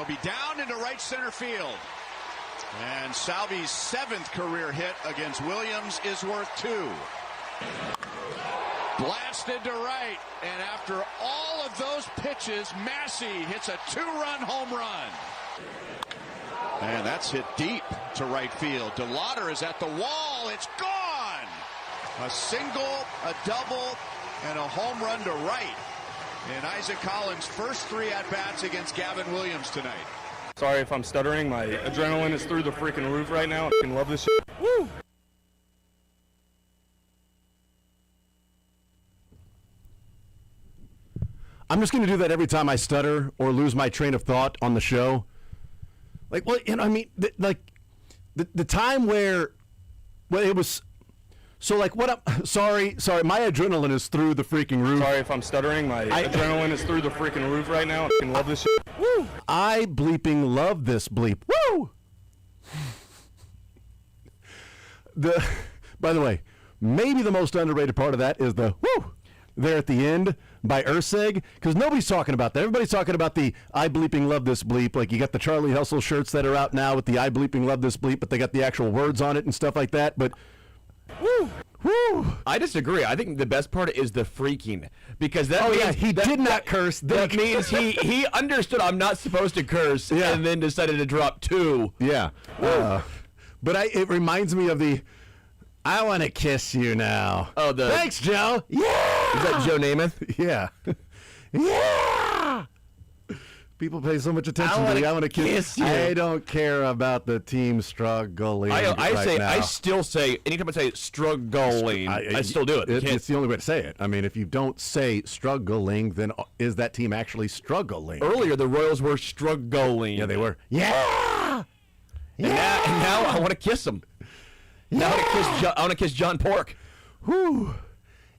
be down into right center field. And Salvi's 7th career hit against Williams is worth 2. Blasted to right, and after all of those pitches, Massey hits a 2-run home run. And that's hit deep to right field. DeLauder is at the wall. It's gone. A single, a double, and a home run to right. And Isaac Collins' first 3 at-bats against Gavin Williams tonight. Sorry if I'm stuttering. My adrenaline is through the freaking roof right now. I love this shit. Woo! I'm just going to do that every time I stutter or lose my train of thought on the show. Like, well, you know, I mean, the time where it was, so like what I'm, sorry, my adrenaline is through the freaking roof. Sorry if I'm stuttering. My adrenaline is through the freaking roof right now. I love this shit. Woo! I bleeping love this bleep. Woo! By the way, maybe the most underrated part of that is the woo there at the end by Urseg, because nobody's talking about that. Everybody's talking about the I bleeping love this bleep. Like, you got the Charlie Hustle shirts that are out now with the I bleeping love this bleep, but they got the actual words on it and stuff like that. But woo, woo. I disagree. I think the best part is the freaking, because that means he did not curse. That means he understood I'm not supposed to curse, and then decided to drop 2. Yeah. But it reminds me of the I want to kiss you now. Oh, thanks, Joe. Yeah. Is that Joe Namath? Yeah. Yeah. People pay so much attention to me. I want to kiss you. I don't care about the team struggling. I still say, anytime I say struggling, I still do it. It's the only way to say it. I mean, if you don't say struggling, then is that team actually struggling? Earlier, the Royals were struggling. Yeah, they were. Yeah. And now I want to kiss them. Yeah. Now I want to kiss John Pork. Whoo.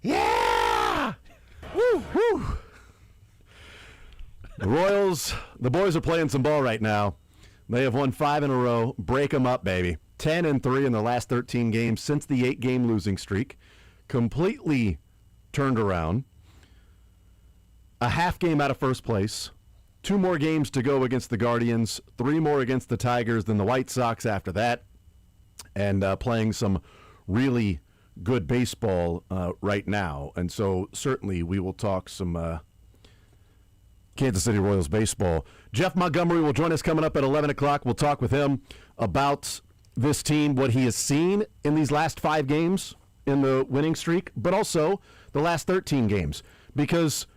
Yeah. Woo. Woo. The Royals, the boys are playing some ball right now. They have won 5 in a row. Break them up, baby. 10-3 in their last 13 games since the 8-game losing streak. Completely turned around. A half game out of first place. 2 more games to go against the Guardians. 3 more against the Tigers, then the White Sox after that. And playing some really good baseball right now. And so certainly we will talk some Kansas City Royals baseball. Jeff Montgomery will join us coming up at 11 o'clock. We'll talk with him about this team, what he has seen in these last 5 games in the winning streak, but also the last 13 games, because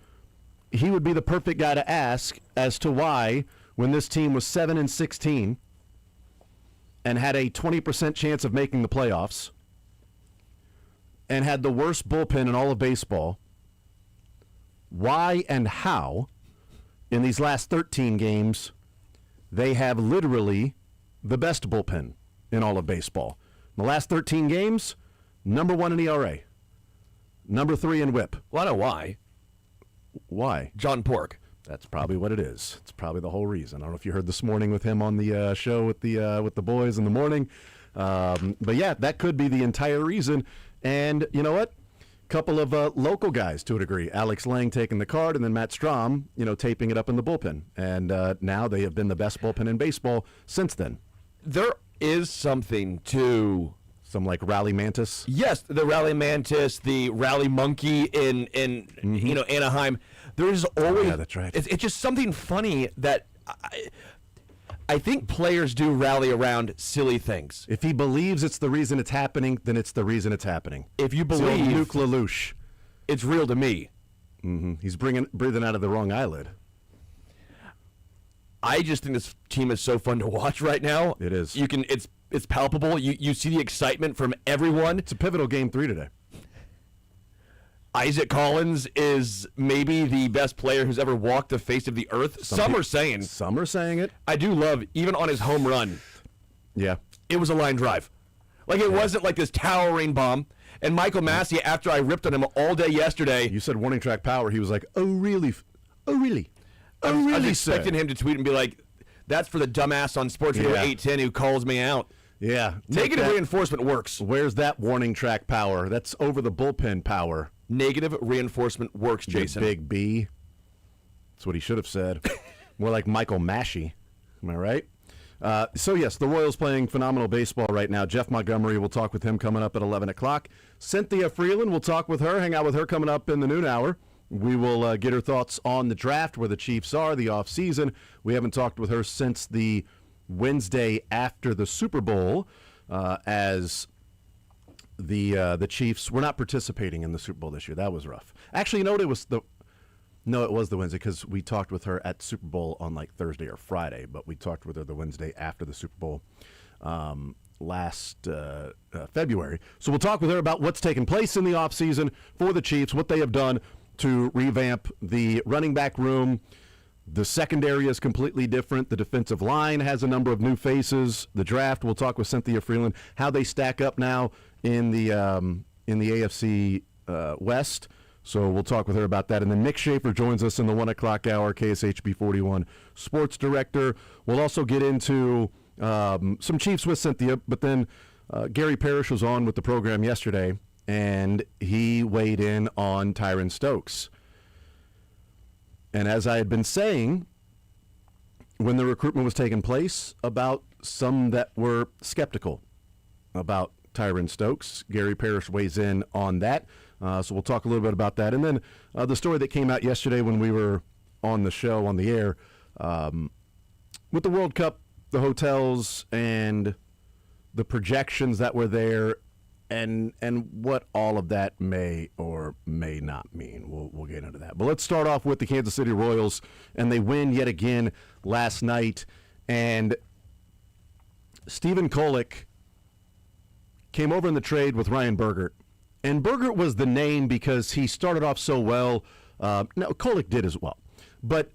he would be the perfect guy to ask as to why, when this team was 7-16 and had a 20% chance of making the playoffs and had the worst bullpen in all of baseball, why and how in these last 13 games they have literally the best bullpen in all of baseball. In the last 13 games, number 1 in ERA, number 3 in WHIP. Well, I know why. Why? John Pork. That's probably what it is. It's probably the whole reason. I don't know if you heard this morning with him on the show with the boys in the morning. But yeah, that could be the entire reason. And you know what? Couple of local guys to a degree. Alex Lang taking the card, and then Matt Strom, taping it up in the bullpen. And now they have been the best bullpen in baseball since then. There is something to some like rally mantis. Yes, the rally mantis, the rally monkey in Anaheim. There's always that's right. It's just something funny that I think players do rally around silly things. If he believes it's the reason it's happening, then it's the reason it's happening. If you believe Nuke Lelouch, it's real to me. Mm-hmm. He's breathing out of the wrong eyelid. I just think this team is so fun to watch right now. It is. It's palpable. You see the excitement from everyone. It's a pivotal Game 3 today. Isaac Collins is maybe the best player who's ever walked the face of the earth. Some are saying it. I do love, even on his home run. Yeah. It was a line drive. Like, it wasn't like this towering bomb. And Michael Massey, after I ripped on him all day yesterday. You said warning track power. He was like, oh, really? Oh, really? I was expecting him to tweet and be like, that's for the dumbass on Sports Radio 810 who calls me out. Yeah. Negative reinforcement works. Where's that warning track power? That's over the bullpen power. Negative reinforcement works, Jason. Big B. That's what he should have said. More like Michael Massey. Am I right? So, yes, the Royals playing phenomenal baseball right now. Jeff Montgomery, we'll talk with him coming up at 11 o'clock. Cynthia Freeland, we'll talk with her, hang out with her coming up in the noon hour. We will get her thoughts on the draft, where the Chiefs are, the offseason. We haven't talked with her since the Wednesday after the Super Bowl, as the Chiefs were not participating in the Super Bowl this year. That was rough. Actually, you know what? It was the Wednesday, because we talked with her at Super Bowl on like Thursday or Friday, but we talked with her the Wednesday after the Super Bowl last February. So we'll talk with her about what's taken place in the offseason for the Chiefs, what they have done to revamp the running back room. The secondary is completely different. The defensive line has a number of new faces. The draft, we'll talk with Cynthia Freeland, how they stack up now in the AFC West. So we'll talk with her about that. And then Nick Schaefer joins us in the 1 o'clock hour, KSHB 41 sports director. We'll also get into some Chiefs with Cynthia, but then Gary Parrish was on with the program yesterday, and he weighed in on Tyron Stokes. And as I had been saying, when the recruitment was taking place, about some that were skeptical about Tyron Stokes, Gary Parrish weighs in on that. So we'll talk a little bit about that. And then the story that came out yesterday when we were on the show, on the air, with the World Cup, the hotels, and the projections that were there, and what all of that may or may not mean. We'll get into that. But let's start off with the Kansas City Royals, and they win yet again last night. And Stephen Kolek came over in the trade with Ryan Burgert. And Burgert was the name because he started off so well. No, Kolek did as well. But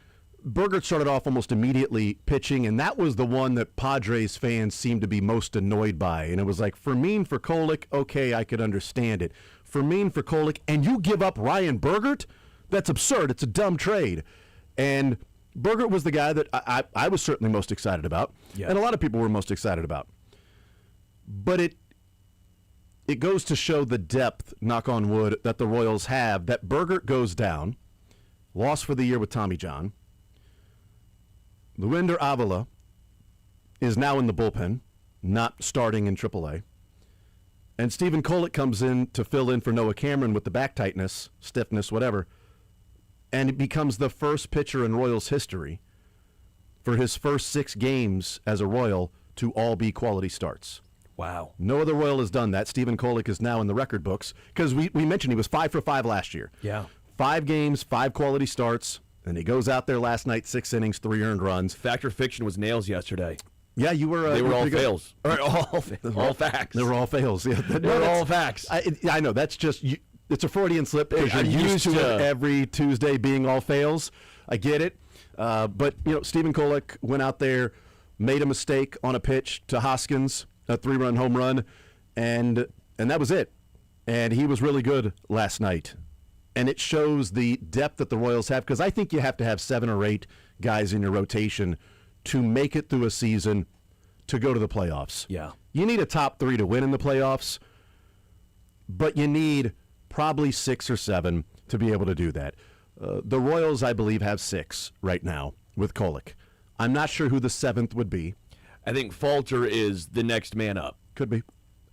Burgert started off almost immediately pitching, and that was the one that Padres fans seemed to be most annoyed by. And it was like, Fermin for Kolek, okay, I could understand it. Fermin for Kolek, and you give up Ryan Burgert? That's absurd. It's a dumb trade. And Burgert was the guy that I was certainly most excited about, and a lot of people were most excited about. But it goes to show the depth, knock on wood, that the Royals have, that Burgert goes down, lost for the year with Tommy John. Luinder Avila is now in the bullpen, not starting in AAA. And Stephen Kolek comes in to fill in for Noah Cameron with the back tightness, stiffness, whatever. And it becomes the first pitcher in Royals history for his first 6 games as a Royal to all be quality starts. Wow. No other Royal has done that. Stephen Kolek is now in the record books, because we mentioned he was 5 for 5 last year. Yeah. 5 games, 5 quality starts. And he goes out there last night, 6 innings, 3 earned runs. Fact or fiction was nails yesterday. Yeah, you were. They were all fails. All facts. They were all fails. Yeah, they were all facts. I know. That's just it's a Freudian slip because I'm you're used to it every Tuesday being all fails. I get it. But Stephen Kolek went out there, made a mistake on a pitch to Hoskins, a 3-run home run, and that was it. And he was really good last night. And it shows the depth that the Royals have, because I think you have to have 7 or 8 guys in your rotation to make it through a season to go to the playoffs. Yeah. You need a top 3 to win in the playoffs, but you need probably 6 or 7 to be able to do that. The Royals, I believe, have 6 right now with Kolek. I'm not sure who the 7th would be. I think Falter is the next man up. Could be.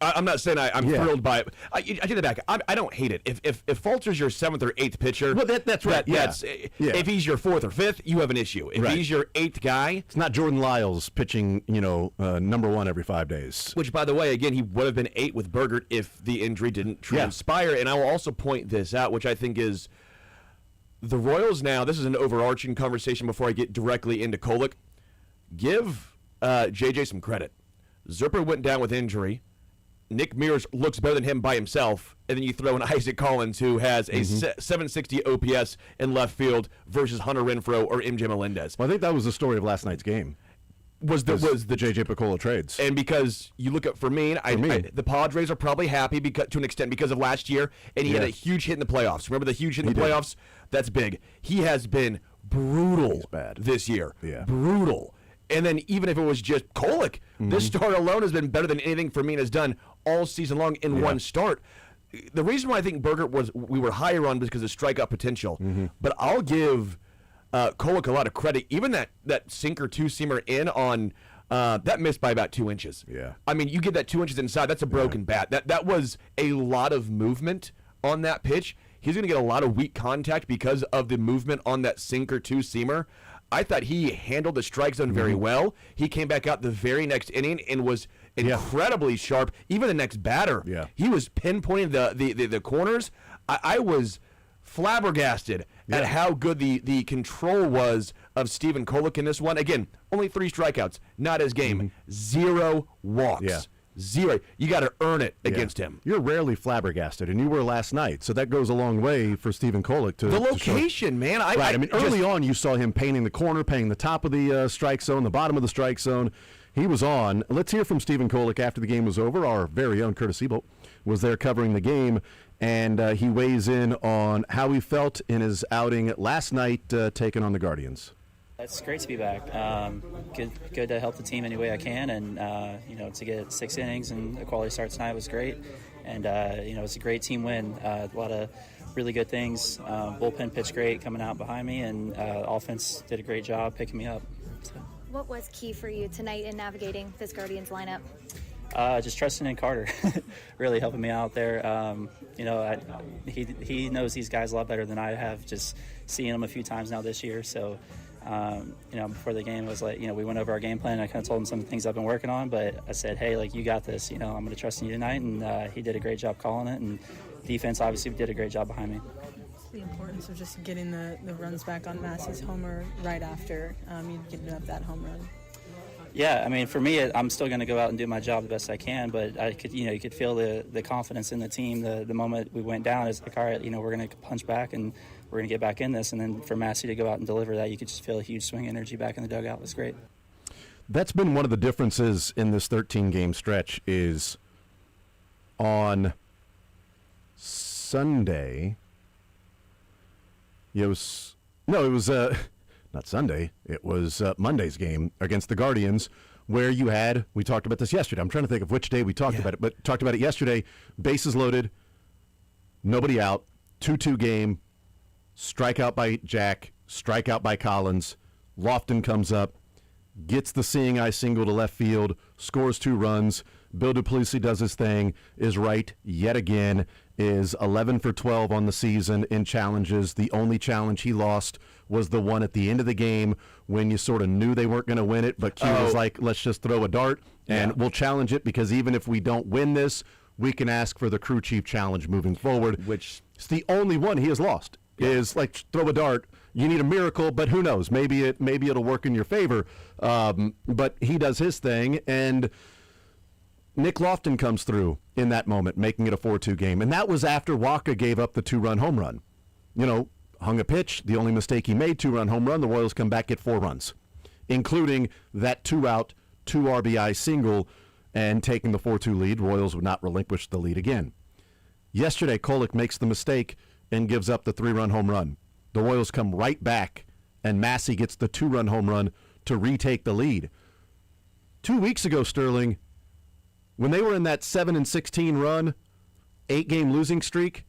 I'm not saying I'm thrilled by it. I take it back. I don't hate it. If Falter's your 7th or 8th pitcher, well, that's right. If he's your 4th or 5th, you have an issue. If he's your 8th guy, it's not Jordan Lyles pitching, number 1 every 5 days. Which, by the way, again, he would have been 8 with Burgert if the injury didn't transpire. And I will also point this out, which I think is the Royals now. This is an overarching conversation before I get directly into Kolek. Give JJ some credit. Zerper went down with injury. Nick Mears looks better than him by himself, and then you throw in Isaac Collins, who has a 760 OPS in left field versus Hunter Renfroe or MJ Melendez. Well, I think that was the story of last night's game. Was the JJ Picollo trades. And because you look at Fermin, the Padres are probably happy to an extent because of last year, and he had a huge hit in the playoffs. Remember the huge hit in the playoffs? That's big. He has been brutal this year. Yeah. Brutal. And then even if it was just Kolek, this start alone has been better than anything Fermin has done all season long in one start. The reason why I think Burgert we were higher on was because of strikeout potential. But I'll give Kolek a lot of credit. Even that sinker two-seamer in on that missed by about 2 inches. Yeah. I mean, you get that 2 inches inside, that's a broken bat. That was a lot of movement on that pitch. He's going to get a lot of weak contact because of the movement on that sinker two-seamer. I thought he handled the strike zone very well. He came back out the very next inning and was incredibly sharp. Even the next batter, he was pinpointing the corners. I was flabbergasted at how good the control was of Stephen Kolek in this one. Again, only 3 strikeouts, not his game. 0 walks. Yeah. 0. You got to earn it against him. You're rarely flabbergasted, and you were last night, so that goes a long way for Stephen Kolek to The to show. location, man. I mean, early on, you saw him painting the corner, painting the top of the strike zone, the bottom of the strike zone. He was on. Let's hear from Stephen Kolek after the game was over. Our very own Curtis Siebold was there covering the game, and he weighs in on how he felt in his outing last night taking on the Guardians. It's great to be back. Good to help the team any way I can, and to get 6 innings and a quality start tonight was great. And it's a great team win. A lot of really good things. Bullpen pitched great coming out behind me, and offense did a great job picking me up. So. What was key for you tonight in navigating this Guardians lineup? Just trusting in Carter, really helping me out there. He knows these guys a lot better than I have. Just seeing him a few times now this year, so. Before the game was like, we went over our game plan. I kind of told him some things I've been working on, but I said, hey, you got this. I'm going to trust in you tonight, and he did a great job calling it, and defense obviously did a great job behind me. What's the importance of just getting the runs back on Massey's homer right after you giving up that home run? Yeah, I mean, for me, I'm still going to go out and do my job the best I can, but I could, you could feel the confidence in the team. The moment we went down, it's like, all right, we're going to punch back and we're going to get back in this. And then for Massey to go out and deliver that, you could just feel a huge swing energy back in the dugout. It was great. That's been one of the differences in this 13-game stretch is on Sunday. It was not Sunday. It was Monday's game against the Guardians where you had, we talked about this yesterday. I'm trying to think of which day we talked about it, but talked about it yesterday. Bases loaded, nobody out, 2-2 game, strikeout by Jack, strikeout by Collins. Lofton comes up, gets the seeing eye single to left field, scores 2 runs. Bill Duplessis does his thing, is right yet again, is 11 for 12 on the season in challenges. The only challenge he lost was the one at the end of the game when you sort of knew they weren't going to win it, but Q was like, let's just throw a dart, and we'll challenge it because even if we don't win this, we can ask for the crew chief challenge moving forward, which is the only one he has lost. Is like throw a dart. You need a miracle, but who knows? Maybe it'll work in your favor. But he does his thing, and Nick Lofton comes through in that moment, making it a 4-2 game. And that was after Waka gave up the 2-run home run. Hung a pitch, the only mistake he made, 2-run home run. The Royals come back, get 4 runs, including that 2-out, 2 RBI single, and taking the 4-2 lead. Royals would not relinquish the lead again. Yesterday, Kolek makes the mistake and gives up the 3-run home run. The Royals come right back, and Massey gets the 2-run home run to retake the lead. 2 weeks ago, Sterling, when they were in that 7-16 run, 8-game losing streak,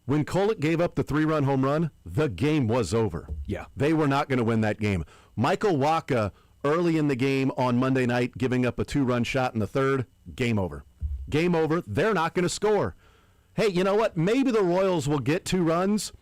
when Kolek gave up the 3-run home run, the game was over. Yeah. They were not going to win that game. Michael Wacha, early in the game on Monday night, giving up a 2-run shot in the third, game over. Game over. They're not going to score. Hey, you know what? Maybe the Royals will get 2 runs,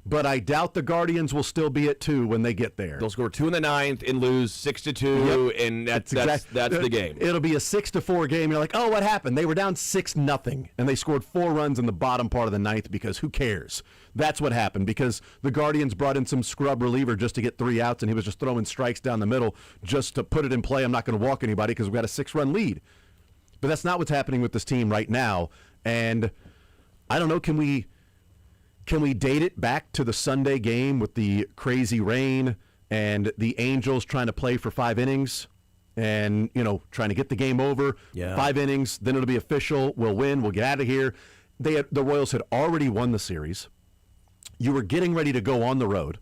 but I doubt the Guardians will still be at 2 when they get there. They'll score 2 in the 9th and lose 6-2, and that's the game. It'll be a 6-4 game. You're like, oh, what happened? They were down 6-0, and they scored 4 runs in the bottom part of the 9th because who cares? That's what happened because the Guardians brought in some scrub reliever just to get 3 outs, and he was just throwing strikes down the middle just to put it in play. I'm not going to walk anybody because we've got a 6-run lead. But that's not what's happening with this team right now, and I don't know, can we date it back to the Sunday game with the crazy rain and the Angels trying to play for 5 innings and, trying to get the game over? Yeah. 5 innings, then it'll be official. We'll win. We'll get out of here. The Royals had already won the series. You were getting ready to go on the road.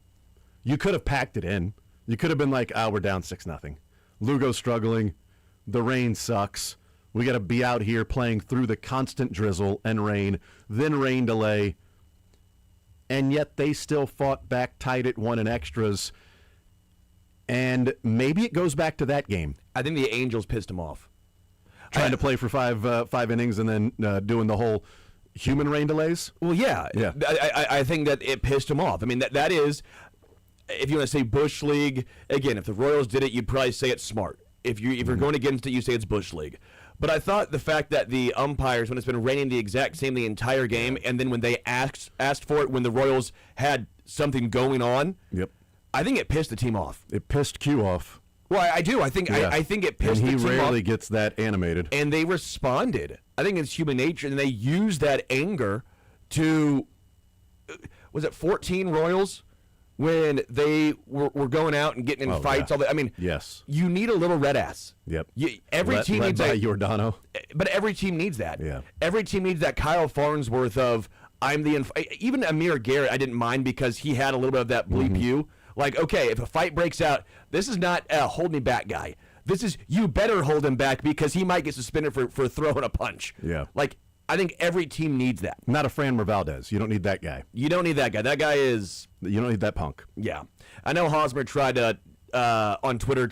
You could have packed it in. You could have been like, we're down 6-0. Lugo's struggling. The rain sucks. We got to be out here playing through the constant drizzle and rain, then rain delay. and yet they still fought back, tied it, won in extras. And maybe it goes back to that game. I think the Angels pissed him off. Trying to play for five innings and then doing the whole human rain delays? Well, yeah. I think that it pissed him off. I mean, that is, if you want to say Bush League, again, if the Royals did it, you'd probably say it's smart. If you're going against it, you say it's Bush League. But I thought the fact that the umpires, when it's been raining the exact same the entire game, and then when they asked for it when the Royals had something going on, yep, I think it pissed the team off. It pissed Q off. Well, I do. I think it pissed the team off. And he rarely gets that animated. And they responded. I think it's human nature, and they used that anger to, was it 14 Royals? When they were going out and getting in fights, all that. I mean, yes, you need a little red ass. Yep. Every team needs that. Giordano. But every team needs that. Yeah. Every team needs that Kyle Farnsworth of even Amir Garrett. I didn't mind because he had a little bit of that bleep you. Like, okay, if a fight breaks out, this is not a hold me back guy. This is you better hold him back because he might get suspended for throwing a punch. Yeah. Like, I think every team needs that. Not a Fran Valdez. You don't need that guy. You don't need that guy. That guy is... You don't need that punk. Yeah. I know Hosmer tried to, on Twitter,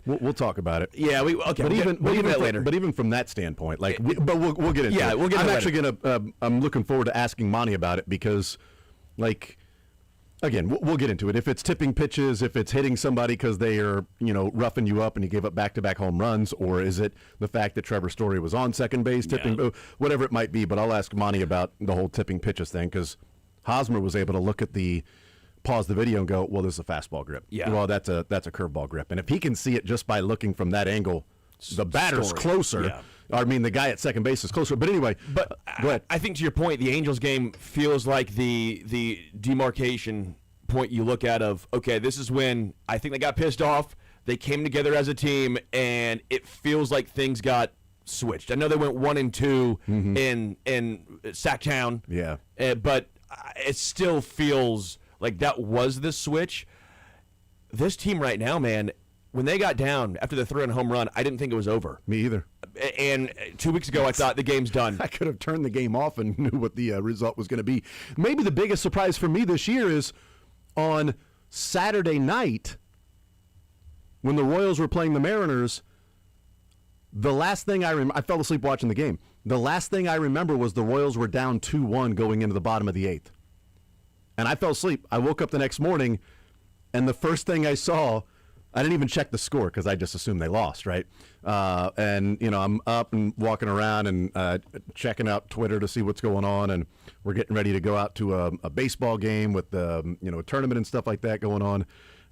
We'll talk about it. Yeah, we'll get that later. But even from that standpoint, like, but we'll get into it. Yeah, we'll get into it. I'm actually I'm looking forward to asking Monty about it because, like... Again, we'll get into it. If it's tipping pitches, if it's hitting somebody because they are, roughing you up and you gave up back-to-back home runs, or is it the fact that Trevor Story was on second base, tipping, whatever it might be. But I'll ask Monty about the whole tipping pitches thing because Hosmer was able to look at pause the video and go, well, this is a fastball grip. Yeah. Well, that's a curveball grip. And if he can see it just by looking from that angle, the batter's closer. Yeah. I mean, the guy at second base is closer. But anyway, go ahead. I think to your point, the Angels game feels like the demarcation point you look at of, okay, this is when I think they got pissed off. They came together as a team, and it feels like things got switched. I know they went 1-2 in Sacktown. Yeah. But it still feels like that was the switch. This team right now, man, when they got down after the 3-run home run, I didn't think it was over. Me either. And 2 weeks ago, I thought the game's done. I could have turned the game off and knew what the result was going to be. Maybe the biggest surprise for me this year is on Saturday night when the Royals were playing the Mariners, the last thing I fell asleep watching the game. The last thing I remember was the Royals were down 2-1 going into the bottom of the 8th. And I fell asleep. I woke up the next morning, and the first thing I saw, I didn't even check the score because I just assumed they lost, right? And, I'm up and walking around and checking out Twitter to see what's going on, and we're getting ready to go out to a baseball game with a tournament and stuff like that going on.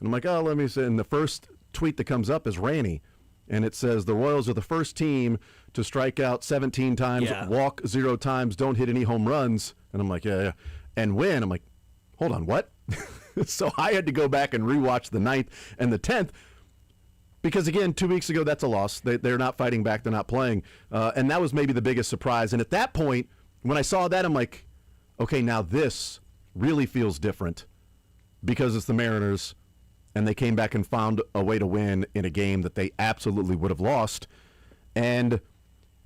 And I'm like, oh, let me see. And the first tweet that comes up is Ranny, and it says the Royals are the first team to strike out 17 times, walk 0 times, don't hit any home runs. And I'm like, yeah. And win. I'm like, hold on, what? So I had to go back and rewatch the 9th and the 10th because, again, 2 weeks ago, that's a loss. They're not fighting back. They're not playing. And that was maybe the biggest surprise. And at that point, when I saw that, I'm like, okay, now this really feels different because it's the Mariners, and they came back and found a way to win in a game that they absolutely would have lost. And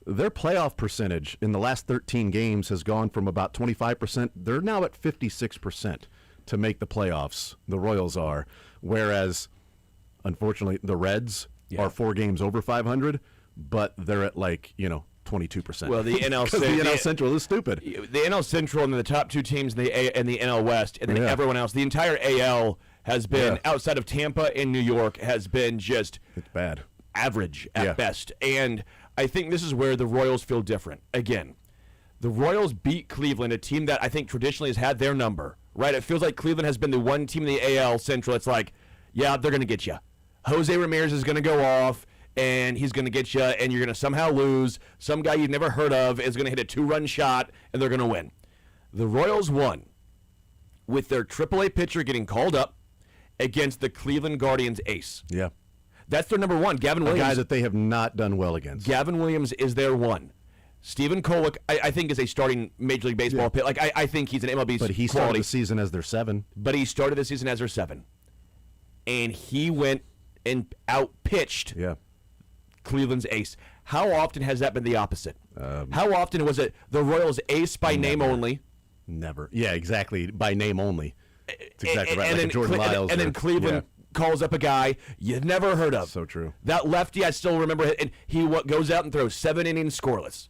their playoff percentage in the last 13 games has gone from about 25%. They're now at 56%. To make the playoffs, the Royals are, whereas, unfortunately, the Reds are 4 games over 500, but they're at 22%. Well, the NL Central is stupid. The NL Central and the top 2 teams in the NL West, and then everyone else. The entire AL has been outside of Tampa and New York has been just it's bad, average at best. And I think this is where the Royals feel different. Again, the Royals beat Cleveland, a team that I think traditionally has had their number. Right, it feels like Cleveland has been the one team in the AL Central. It's like, yeah, they're going to get you. Jose Ramirez is going to go off, and he's going to get you, and you're going to somehow lose. Some guy you've never heard of is going to hit a 2-run shot, and they're going to win. The Royals won with their AAA pitcher getting called up against the Cleveland Guardians ace. Yeah. That's their number one, Gavin Williams. A guy that they have not done well against. Gavin Williams is their one. Stephen Kolek, I think, is a starting Major League Baseball pitcher. Like, I think he's an MLB But he started the season as their 7. But he started the season as their 7. And he went and out-pitched Cleveland's ace. How often has that been the opposite? How often was it the Royals' ace by name only Never. Yeah, exactly. By name only. It's exactly right. And Like then a Jordan Lyles. and then Cleveland calls up a guy you've never heard of. So true. That lefty, I still remember, and he goes out and throws 7 innings scoreless.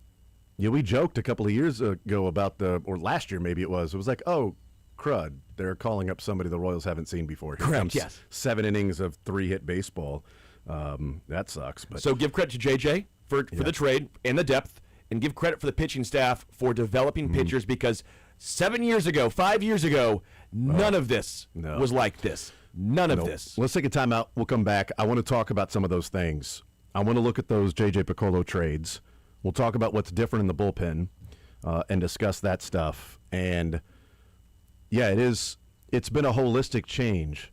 Yeah, we joked a couple of years ago about or last year maybe it was like, oh, crud, they're calling up somebody the Royals haven't seen before. Here Correct, comes yes. 7 innings of 3-hit baseball. That sucks. But So give credit to JJ for the trade and the depth, and give credit for the pitching staff for developing pitchers, because 7 years ago, 5 years ago, none of this was like this. None of this. Let's take a timeout. We'll come back. I want to talk about some of those things. I want to look at those J.J. Piccolo trades. We'll talk about what's different in the bullpen and discuss that stuff. And, yeah, it's been a holistic change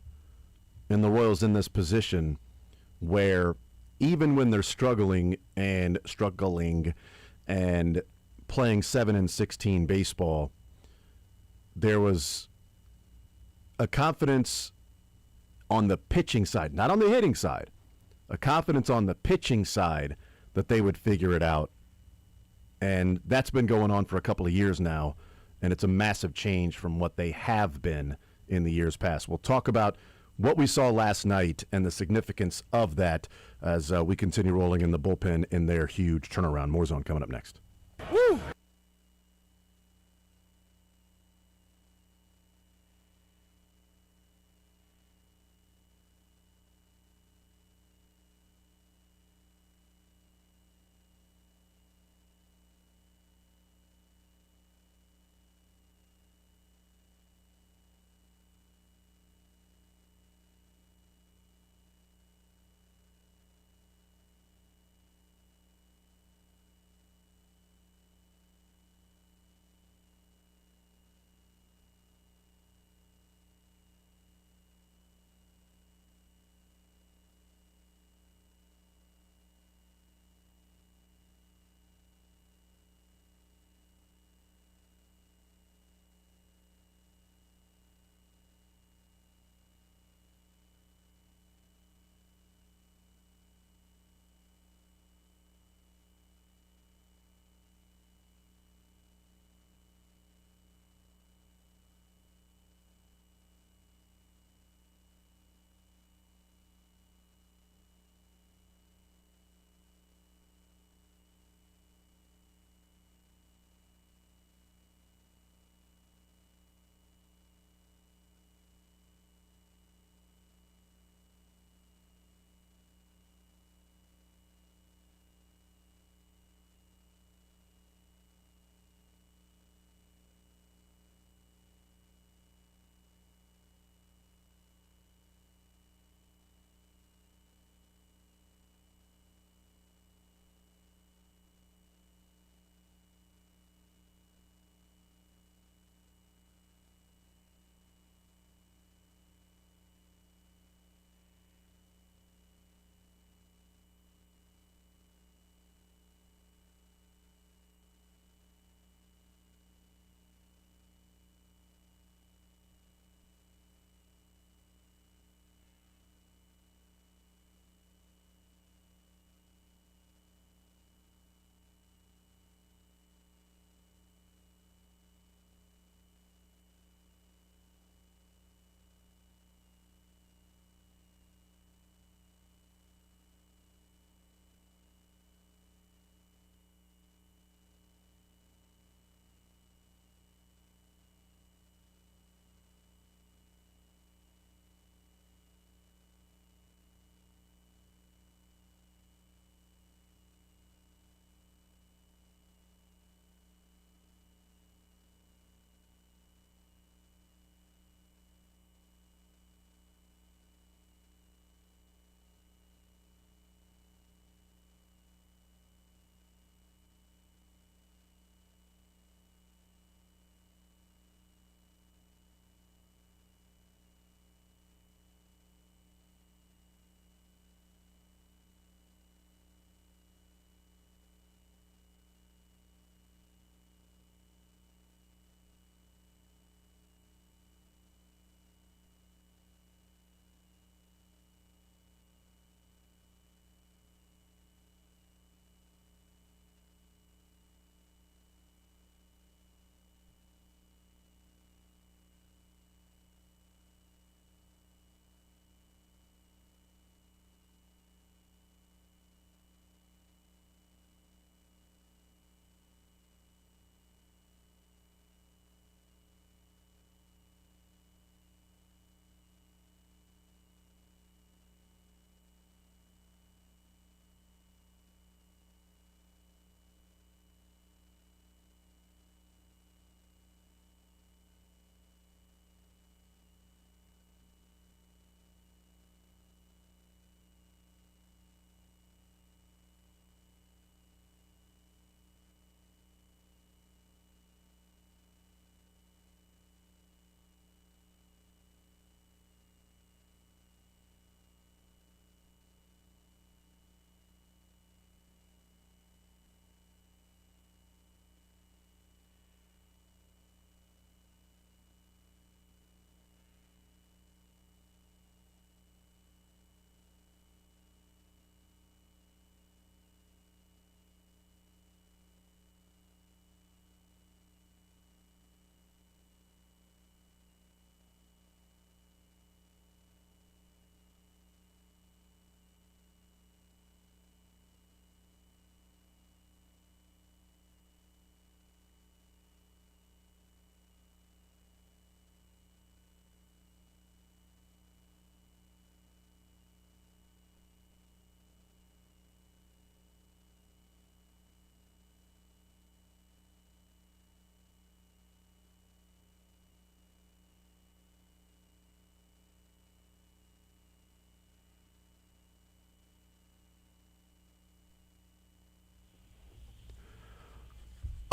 in the Royals in this position where even when they're struggling and playing 7-16 baseball, there was a confidence on the pitching side, not on the hitting side, a confidence on the pitching side that they would figure it out. And that's been going on for a couple of years now, and it's a massive change from what they have been in the years past. We'll talk about what we saw last night and the significance of that as we continue rolling in the bullpen in their huge turnaround. More Zone coming up next. Woo!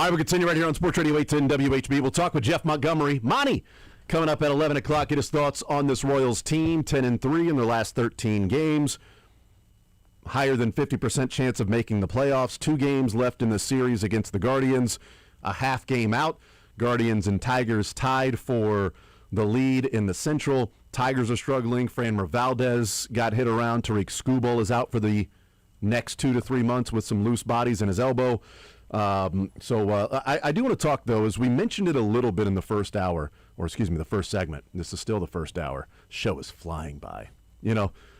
All right, we'll continue right here on Sports Radio 810 WHB. We'll talk with Jeff Montgomery. Monty, coming up at 11 o'clock, get his thoughts on this Royals team, 10-3 in their last 13 games. Higher than 50% chance of making the playoffs. 2 games left in the series against the Guardians. A half game out. Guardians and Tigers tied for the lead in the Central. Tigers are struggling. Framber Valdez got hit around. Tariq Skubal is out for the next 2 to 3 months with some loose bodies in his elbow. I do want to talk, though, as we mentioned it a little bit in the first hour, or excuse me, the first segment. This is still the first hour. Show is flying by.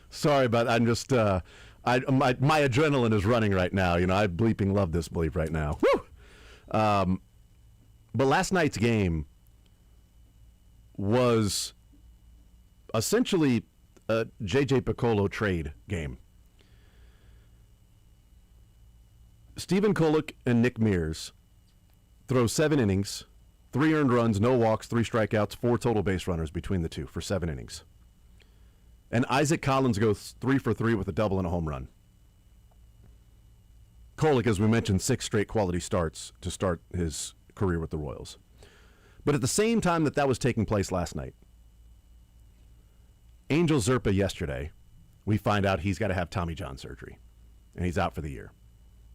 Sorry, but I'm just, my adrenaline is running right now. I bleeping love this bleep right now. Woo! But last night's game was essentially a J.J. Piccolo trade game. Stephen Kolek and Nick Mears throw 7 innings, 3 earned runs, no walks, 3 strikeouts, 4 total base runners between the two for 7 innings. And Isaac Collins goes 3 for 3 with a double and a home run. Kolek, as we mentioned, 6 straight quality starts to start his career with the Royals. But at the same time that was taking place last night, Angel Zerpa yesterday, we find out he's got to have Tommy John surgery, and he's out for the year.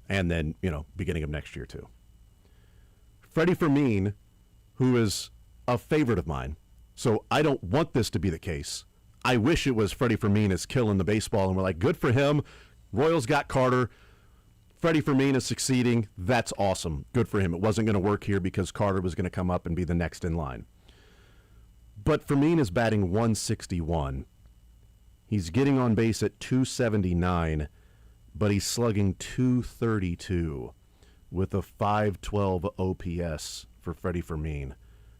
And then, beginning of next year, too. Freddie Fermin, who is a favorite of mine, so I don't want this to be the case. I wish it was Freddie Fermin is killing the baseball, and we're like, good for him. Royals got Carter. Freddie Fermin is succeeding. That's awesome. Good for him. It wasn't going to work here because Carter was going to come up and be the next in line. But Fermin is batting 161. He's getting on base at 279. But he's slugging 232 with a 512 OPS for Freddie Fermin.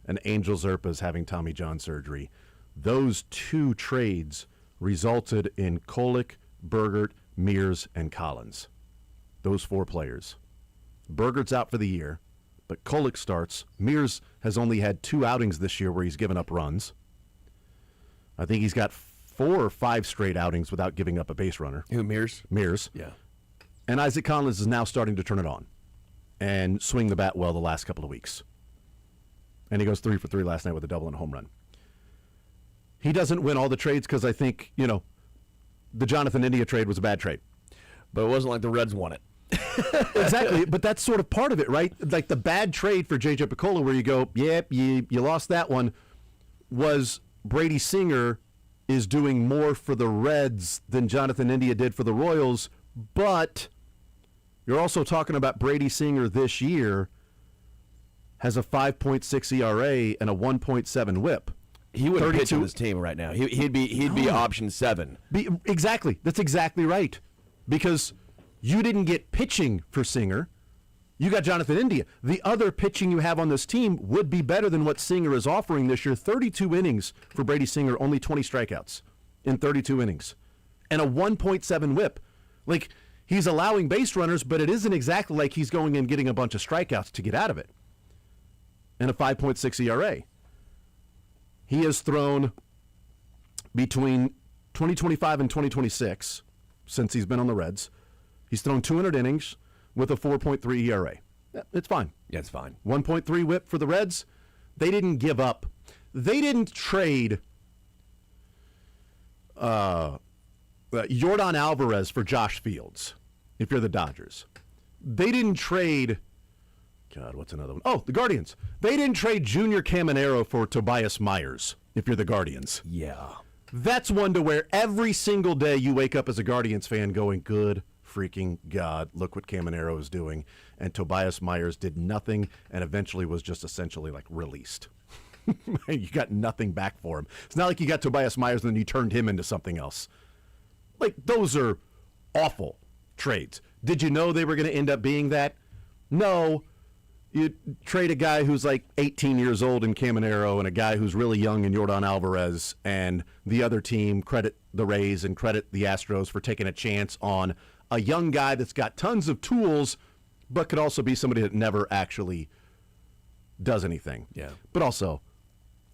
And Angel Zerpa is having Tommy John surgery. Those 2 trades resulted in Kolek, Burgert, Mears, and Collins. Those 4 players. Burgert's out for the year, but Kolek starts. Mears has only had 2 outings this year where he's given up runs. I think he's got 4 or 5 straight outings without giving up a base runner. Who, Mears? Mears. Yeah. And Isaac Collins is now starting to turn it on and swing the bat well the last couple of weeks. And he goes 3 for 3 last night with a double and a home run. He doesn't win all the trades because I think, the Jonathan India trade was a bad trade. But it wasn't like the Reds won it. Exactly, but that's sort of part of it, right? Like the bad trade for J.J. Piccolo where you go, yep, you lost that one, was Brady Singer is doing more for the Reds than Jonathan India did for the Royals, but you're also talking about Brady Singer this year has a 5.6 ERA and a 1.7 WHIP. He wouldn't pitch on this team right now. He'd be option 7. Exactly. That's exactly right. Because you didn't get pitching for Singer. You got Jonathan India. The other pitching you have on this team would be better than what Singer is offering this year. 32 innings for Brady Singer, only 20 strikeouts in 32 innings. And a 1.7 WHIP. Like, he's allowing base runners, but it isn't exactly like he's going and getting a bunch of strikeouts to get out of it. And a 5.6 ERA. He has thrown between 2025 and 2026, since he's been on the Reds. He's thrown 200 innings with a 4.3 ERA. It's fine. Yeah, it's fine. 1.3 WHIP for the Reds. They didn't give up. They didn't trade Yordan Alvarez for Josh Fields, if you're the Dodgers. They didn't trade... God, what's another one? Oh, the Guardians. They didn't trade Junior Caminero for Tobias Myers, if you're the Guardians. Yeah. That's one to where every single day you wake up as a Guardians fan going, good freaking God, look what Caminero is doing. And Tobias Myers did nothing and eventually was just essentially like released. You got nothing back for him. It's not like you got Tobias Myers and then you turned him into something else. Like, those are awful trades. Did you know they were going to end up being that? No. You trade a guy who's like 18 years old in Caminero and a guy who's really young in Yordan Alvarez, and the other team credit the Rays and credit the Astros for taking a chance on a young guy that's got tons of tools but could also be somebody that never actually does anything. Yeah. But also,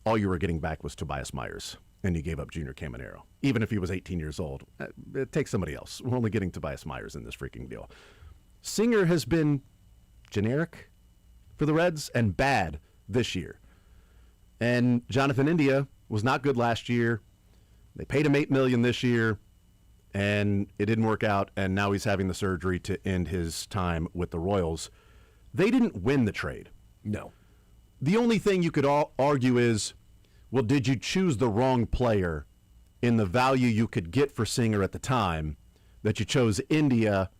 all you were getting back was Tobias Myers, and you gave up Junior Caminero. Even if he was 18 years old, take somebody else. We're only getting Tobias Myers in this freaking deal. Singer has been generic. for the Reds and bad this year. And Jonathan India was not good last year. They paid him $8 million this year, and it didn't work out, and now he's having the surgery to end his time with the Royals. They didn't win the trade. No. The only thing you could argue is, well, did you choose the wrong player in the value you could get for Singer at the time, that you chose India,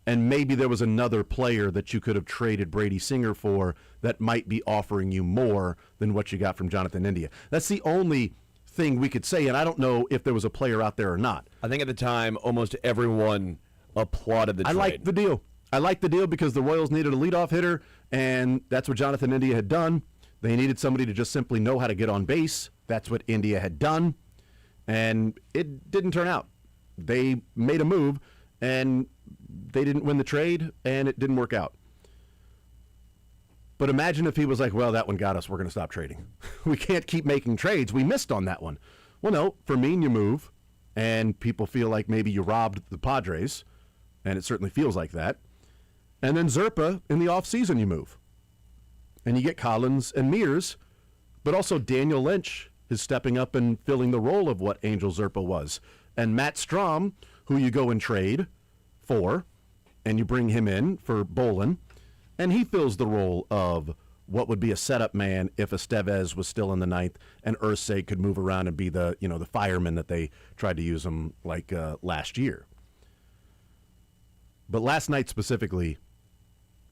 and maybe there was another player that you could have traded Brady Singer for that might be offering you more than what you got from Jonathan India. That's the only thing we could say, and I don't know if there was a player out there or not. I think at the time, almost everyone applauded the trade. I liked the deal. I liked the deal because the Royals needed a leadoff hitter, and that's what Jonathan India had done. They needed somebody to just simply know how to get on base. That's what India had done, and it didn't turn out. They made a move, and they didn't win the trade, and it didn't work out. But imagine if he was like, well, that one got us. We're going to stop trading. We can't keep making trades. We missed on that one. Well, no, for me, you move, and people feel like maybe you robbed the Padres, and it certainly feels like that. And then Zerpa, in the offseason, you move. And you get Collins and Mears, but also Daniel Lynch is stepping up and filling the role of what Angel Zerpa was. And Matt Strom, who you go and trade for, and you bring him in for Bolin, and he fills the role of what would be a setup man if Estevez was still in the ninth and Irsay could move around and be the fireman that they tried to use him like last year. But last night specifically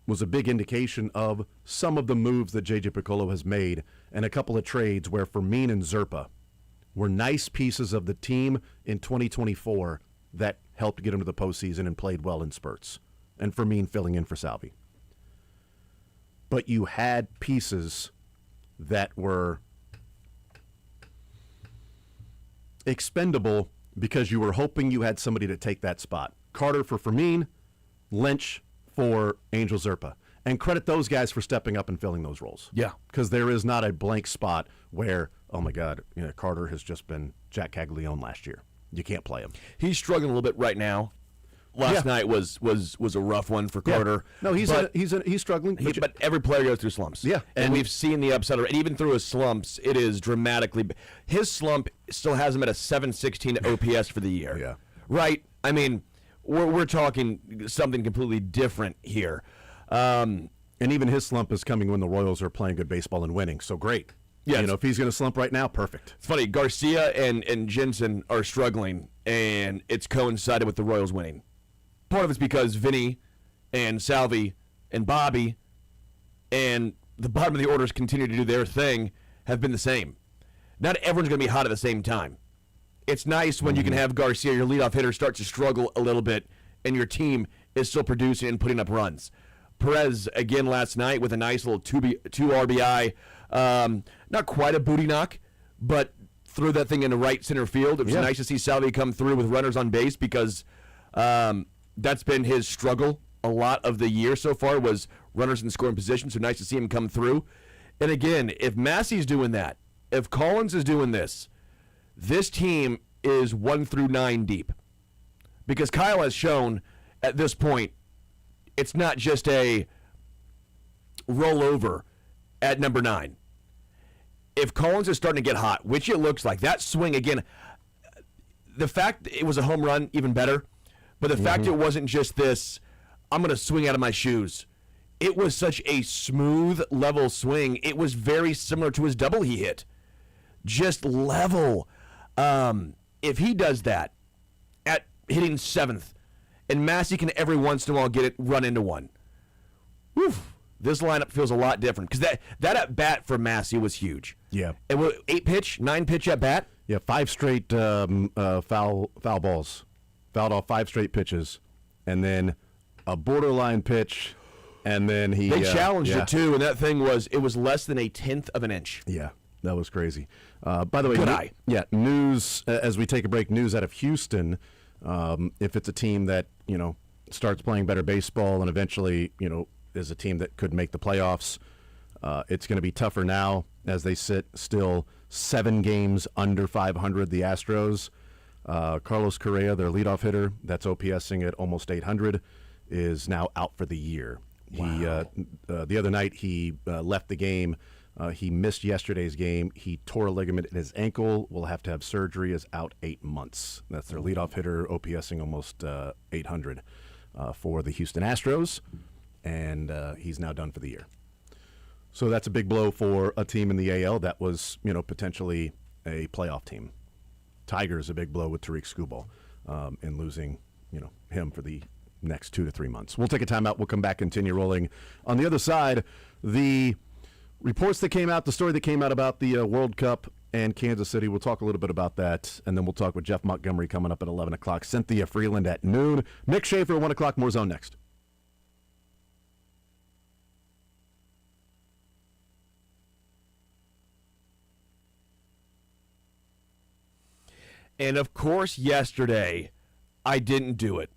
was a big indication of some of the moves that J.J. Piccolo has made and a couple of trades where Fermin and Zerpa were nice pieces of the team in 2024 that helped get him to the postseason and played well in spurts. And Fermin filling in for Salvi. But you had pieces that were expendable because you were hoping you had somebody to take that spot. Carter for Fermin, Lynch for Angel Zerpa. And credit those guys for stepping up and filling those roles. Yeah. Because there is not a blank spot where, oh my God, Carter has just been Jack Caglione last year. You can't play him. He's struggling a little bit right now. Last night was a rough one for Carter. No, he's struggling. But every player goes through slumps. Yeah. And we've seen the upside. And even through his slumps, it is dramatically. His slump still has him at a 716 OPS for the year. Yeah. Right? I mean, we're talking something completely different here. And even his slump is coming when the Royals are playing good baseball and winning. So great. Yeah. If he's going to slump right now, perfect. It's funny. Garcia and Jensen are struggling, and it's coincided with the Royals winning. Part of it's because Vinny and Salvi and Bobby and the bottom of the orders continue to do their thing have been the same. Not everyone's going to be hot at the same time. It's nice when you can have Garcia, your leadoff hitter, start to struggle a little bit, and your team is still producing and putting up runs. Perez, again, last night with a nice little 2 RBI. Not quite a booty knock, but threw that thing into right center field. It was nice to see Salvi come through with runners on base because that's been his struggle a lot of the year so far was runners in scoring position, so nice to see him come through. And again, if Massey's doing that, if Collins is doing this team is 1 through 9 deep. Because Kyle has shown at this point it's not just a rollover at number 9. If Collins is starting to get hot, which it looks like, that swing again, the fact it was a home run, even better, but the fact it wasn't just this, I'm going to swing out of my shoes. It was such a smooth, level swing. It was very similar to his double he hit. Just level. If he does that at hitting 7th, and Massey can every once in a while run into one, this lineup feels a lot different. Because that at bat for Massey was huge. Yeah. And 9 pitch at bat? Yeah, 5 straight foul balls. Fouled off 5 straight pitches. And then a borderline pitch. And then they challenged it too, and that thing was less than 1/10 of an inch. Yeah, that was crazy. By the way, good eye. Yeah, news as we take a break. News out of Houston. If it's a team that starts playing better baseball and eventually is a team that could make the playoffs, it's going to be tougher now as they sit still 7 games under 500. The Astros. Carlos Correa, their leadoff hitter, that's OPSing at almost 800, is now out for the year Wow. The other night he left the game. He missed yesterday's game. He tore a ligament in his ankle. Will have to have surgery. Is out 8 months. That's their leadoff hitter, OPSing almost 800 for the Houston Astros, and he's now done for the year. So that's a big blow for a team in the AL that was, potentially a playoff team. Tigers a big blow with Tariq Skubal in losing, him for the next 2 to 3 months. We'll take a timeout. We'll come back, continue rolling. On the other side, the reports that came out, the story that came out about the World Cup and Kansas City, we'll talk a little bit about that, and then we'll talk with Jeff Montgomery coming up at 11 o'clock, Cynthia Freeland at noon, Nick Schaefer at 1 o'clock, more Zone next. And, of course, yesterday, I didn't do it.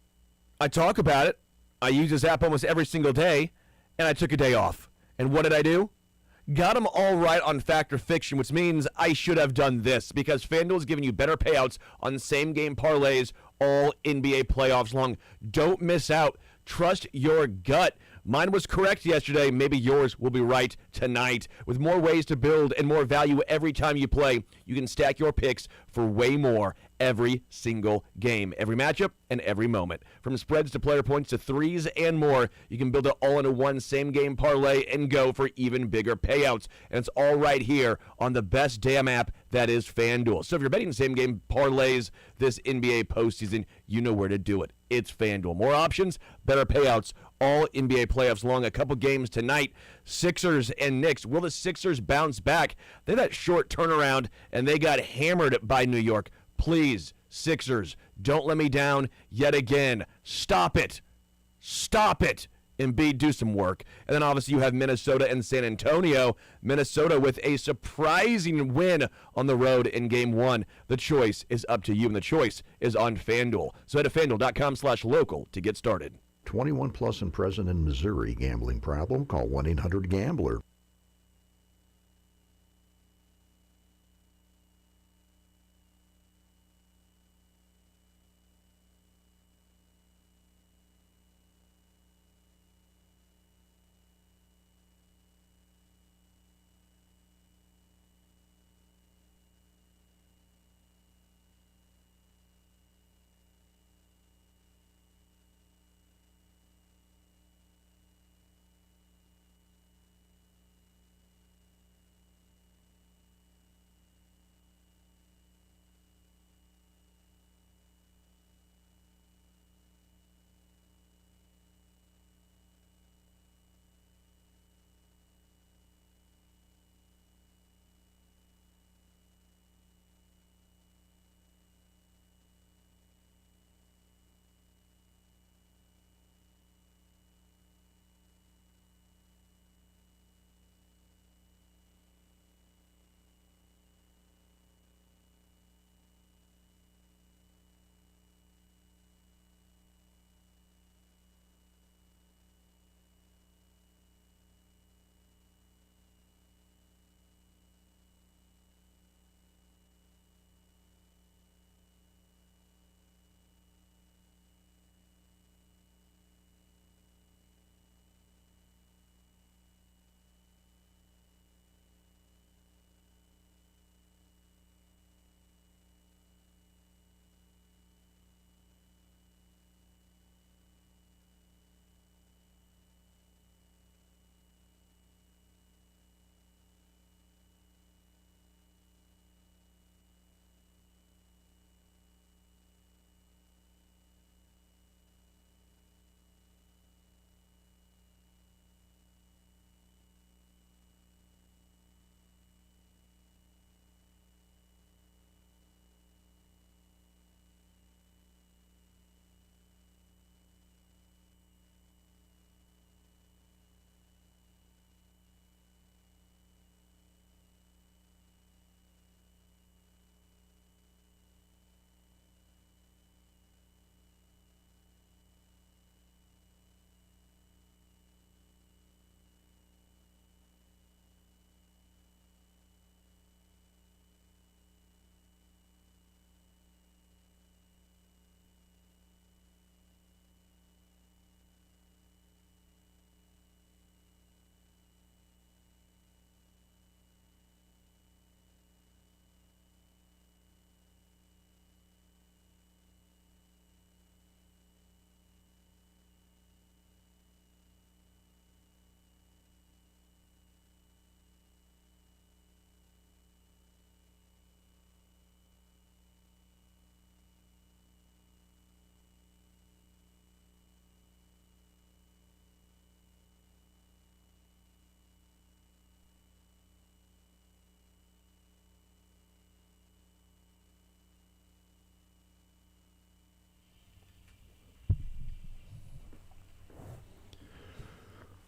I talk about it. I use this app almost every single day, and I took a day off. And what did I do? Got them all right on fact or fiction, which means I should have done this because FanDuel is giving you better payouts on same-game parlays all NBA playoffs long. Don't miss out. Trust your gut. Mine was correct yesterday. Maybe yours will be right tonight. With more ways to build and more value every time you play, you can stack your picks for way more every single game, every matchup, and every moment. From spreads to player points to threes and more, you can build it all into one same-game parlay and go for even bigger payouts. And it's all right here on the best damn app that is FanDuel. So if you're betting same-game parlays this NBA postseason, you know where to do it. It's FanDuel. More options, better payouts, all NBA playoffs long. A couple games tonight, Sixers and Knicks. Will the Sixers bounce back? They had that short turnaround, and they got hammered by New York. Please, Sixers, don't let me down yet again. Stop it. Stop it. Embiid, do some work. And then obviously you have Minnesota and San Antonio. Minnesota with a surprising win on the road in Game 1. The choice is up to you, and the choice is on FanDuel. So head to FanDuel.com/local to get started. 21 plus and present in Missouri. Gambling problem? Call 1-800-GAMBLER.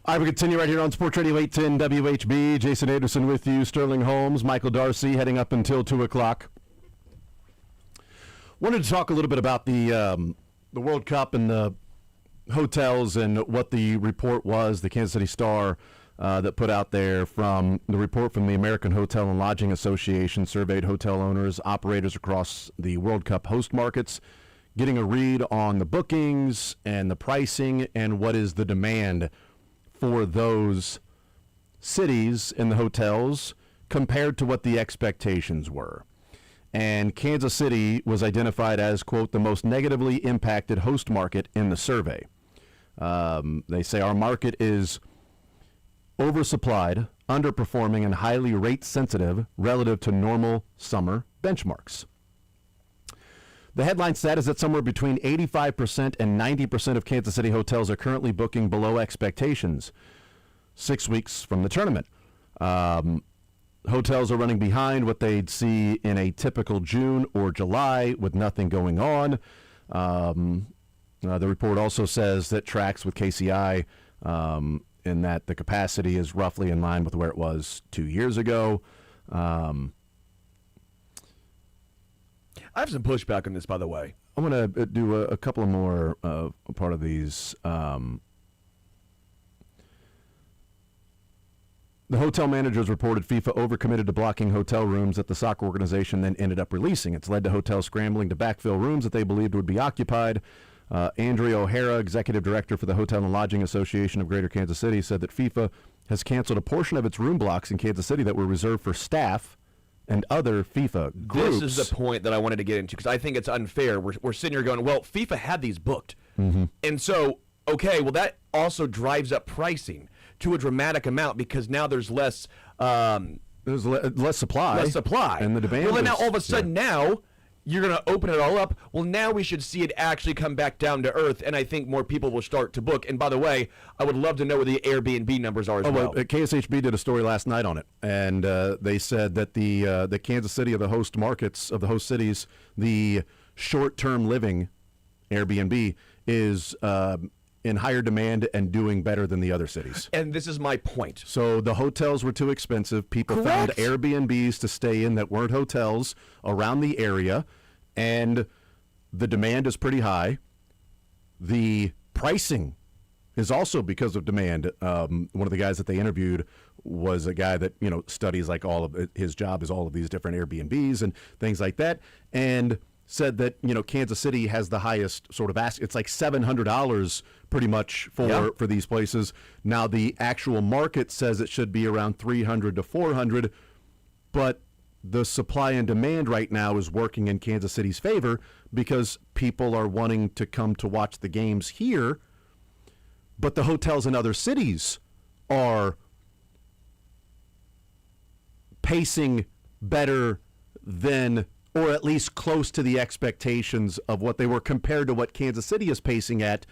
All right, we continue right here on Sports Radio 810 WHB. Jason Anderson with you, Sterling Holmes, Michael Darcy, heading up until 2 o'clock. Wanted to talk a little bit about the World Cup and the hotels and what the report was, the Kansas City Star that put out there from the report from the American Hotel and Lodging Association, surveyed hotel owners, operators across the World Cup host markets, getting a read on the bookings and the pricing and what is the demand for those cities and the hotels compared to what the expectations were. And Kansas City was identified as, quote, the most negatively impacted host market in the survey. They say our market is oversupplied, underperforming, and highly rate sensitive relative to normal summer benchmarks. The headline stat is that somewhere between 85% and 90% of Kansas City hotels are currently booking below expectations 6 weeks from the tournament. Hotels are running behind what they'd see in a typical June or July with nothing going on. The report also says that tracks with KCI in that the capacity is roughly in line with where it was 2 years ago. I have some pushback on this, by the way. I'm going to do a couple of more part of these. The hotel managers reported FIFA overcommitted to blocking hotel rooms that the soccer organization then ended up releasing. It's led to hotels scrambling to backfill rooms that they believed would be occupied. Andrea O'Hara, executive director for the Hotel and Lodging Association of Greater Kansas City, said that FIFA has canceled a portion of its room blocks in Kansas City that were reserved for staff and other FIFA groups. This is the point that I wanted to get into because I think it's unfair. We're sitting here going, well, FIFA had these booked. Mm-hmm. And so, okay, well, that also drives up pricing to a dramatic amount because now there's less less supply. Less supply. And the demand Well, then now all of a sudden now you're going to open it all up. Well, now we should see it actually come back down to earth, and I think more people will start to book. And by the way, I would love to know what the Airbnb numbers are as well. KSHB did a story last night on it, and they said that the Kansas City of the host markets, of the host cities, the short-term living Airbnb is in higher demand and doing better than the other cities. And this is my point. So the hotels were too expensive. People found Airbnbs to stay in that weren't hotels around the area, and the demand is pretty high. The pricing is also because of demand. One of the guys that they interviewed was a guy that, studies like all of his job is all of these different Airbnbs and things like that, and said that, Kansas City has the highest sort of it's like $700 pretty much for these places. Now the actual market says it should be around $300 to $400, but the supply and demand right now is working in Kansas City's favor because people are wanting to come to watch the games here, but the hotels in other cities are pacing better than, or at least close to the expectations of what they were compared to what Kansas City is pacing at.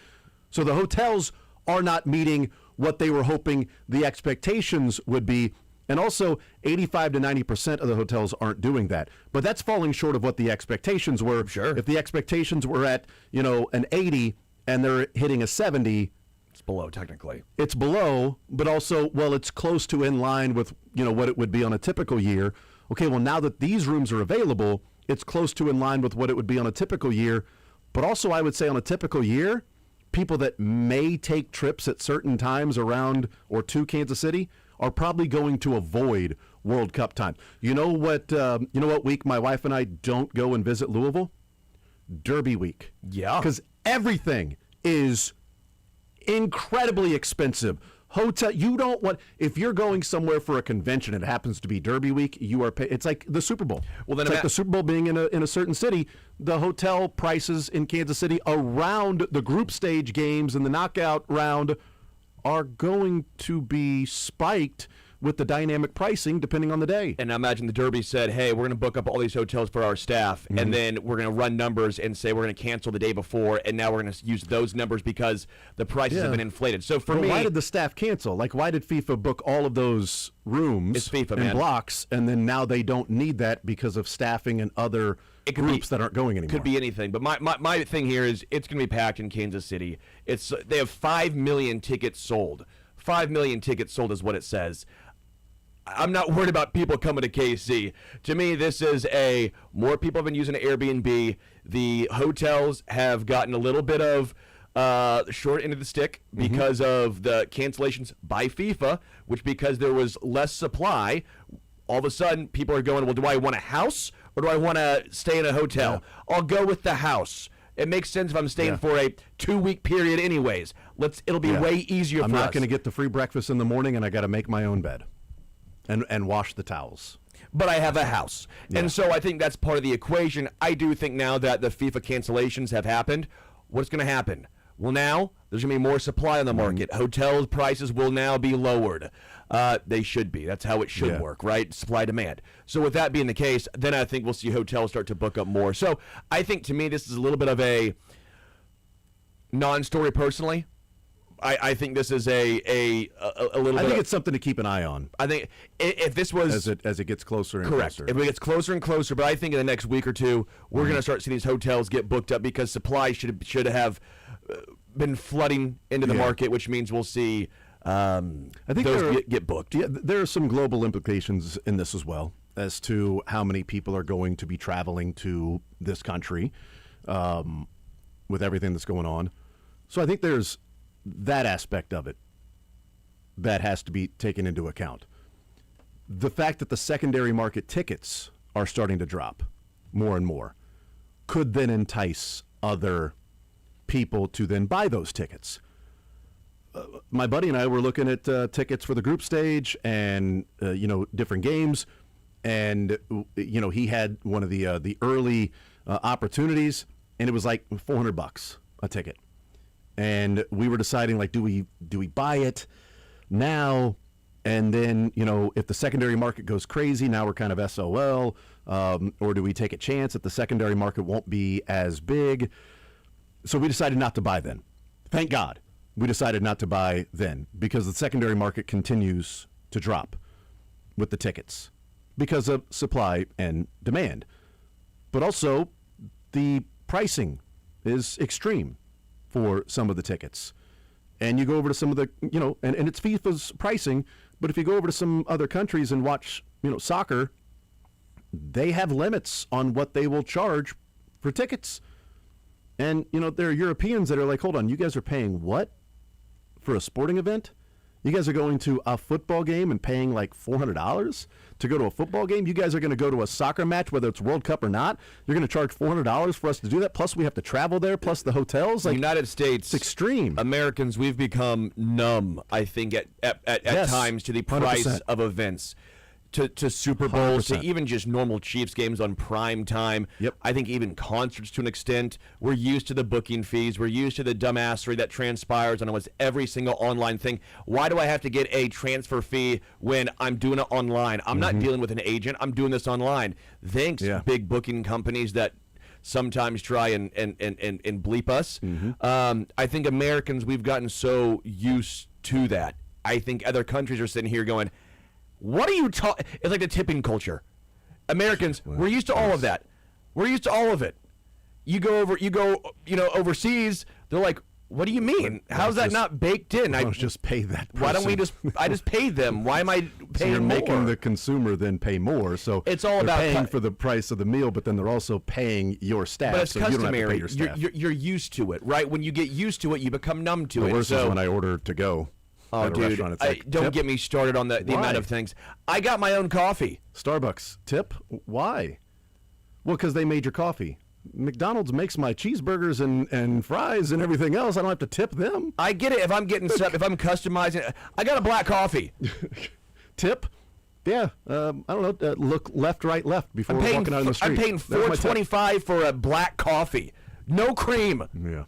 So the hotels are not meeting what they were hoping the expectations would be. And also 85 to 90% of the hotels aren't doing that. But that's falling short of what the expectations were. Sure. If the expectations were at, an 80 and they're hitting a 70, it's below technically. It's below, but also, it's close to in line with, what it would be on a typical year. Okay, well, now that these rooms are available, it's close to in line with what it would be on a typical year. But also, I would say on a typical year, people that may take trips at certain times around or to Kansas City are probably going to avoid World Cup time. You know what week my wife and I don't go and visit Louisville? Derby week. Yeah. Because everything is incredibly expensive. Hotel, you don't want, if you're going somewhere for a convention and it happens to be Derby week, you are it's like the Super Bowl. Well, then it's like the Super Bowl being in a certain city. The hotel prices in Kansas City around the group stage games and the knockout round are going to be spiked with the dynamic pricing depending on the day. And I imagine the Derby said, hey, we're going to book up all these hotels for our staff, and then we're going to run numbers and say we're going to cancel the day before, and now we're going to use those numbers because the prices have been inflated. So for me, why did the staff cancel? Like, why did FIFA book all of those rooms it's FIFA, and man. blocks, and then now they don't need that because of staffing and other groups that aren't going anymore? Could be anything. But my thing here is it's going to be packed in Kansas City. They have 5 million tickets sold 5 million tickets sold is what it says. I'm not worried about people coming to KC. To me, this is more people have been using Airbnb. The hotels have gotten a little bit of short end of the stick because of the cancellations by FIFA, which because there was less supply, all of a sudden people are going, well, do I want a house or do I want to stay in a hotel? Yeah. I'll go with the house. It makes sense if I'm staying for a 2-week period anyways. It'll be way easier for us. I'm not going to get the free breakfast in the morning, and I got to make my own bed and wash the towels. But I have a house. Yeah. And so I think that's part of the equation. I do think now that the FIFA cancellations have happened, what's going to happen? Well, now there's going to be more supply on the market. Hotel prices will now be lowered. They should be. That's how it should work, right? Supply demand. So with that being the case, then I think we'll see hotels start to book up more. So I think to me this is a little bit of a non-story personally. I think this is a little. I think it's something to keep an eye on. I think if this was as it gets closer and correct, closer. If it gets closer and closer, but I think in the next week or two we're going to start seeing these hotels get booked up because supply should have been flooding into the market, which means we'll see. I think those get booked. Yeah, there are some global implications in this as well as to how many people are going to be traveling to this country with everything that's going on. So I think there's that aspect of it that has to be taken into account. The fact that the secondary market tickets are starting to drop more and more could then entice other people to then buy those tickets. My buddy and I were looking at tickets for the group stage and different games, and he had one of the early opportunities, and it was like $400 a ticket. And we were deciding, like, do we buy it now? And then, if the secondary market goes crazy, now we're kind of SOL, or do we take a chance that the secondary market won't be as big? So we decided not to buy then. Thank God we decided not to buy then, because the secondary market continues to drop with the tickets because of supply and demand. But also the pricing is extreme for some of the tickets. And you go over to some of the, and it's FIFA's pricing, but if you go over to some other countries and watch, soccer, they have limits on what they will charge for tickets. And, there are Europeans that are like, hold on, you guys are paying what for a sporting event? You guys are going to a football game and paying like $400 to go to a football game? You guys are going to go to a soccer match, whether it's World Cup or not? You're going to charge $400 for us to do that? Plus we have to travel there, plus the hotels? Like, United States, it's extreme. Americans, we've become numb, I think, at times to the price 100%. of events. To Super Bowls, 100%. to even just normal Chiefs games on prime time. Yep. I think even concerts to an extent. We're used to the booking fees. We're used to the dumbassery that transpires on almost every single online thing. Why do I have to get a transfer fee when I'm doing it online? I'm not dealing with an agent. I'm doing this online. Thanks, big booking companies that sometimes try and bleep us. I think Americans, we've gotten so used to that. I think other countries are sitting here going, what are you talking? It's like the tipping culture. Americans, we're used to all of that. We're used to all of it. You go overseas, they're like, what do you mean? How's that not baked in? I just pay that person. Why don't we I just paid them. Why am I paying so you're more? making the consumer then pay more. So it's all they're about paying for the price of the meal, but then they're also paying your staff. But it's so customary. You don't have to pay your staff. You're used to it, right? When you get used to it, you become numb to the it. worst is when I order to go. Oh, dude, don't get me started on the amount of things. I got my own coffee. Starbucks tip? Why? Well, because they made your coffee. McDonald's makes my cheeseburgers and fries and everything else. I don't have to tip them. I get it. If I'm getting stuff, if I'm customizing, I got a black coffee. Tip? Yeah. I don't know. Look left, right, left before walking out on the street. I'm paying $4.25 for a black coffee. No cream. Yeah.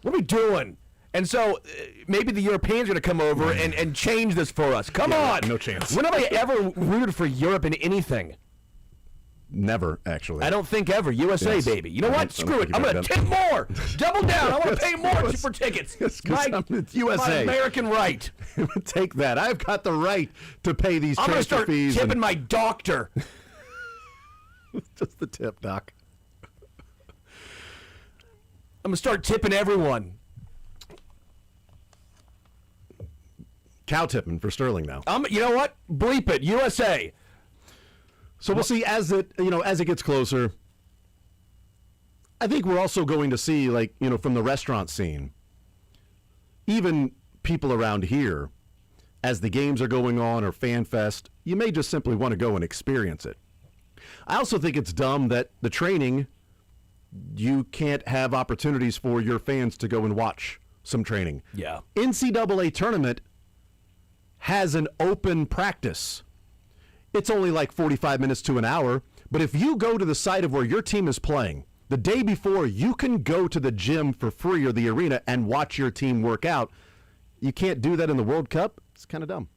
What are we doing? And so maybe the Europeans are going to come over and change this for us. Come on. No chance. When have I ever rooted for Europe in anything? Never, actually. I don't think ever. USA, baby. You know what? Screw it. I'm going to tip more. Double down. I want to pay more for tickets. It's USA. My American right. Take that. I've got the right to pay these transfer fees. I'm going to start tipping my doctor. Just the tip, Doc. I'm going to start tipping everyone. Cow tipping for Sterling now. You know what? Bleep it, USA. So we'll see as it gets closer. I think we're also going to see, like, from the restaurant scene, even people around here, as the games are going on or Fan Fest, you may just simply want to go and experience it. I also think it's dumb that the training, you can't have opportunities for your fans to go and watch some training. Yeah. NCAA tournament has an open practice. It's only like 45 minutes to an hour, but if you go to the site of where your team is playing, the day before, you can go to the gym for free or the arena and watch your team work out. You can't do that in the World Cup. It's kind of dumb.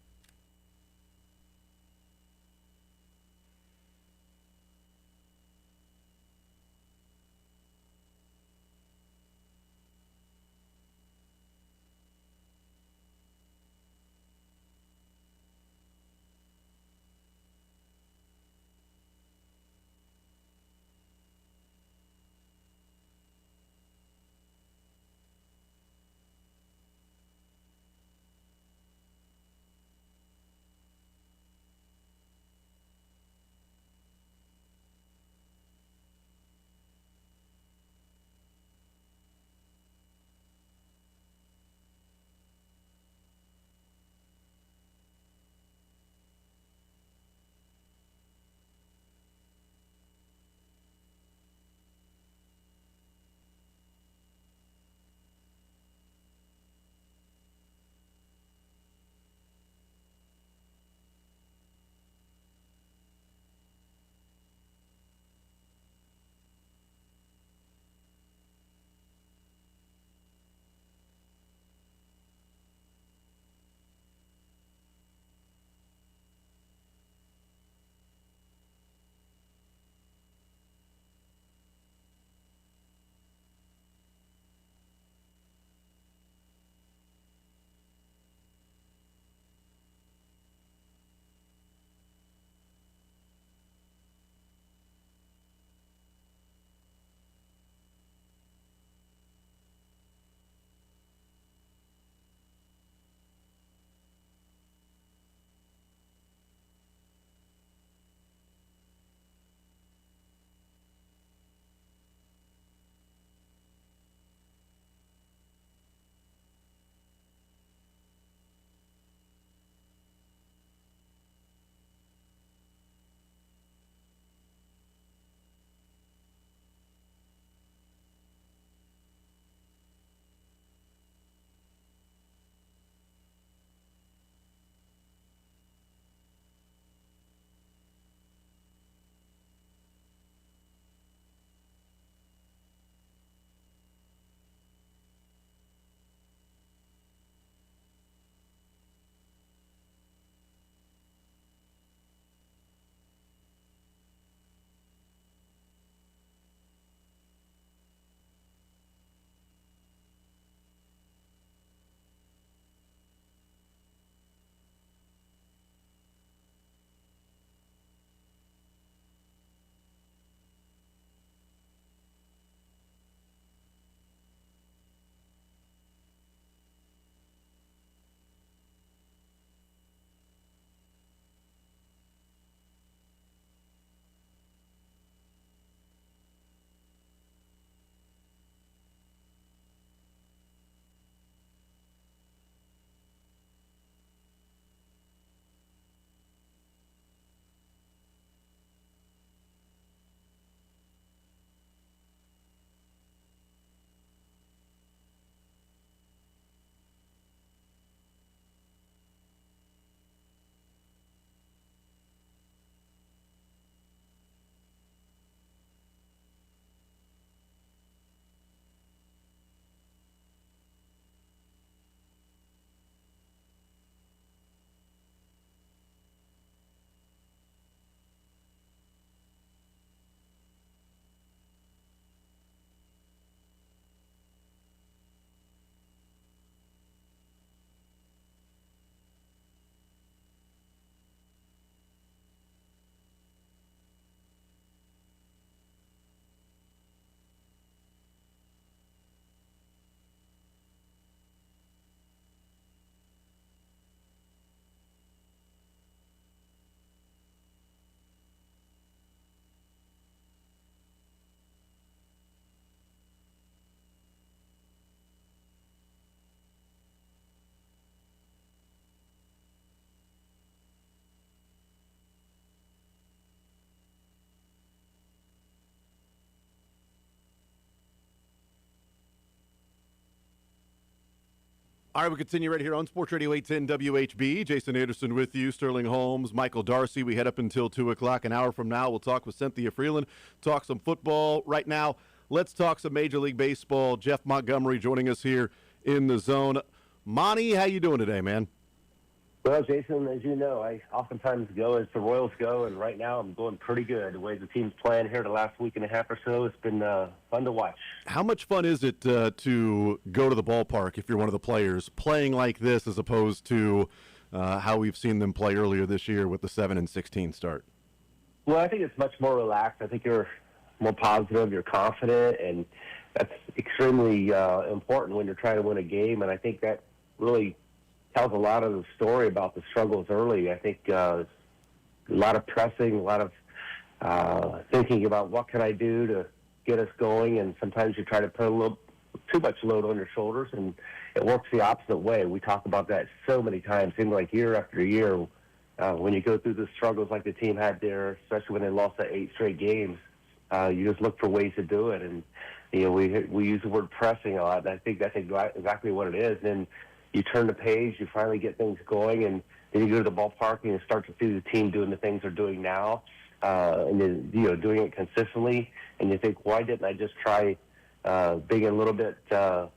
All right, we continue right here on Sports Radio 810 WHB. Jason Anderson with you, Sterling Holmes, Michael Darcy. We head up until 2 o'clock. An hour from now, we'll talk with Cynthia Freeland, talk some football. Right now, let's talk some Major League Baseball. Jeff Montgomery joining us here in the zone. Monty, how you doing today, man? Well, Jason, as you know, I oftentimes go as the Royals go, and right now I'm going pretty good. The way the team's playing here the last week and a half or so, it's been fun to watch. How much fun is it to go to the ballpark if you're one of the players, playing like this as opposed to how we've seen them play earlier this year with the 7-16 start? Well, I think it's much more relaxed. I think you're more positive, you're confident, and that's extremely important when you're trying to win a game, and I think that really tells a lot of the story about the struggles early. I think a lot of pressing, a lot of thinking about what can I do to get us going, and sometimes you try to put a little too much load on your shoulders, and it works the opposite way. We talk about that so many times, seems like year after year, when you go through the struggles like the team had there, especially when they lost that 8 straight games, you just look for ways to do it, and we use the word pressing a lot, and I think that's exactly what it is. And you turn the page, you finally get things going, and then you go to the ballpark and you start to see the team doing the things they're doing now, and then, doing it consistently. And you think, why didn't I just try being a little bit more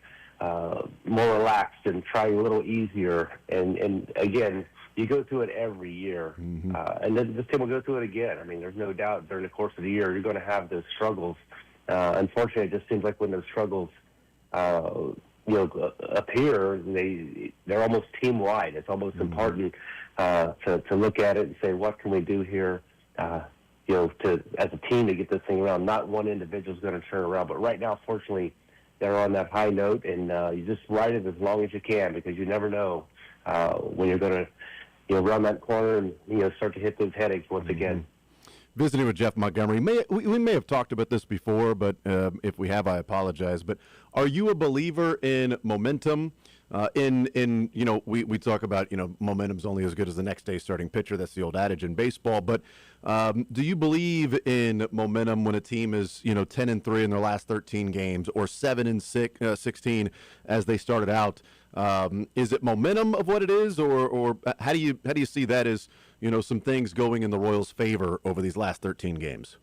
relaxed and try a little easier? And again, you go through it every year, and then this team will go through it again. I mean, there's no doubt during the course of the year you're going to have those struggles. Unfortunately, it just seems like when those struggles appear, they're almost team-wide. It's almost important to look at it and say, what can we do here, as a team to get this thing around? Not one individual is going to turn around, but right now, fortunately, they're on that high note, and you just ride it as long as you can, because you never know when you're going to, round that corner and start to hit those headaches once again. Visiting with Jeff Montgomery. We may have talked about this before, but if we have, I apologize. But are you a believer in momentum? We talk about, momentum's only as good as the next day's starting pitcher. That's the old adage in baseball. But do you believe in momentum when a team is, 10-3 in their last 13 games, or 7-16 as they started out? Is it momentum of what it is, or how do you see that as some things going in the Royals' favor over these last 13 games?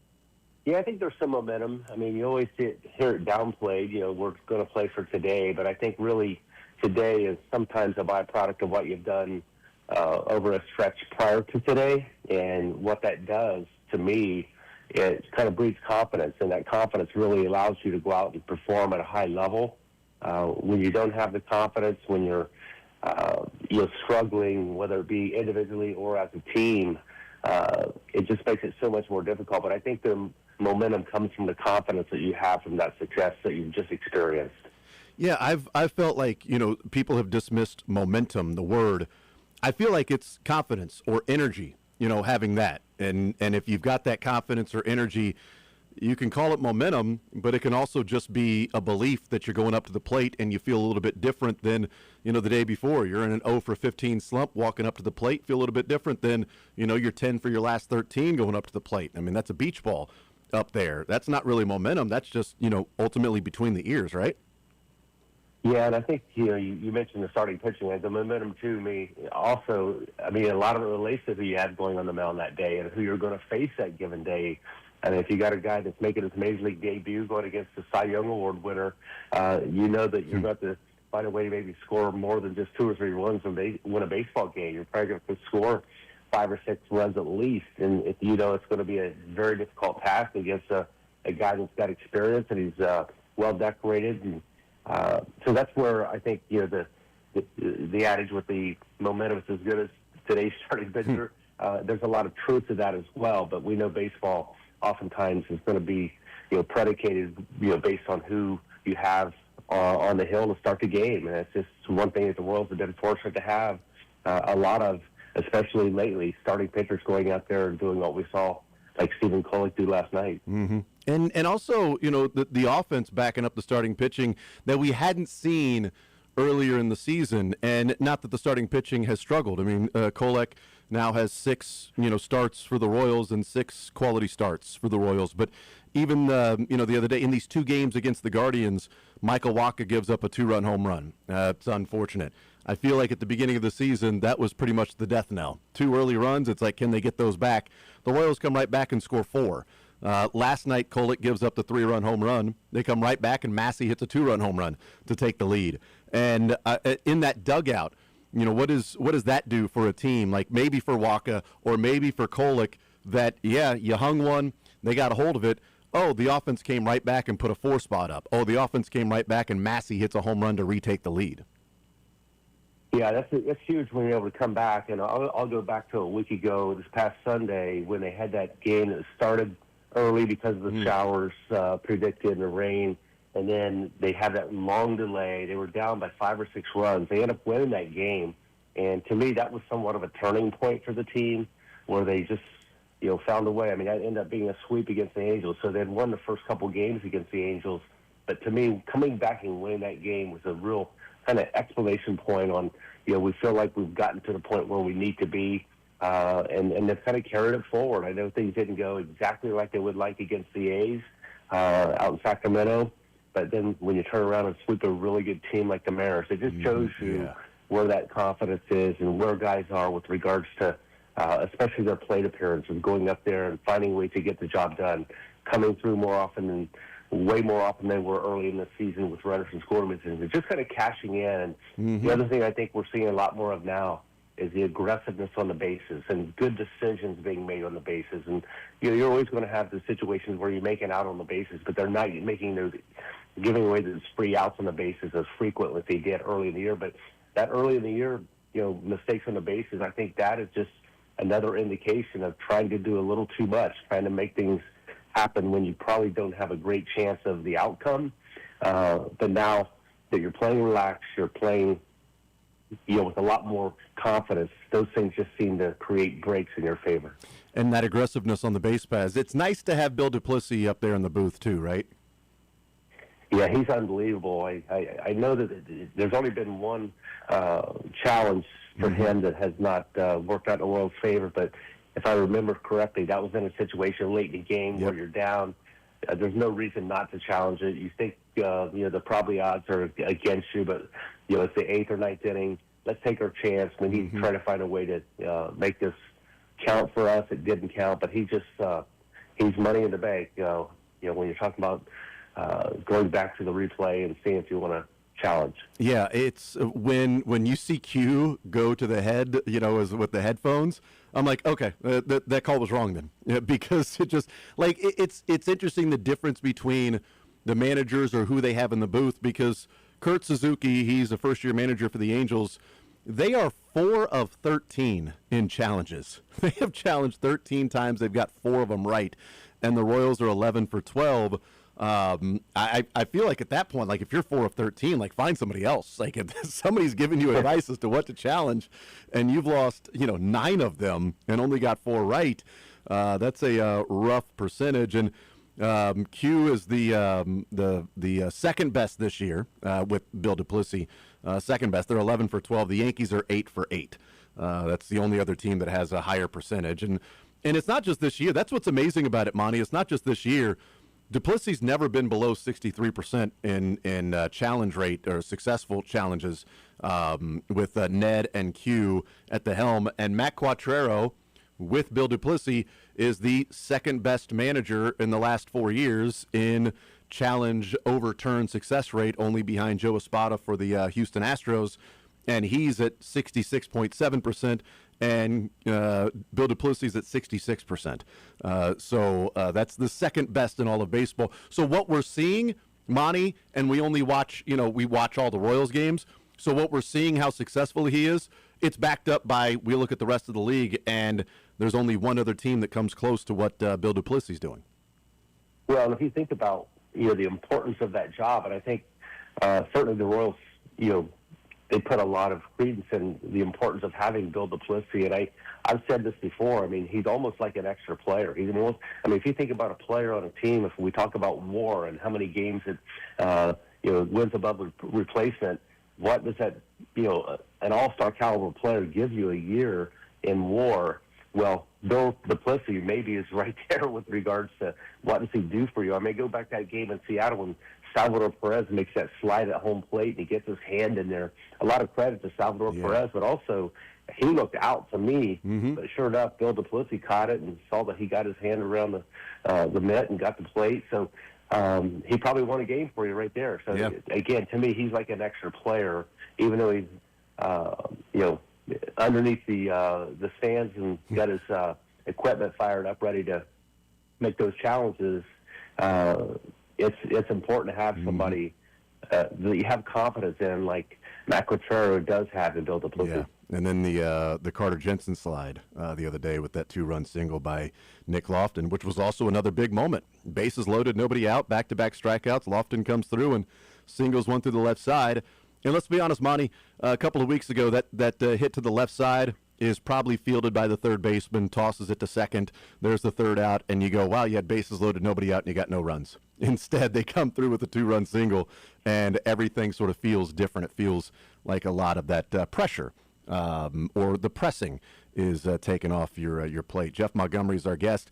Yeah, I think there's some momentum. I mean, you always hear it downplayed. We're going to play for today, but I think really today is sometimes a byproduct of what you've done over a stretch prior to today, and what that does to me, it kind of breeds confidence, and that confidence really allows you to go out and perform at a high level. When you don't have the confidence, when you're struggling, whether it be individually or as a team, it just makes it so much more difficult. But I think the momentum comes from the confidence that you have from that success that you've just experienced. Yeah, I've felt like, people have dismissed momentum, the word. I feel like it's confidence or energy, having that. And if you've got that confidence or energy, you can call it momentum, but it can also just be a belief that you're going up to the plate and you feel a little bit different than, the day before. You're in an 0 for 15 slump, walking up to the plate, feel a little bit different than, you're 10 for your last 13 going up to the plate. I mean, that's a beach ball up there. That's not really momentum. That's just, ultimately between the ears, right? Yeah, and I think, you mentioned the starting pitching. The momentum, to me, also, a lot of it relates to who you had going on the mound that day and who you're going to face that given day. And if you got a guy that's making his Major League debut going against the Cy Young Award winner, you know that you're going to find a way to maybe score more than just 2 or 3 runs when they win a baseball game. You're probably going to score 5 or 6 runs at least. And if it's going to be a very difficult task against a guy that's got experience and he's well decorated. And so that's where I think, the adage with the momentum is as good as today's starting pitcher. There's a lot of truth to that as well. But we know baseball oftentimes is going to be, predicated, based on who you have on the hill to start the game. And it's just one thing that the Royals have been fortunate to have a lot of, especially lately, starting pitchers going out there and doing what we saw, like Stephen Kolek do last night. Mm-hmm. And also, the offense backing up the starting pitching that we hadn't seen earlier in the season, and not that the starting pitching has struggled. Kolek now has 6, starts for the Royals and 6 quality starts for the Royals. But even, the other day in these 2 games against the Guardians, Michael Wacha gives up a 2-run home run. It's unfortunate. I feel like at the beginning of the season, that was pretty much the death knell. 2 early runs, it's like, can they get those back? The Royals come right back and score 4. Last night, Kolek gives up the 3-run home run. They come right back, and Massey hits a 2-run home run to take the lead. And in that dugout, what does that do for a team? Like maybe for Wacha or maybe for Kolek, that, you hung one, they got a hold of it. Oh, the offense came right back and put a 4 spot up. Oh, the offense came right back, and Massey hits a home run to retake the lead. Yeah, that's huge when you're able to come back. And I'll go back to a week ago, this past Sunday, when they had that game that started early because of the showers predicted and the rain, and then they had that long delay. They were down by 5 or 6 runs. They ended up winning that game, and to me, that was somewhat of a turning point for the team, where they just found a way. I mean, that ended up being a sweep against the Angels, so they'd won the first couple games against the Angels. But to me, coming back and winning that game was a real kind of exclamation point on, we feel like we've gotten to the point where we need to be, and they've kind of carried it forward. I know things didn't go exactly like they would like against the A's out in Sacramento, but then when you turn around and sweep a really good team like the Mariners, it just shows you where that confidence is and where guys are with regards to especially their plate appearances, going up there and finding a way to get the job done, coming through way more often than they were early in the season with runners and scoring and just kind of cashing in. And the other thing I think we're seeing a lot more of now is the aggressiveness on the bases and good decisions being made on the bases. And you're always going to have the situations where you're making out on the bases, but they're not giving away those free outs on the bases as frequently as they did early in the year. But that early in the year, mistakes on the bases, I think that is just another indication of trying to do a little too much, trying to make things happen when you probably don't have a great chance of the outcome. But now that you're playing relaxed, you're playing, with a lot more confidence, those things just seem to create breaks in your favor. And that aggressiveness on the base paths. It's nice to have Bill Duplessis up there in the booth too, right? Yeah, he's unbelievable. I know that there's only been one challenge for him that has not worked out in the Royals' favor, but if I remember correctly, that was in a situation late in the game where you're down. There's no reason not to challenge it. You think, the probably odds are against you, but, it's the 8th or 9th inning. Let's take our chance. We need to try to find a way to make this count for us. It didn't count, but he's money in the bank. When you're talking about going back to the replay and seeing if you want to challenge. Yeah, it's when you see Q go to the head, with the headphones, I'm like, okay, that call was wrong then, because it just it's interesting the difference between the managers or who they have in the booth, because Kurt Suzuki, he's a first-year manager for the Angels. They are 4 of 13 in challenges. They have challenged 13 times. They've got 4 of them right, and the Royals are 11 for 12. I feel like at that point, like if you're 4 of 13, like find somebody else. Like if somebody's giving you advice as to what to challenge, and you've lost 9 of them and only got 4 right, that's a rough percentage. And Q is the second best this year with Bill Duplessis. Second best. They're 11 for 12. The Yankees are 8 for 8. That's the only other team that has a higher percentage. And it's not just this year. That's what's amazing about it, Monty. It's not just this year. Duplessis never been below 63% in challenge rate or successful challenges with Ned and Q at the helm. And Matt Quattrero with Bill Duplessis is the second best manager in the last 4 years in challenge overturn success rate, only behind Joe Espada for the Houston Astros. And he's at 66.7%. And Bill Duplessis at 66%. So that's the second best in all of baseball. So what we're seeing, Monty, and we only watch, we watch all the Royals games. So what we're seeing, how successful he is, it's backed up by, we look at the rest of the league, and there's only one other team that comes close to what Bill Duplessis is doing. Well, and if you think about, the importance of that job, and I think certainly the Royals, they put a lot of credence in the importance of having Bill Duplessis. And I've said this before. I mean, he's almost like an extra player. If you think about a player on a team, if we talk about WAR and how many games it, wins above replacement, what does that, an all-star caliber player give you a year in WAR. Well, Bill Duplessis maybe is right there with regards to what does he do for you. I mean, go back to that game in Seattle when Salvador Perez makes that slide at home plate and he gets his hand in there. A lot of credit to Salvador Perez, but also he looked out to me. But sure enough, Bill Duplessis caught it and saw that he got his hand around the mitt and got the plate. So he probably won a game for you right there. So again, to me, he's like an extra player, even though he's underneath the stands and got his equipment fired up, ready to make those challenges. It's important to have somebody that you have confidence in, like Matt Quatraro does have in Bill Duplessis. Yeah. And then the Carter Jensen slide the other day with that 2-run single by Nick Lofton, which was also another big moment. Bases loaded, nobody out, back-to-back strikeouts. Lofton comes through and singles one through the left side. And let's be honest, Monty, a couple of weeks ago, that hit to the left side is probably fielded by the third baseman, tosses it to second. There's the third out, and you go, wow, you had bases loaded, nobody out, and you got no runs. Instead, they come through with a 2-run single, and everything sort of feels different. It feels like a lot of that pressure or the pressing is taken off your plate. Jeff Montgomery is our guest.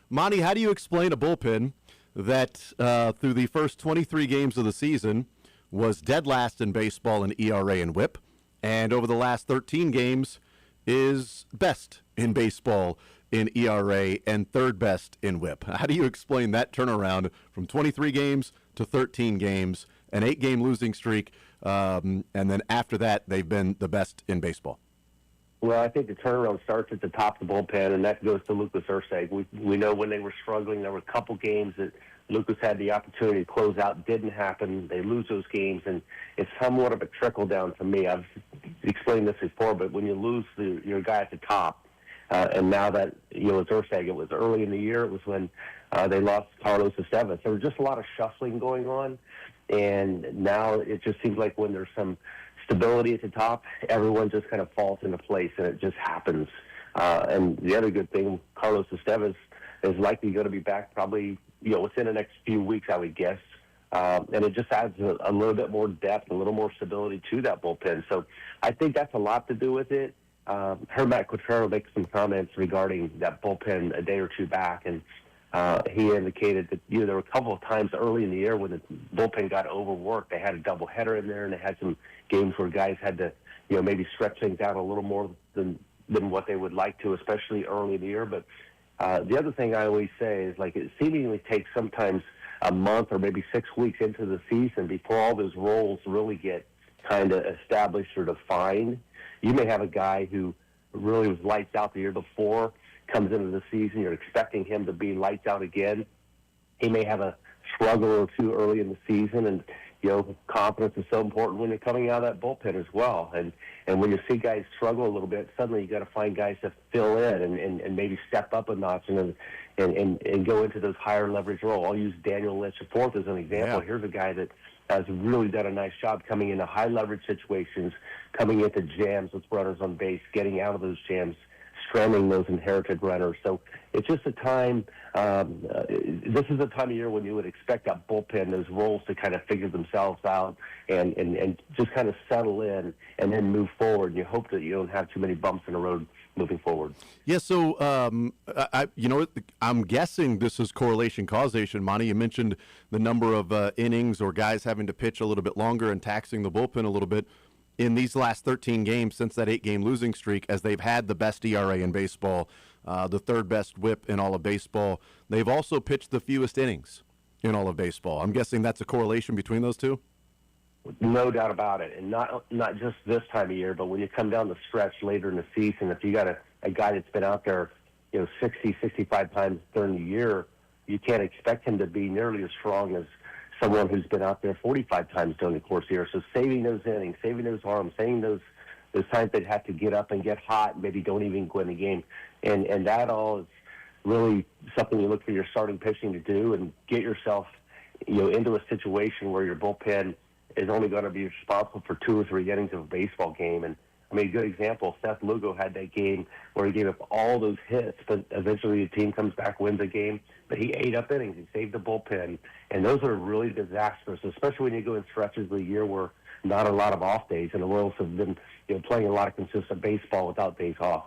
Monty, how do you explain a bullpen that through the first 23 games of the season was dead last in baseball in ERA and WHIP, and over the last 13 games is best in baseball in ERA and third best in WHIP? How do you explain that turnaround from 23 games to 13 games, an 8-game losing streak, and then after that they've been the best in baseball? Well, I think the turnaround starts at the top of the bullpen, and that goes to Lucas Erceg. We know when they were struggling, there were a couple games that Lucas had the opportunity to close out. Didn't happen. They lose those games, and it's somewhat of a trickle-down to me. I've explained this before, but when you lose your guy at the top, and now that, it's Erceg, it was early in the year. It was when they lost Carlos Estevez. There was just a lot of shuffling going on, and now it just seems like when there's some stability at the top, everyone just kind of falls into place, and it just happens. And the other good thing, Carlos Estevez is likely going to be back probably, within the next few weeks, I would guess. And it just adds a little bit more depth, a little more stability to that bullpen. So I think that's a lot to do with it. Heard Matt Quatraro make some comments regarding that bullpen a day or two back, and he indicated that there were a couple of times early in the year when the bullpen got overworked. They had a doubleheader in there, and they had some games where guys had to, maybe stretch things out a little more than what they would like to, especially early in the year. But the other thing I always say is, like, it seemingly takes sometimes a month or maybe 6 weeks into the season before all those roles really get kind of established or defined. You may have a guy who really was lights out the year before, comes into the season, you're expecting him to be lights out again. He may have a struggle or two early in the season, and confidence is so important when you're coming out of that bullpen as well. And when you see guys struggle a little bit, suddenly you got to find guys to fill in and maybe step up a notch and go into those higher leverage roles. I'll use Daniel Lynch IV as an example. Yeah. Here's a guy that has really done a nice job coming into high leverage situations, coming into jams with runners on base, getting out of those jams, stranding those inherited runners. So it's just a time, this is a time of year when you would expect that bullpen, those roles to kind of figure themselves out and just kind of settle in and then move forward. You hope that you don't have too many bumps in the road moving forward. Yeah, so I'm guessing this is correlation causation. Monty, you mentioned the number of innings or guys having to pitch a little bit longer and taxing the bullpen a little bit. In these last 13 games since that 8-game losing streak, as they've had the best ERA in baseball, the third best WHIP in all of baseball, they've also pitched the fewest innings in all of baseball. I'm guessing that's a correlation between those two? No doubt about it. And not just this time of year, but when you come down the stretch later in the season, if you got a guy that's been out there 60, 65 times during the year, you can't expect him to be nearly as strong as someone who's been out there 45 times during the course of the year. So saving those innings, saving those arms, saving those times they'd have to get up and get hot, maybe don't even go in the game. And that all is really something you look for your starting pitching to do and get yourself into a situation where your bullpen is only going to be responsible for 2 or 3 innings of a baseball game. And I mean, a good example, Seth Lugo had that game where he gave up all those hits, but eventually the team comes back, wins the game. But he ate up innings. He saved the bullpen. And those are really disastrous, especially when you go in stretches of the year where not a lot of off days. And the Royals have been playing a lot of consistent baseball without days off.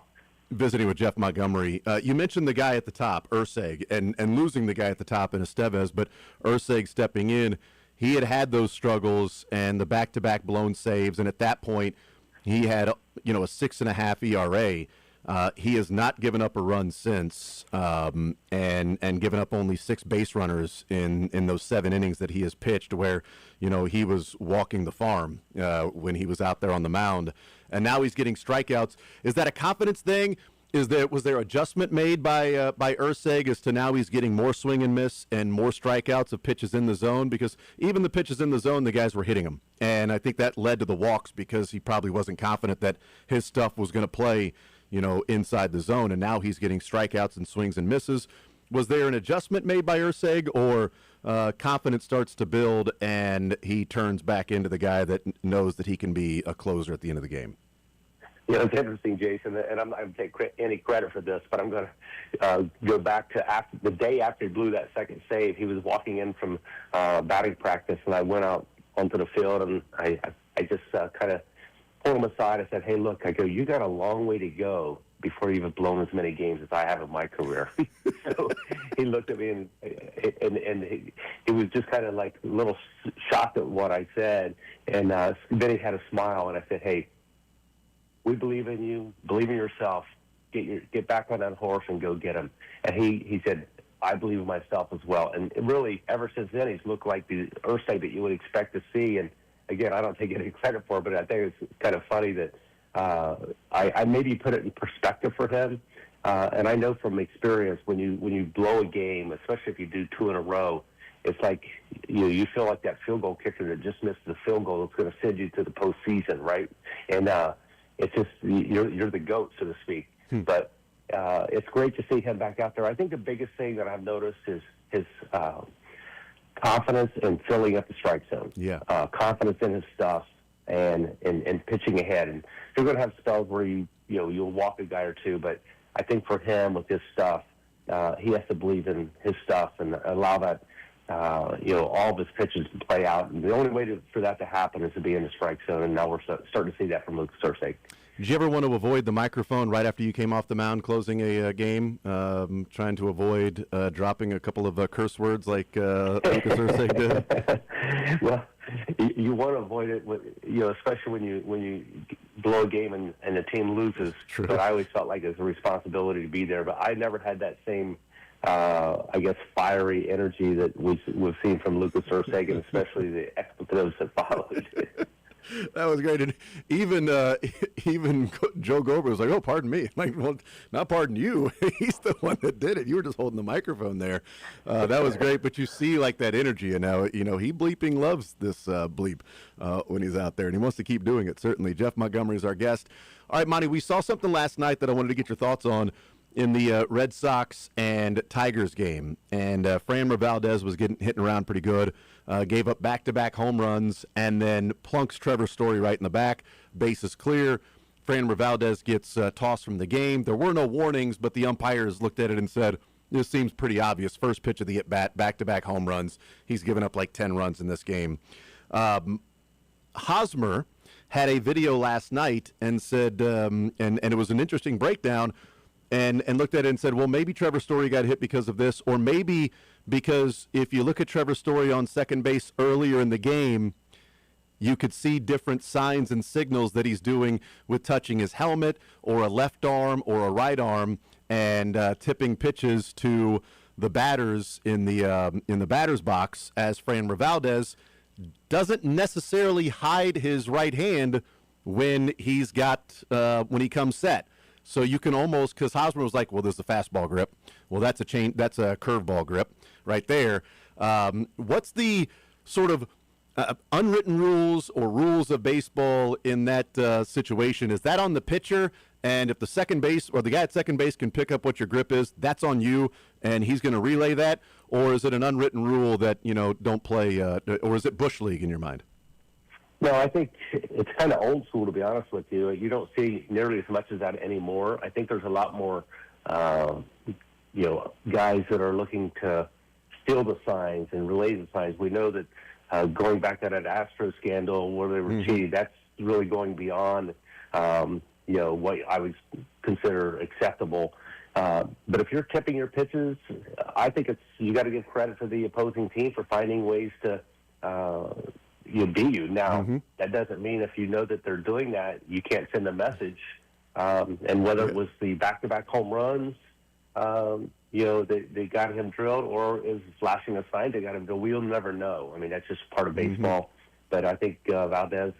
visiting with Jeff Montgomery. You mentioned the guy at the top, Urseg, and losing the guy at the top in Estevez, but Urseg stepping in. He had those struggles and the back-to-back blown saves, and at that point, he had a 6.5 ERA. He has not given up a run since, and given up only 6 base runners in those 7 innings that he has pitched, where he was walking the farm when he was out there on the mound, and now he's getting strikeouts. Is that a confidence thing? Was there adjustment made by Urseg as to now he's getting more swing and miss and more strikeouts of pitches in the zone? Because even the pitches in the zone, the guys were hitting them, and I think that led to the walks because he probably wasn't confident that his stuff was going to play, inside the zone, and now he's getting strikeouts and swings and misses. Was there an adjustment made by Urseg, or confidence starts to build and he turns back into the guy that knows that he can be a closer at the end of the game? It's interesting, Jason, and I'm not going to take any credit for this, but I'm going to go back to the day after he blew that second save. He was walking in from batting practice, and I went out onto the field, and I just kind of pulled him aside. I said, "Hey, look," I go, "you got a long way to go before you've blown as many games as I have in my career." So he looked at me, and he was just kind of like a little shocked at what I said, and then he had a smile, and I said, "Hey, we believe in you. Believe in yourself. Get back on that horse and go get him." And he said, "I believe in myself as well." And really, ever since then, he's looked like the Ursay that you would expect to see. And again, I don't take any credit for it, but I think it's kind of funny that I maybe put it in perspective for him. And I know from experience, when you blow a game, especially if you do 2 in a row, it's like you feel like that field goal kicker that just missed the field goal that's going to send you to the postseason, right? And it's just you're the GOAT, so to speak. But it's great to see him back out there. I think the biggest thing that I've noticed is his confidence in filling up the strike zone. Yeah. Confidence in his stuff and pitching ahead. And you're going to have spells where you'll walk a guy or two, but I think for him with his stuff, he has to believe in his stuff and allow that all of his pitches to play out. And the only way for that to happen is to be in the strike zone, and now we're starting to see that from Lucas Ursay. Did you ever want to avoid the microphone right after you came off the mound closing a game, trying to avoid dropping a couple of curse words like Lucas Ursay did? Well, you want to avoid it, especially when you blow a game and the team loses. True. But I always felt like it was a responsibility to be there. But I never had that same fiery energy that we've seen from Lucas Ursay, and especially the expletives that followed. That was great. And even Joe Gober was like, "Oh, pardon me." I'm like, well, not pardon you. He's the one that did it. You were just holding the microphone there. That was great. But you see like that energy, and now he bleeping loves this bleep when he's out there, and he wants to keep doing it. Certainly. Jeff Montgomery is our guest. All right, Monty, we saw something last night that I wanted to get your thoughts on in the Red Sox and Tigers game, and Framber Valdez was hitting around pretty good, gave up back-to-back home runs, and then plunks Trevor Story right in the back. Base is clear. Framber Valdez gets tossed from the game. There were no warnings, but the umpires looked at it and said, this seems pretty obvious. First pitch of the at-bat, back-to-back home runs. He's given up like 10 runs in this game. Hosmer had a video last night and said, and it was an interesting breakdown, and looked at it and said, well, maybe Trevor Story got hit because of this, or maybe because if you look at Trevor Story on second base earlier in the game, you could see different signs and signals that he's doing with touching his helmet or a left arm or a right arm and tipping pitches to the batters in the batter's box, as Framber Valdez doesn't necessarily hide his right hand when he comes set. So you can almost, because Hosmer was like, well, there's the fastball grip. Well, that's a curveball grip right there. What's the sort of unwritten rules or rules of baseball in that situation? Is that on the pitcher? And if the second base or the guy at second base can pick up what your grip is, that's on you, and he's going to relay that? Or is it an unwritten rule that, don't play, or is it Bush League in your mind? No, I think it's kind of old school, to be honest with you. You don't see nearly as much of that anymore. I think there's a lot more, guys that are looking to steal the signs and relay the signs. We know that going back to that Astro scandal where they were cheated, that's really going beyond what I would consider acceptable. But if you're tipping your pitches, I think you got to give credit to the opposing team for finding ways to beat you. Now, that doesn't mean if you know that they're doing that, you can't send a message. And whether it was the back-to-back home runs, they got him drilled, or is flashing a sign they got him drilled, we'll never know. I mean, that's just part of baseball. But I think Valdez,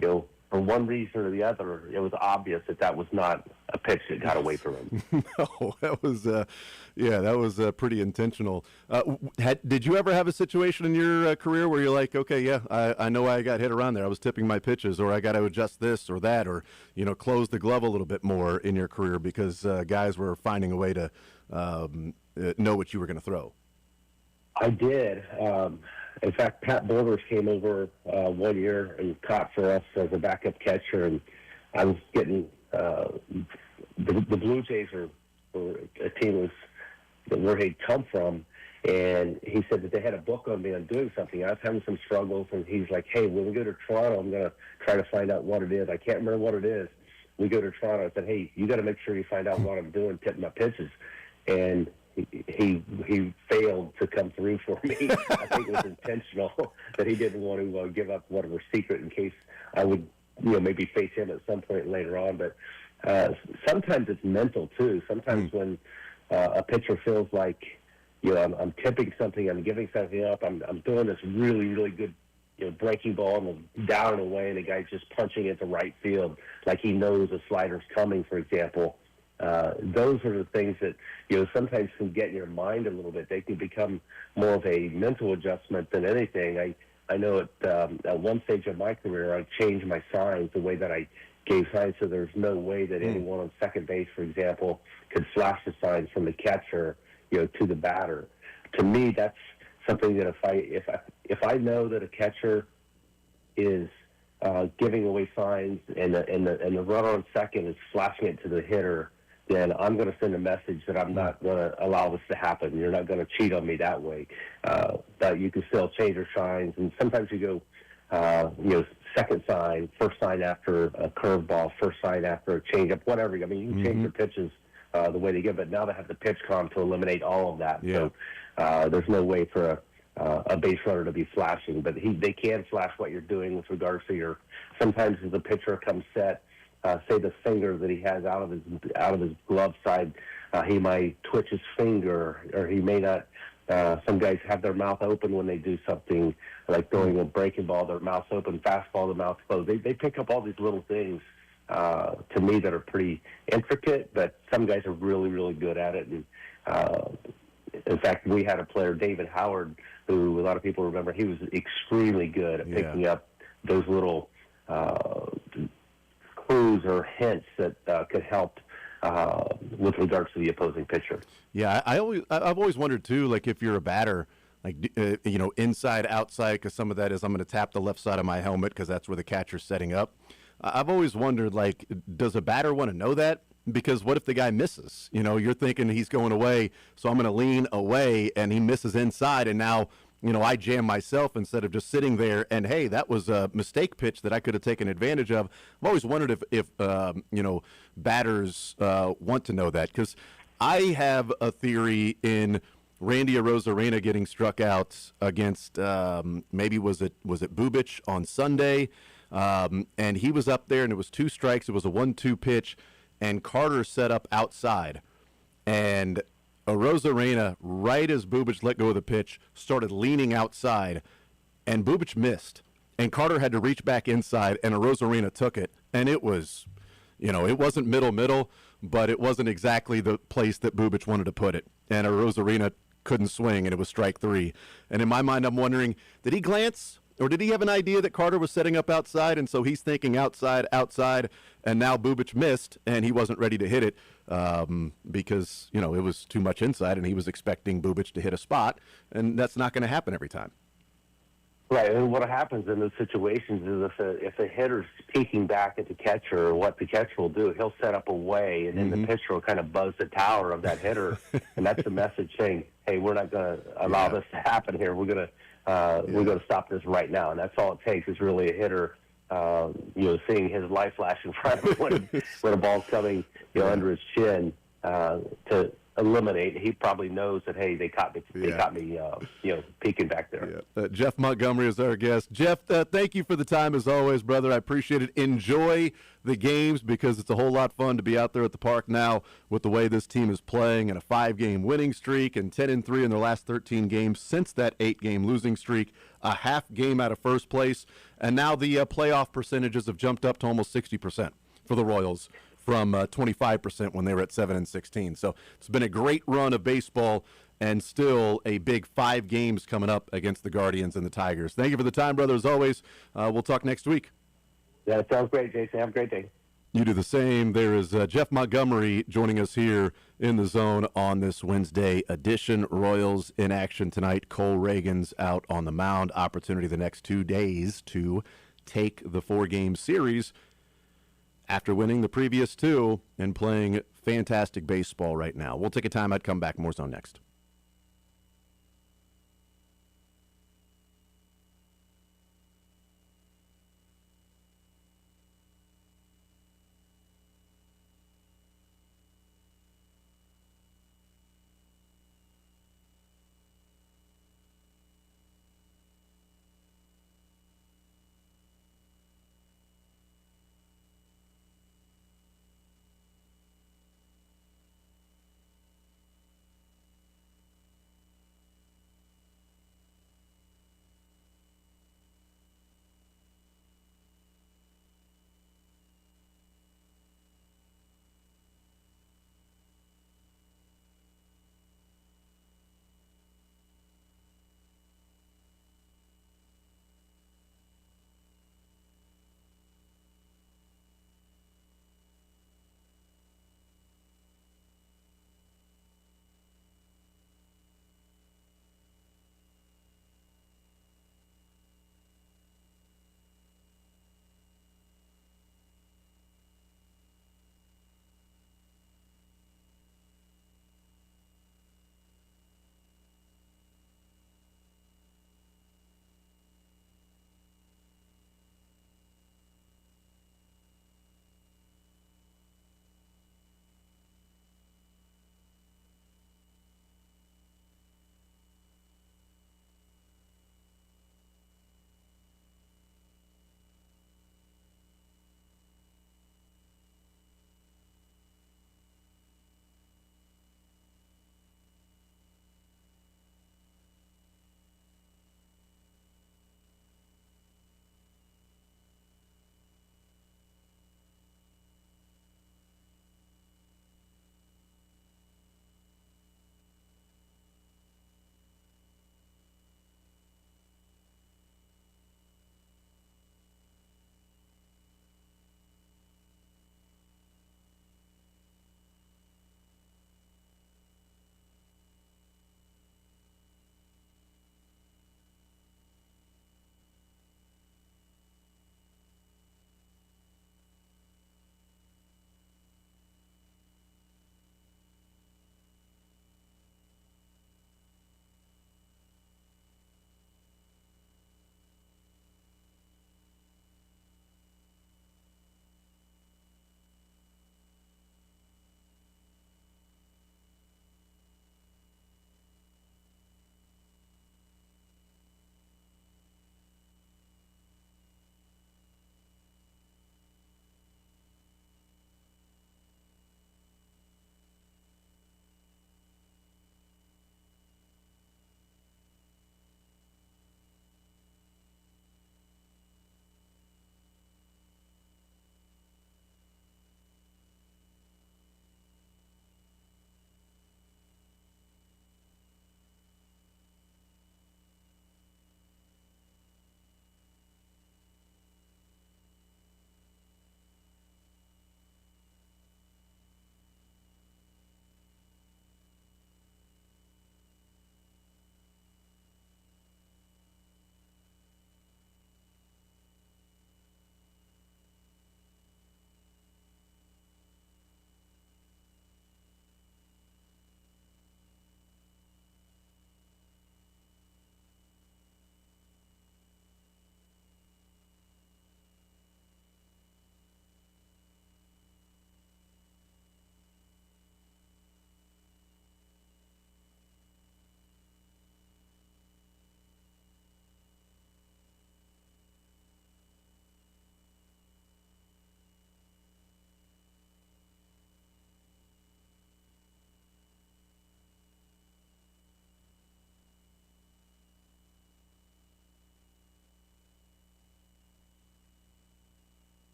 for one reason or the other, it was obvious that was not a pitch that got away from him. No, that was pretty intentional. Did you ever have a situation in your career where you're like, okay, I know I got hit around there. I was tipping my pitches, or I got to adjust this or that, or close the glove a little bit more in your career because guys were finding a way to know what you were going to throw? I did. In fact, Pat Borders came over 1 year and caught for us as a backup catcher, and I was getting the Blue Jays are a team where he'd come from, and he said that they had a book on me on doing something. I was having some struggles, and he's like, hey, when we go to Toronto, I'm going to try to find out what it is. I can't remember what it is. We go to Toronto. I said, hey, you got to make sure you find out what I'm doing, tipping my pitches. And he failed to come through for me. I think it was intentional that he didn't want to give up whatever secret in case I would, maybe face him at some point later on. But sometimes it's mental too. Sometimes when a pitcher feels like, I'm tipping something, I'm giving something up, I'm doing this really, really good, breaking ball and down and away, and the guy's just punching it to right field like he knows a slider's coming, for example. Those are the things that, sometimes can get in your mind a little bit. They can become more of a mental adjustment than anything. I know at one stage of my career, I changed my signs, the way that I gave signs, so there's no way that anyone on second base, for example, could flash the signs from the catcher, to the batter. To me, that's something that if I know that a catcher is giving away signs and the runner on second is flashing it to the hitter, then I'm going to send a message that I'm not going to allow this to happen. You're not going to cheat on me that way. That you can still change your signs, and sometimes you go, second sign, first sign after a curveball, first sign after a changeup, whatever. I mean, you can change your pitches the way they give, but now they have the pitch com to eliminate all of that. Yeah. So there's no way for a base runner to be flashing, but they can flash what you're doing with regards to sometimes as the pitcher comes set, say the finger that he has out of his glove side, he might twitch his finger, or he may not. Some guys have their mouth open when they do something like throwing a breaking ball, their mouth's open, fastball, the mouth's closed. They pick up all these little things to me that are pretty intricate, but some guys are really, really good at it. And in fact, we had a player, David Howard, who a lot of people remember. He was extremely good at picking up those little clues or hints that could help with regards to the opposing pitcher. Yeah, I've always wondered too, like if you're a batter, like inside, outside, because some of that is I'm going to tap the left side of my helmet because that's where the catcher's setting up. I've always wondered, like, does a batter want to know that? Because what if the guy misses? You're thinking he's going away, so I'm going to lean away, and he misses inside, and now, I jam myself instead of just sitting there, and hey, that was a mistake pitch that I could have taken advantage of. I've always wondered if batters want to know that, because I have a theory in Randy Arozarena getting struck out against maybe was it Bubic on Sunday, and he was up there, and it was 2 strikes. It was a 1-2 pitch, and Carter set up outside, and Arozarena, right as Bubic let go of the pitch, started leaning outside, and Bubic missed, and Carter had to reach back inside, and Arozarena took it, and it was, it wasn't middle, but it wasn't exactly the place that Bubic wanted to put it, and Arozarena couldn't swing, and it was strike 3. And in my mind, I'm wondering, did he glance, or did he have an idea that Carter was setting up outside, and so he's thinking outside, and now Bubic missed, and he wasn't ready to hit it because, it was too much inside, and he was expecting Bubic to hit a spot, and that's not going to happen every time. Right, and what happens in those situations is if the hitter's peeking back at the catcher, what the catcher will do, he'll set up away, and then the pitcher will kind of buzz the tower of that hitter, and that's the message saying, hey, we're not going to allow this to happen here. We're going to stop this right now, and that's all it takes is really a hitter seeing his life flash in front of him when a ball's coming, under his chin to eliminate. He probably knows that, hey, they caught me. They caught me, peeking back there. Yeah. Jeff Montgomery is our guest. Jeff, thank you for the time as always, brother. I appreciate it. Enjoy the games because it's a whole lot of fun to be out there at the park now with the way this team is playing and a 5-game winning streak and 10-3 in their last 13 games since that 8-game losing streak, a half game out of first place, and now the playoff percentages have jumped up to almost 60% for the Royals from 25% when they were at 7-16. So it's been a great run of baseball and still a big 5 games coming up against the Guardians and the Tigers. Thank you for the time, brother, as always. We'll talk next week. Yeah, sounds great, Jason. Have a great day. You do the same. There is Jeff Montgomery joining us here in the zone on this Wednesday edition. Royals in action tonight. Cole Reagan's out on the mound. Opportunity the next 2 days to take the 4-game series after winning the previous 2 and playing fantastic baseball right now. We'll take a time out, come back. More zone next.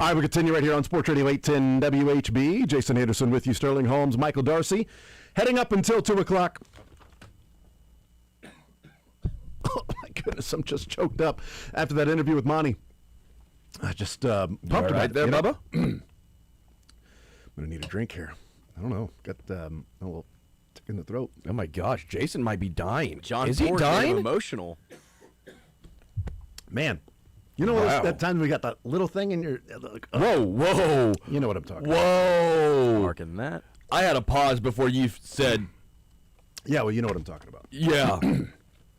All right, we continue right here on Sports Radio 810 WHB. Jason Anderson with you, Sterling Holmes, Michael Darcy. Heading up until 2 o'clock. Oh, my goodness, I'm just choked up after that interview with Monty. I just pumped about right it. there, Bubba? I'm going to need a drink here. I don't know. Got a little tick in the throat. Oh, my gosh. Jason might be dying. John Is he Ford dying? getting emotional. Man. You know Wow. that time we got that little thing in your... Like, Whoa. You know what I'm talking about. Whoa. Marking that. I had a pause before you said, Yeah, well, you know what I'm talking about. yeah.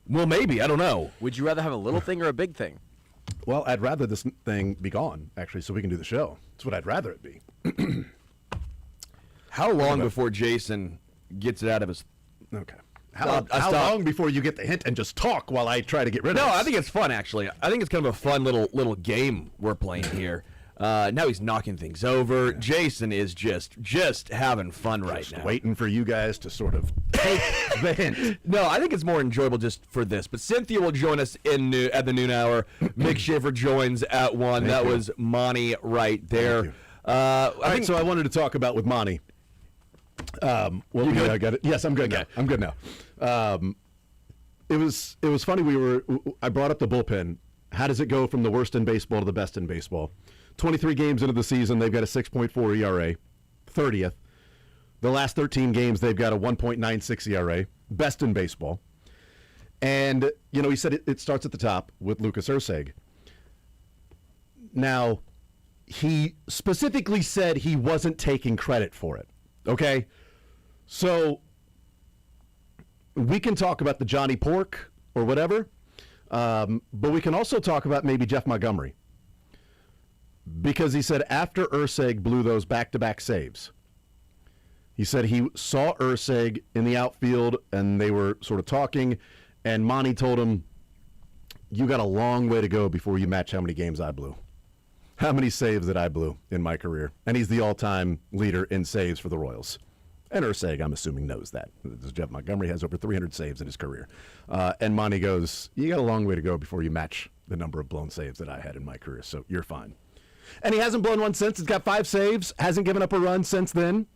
Well, maybe. I don't know. Would you rather have a little thing or a big thing? Well, I'd rather this thing be gone, actually, so we can do the show. That's what I'd rather it be. How long before Jason gets it out of his... Okay. Stop. How Stop. long before you get the hint and just talk while I try to get rid of No, this? I think it's fun, actually. I think it's kind of a fun little game we're playing here. Now he's knocking things over. Jason is just having fun right now. Waiting for you guys to sort of take the hint. No, I think it's more enjoyable just for this. But Cynthia will join us at the noon hour. Mick Schaefer joins at 1. That was Monty right there. All right, so I wanted to talk about with Monty. Well, You good? I got it. Yes, I'm good now. I'm good now. It was funny. I brought up the bullpen. How does it go from the worst in baseball to the best in baseball? 23 games into the season, they've got a 6.4 ERA, 30th. The last 13 games, they've got a 1.96 ERA, best in baseball. And, he said it starts at the top with Lucas Erceg. Now, he specifically said he wasn't taking credit for it. Okay? So, we can talk about the Johnny Pork or whatever, but we can also talk about maybe Jeff Montgomery. Because he said after Erceg blew those back-to-back saves, he said he saw Erceg in the outfield and they were sort of talking, and Monty told him, you got a long way to go before you match how many games I blew. How many saves that I blew in my career. And he's the all-time leader in saves for the Royals. And Erceg, I'm assuming, knows that. Jeff Montgomery has over 300 saves in his career. And Monty goes, you got a long way to go before you match the number of blown saves that I had in my career, so you're fine. And he hasn't blown one since. He's got 5 saves, hasn't given up a run since then.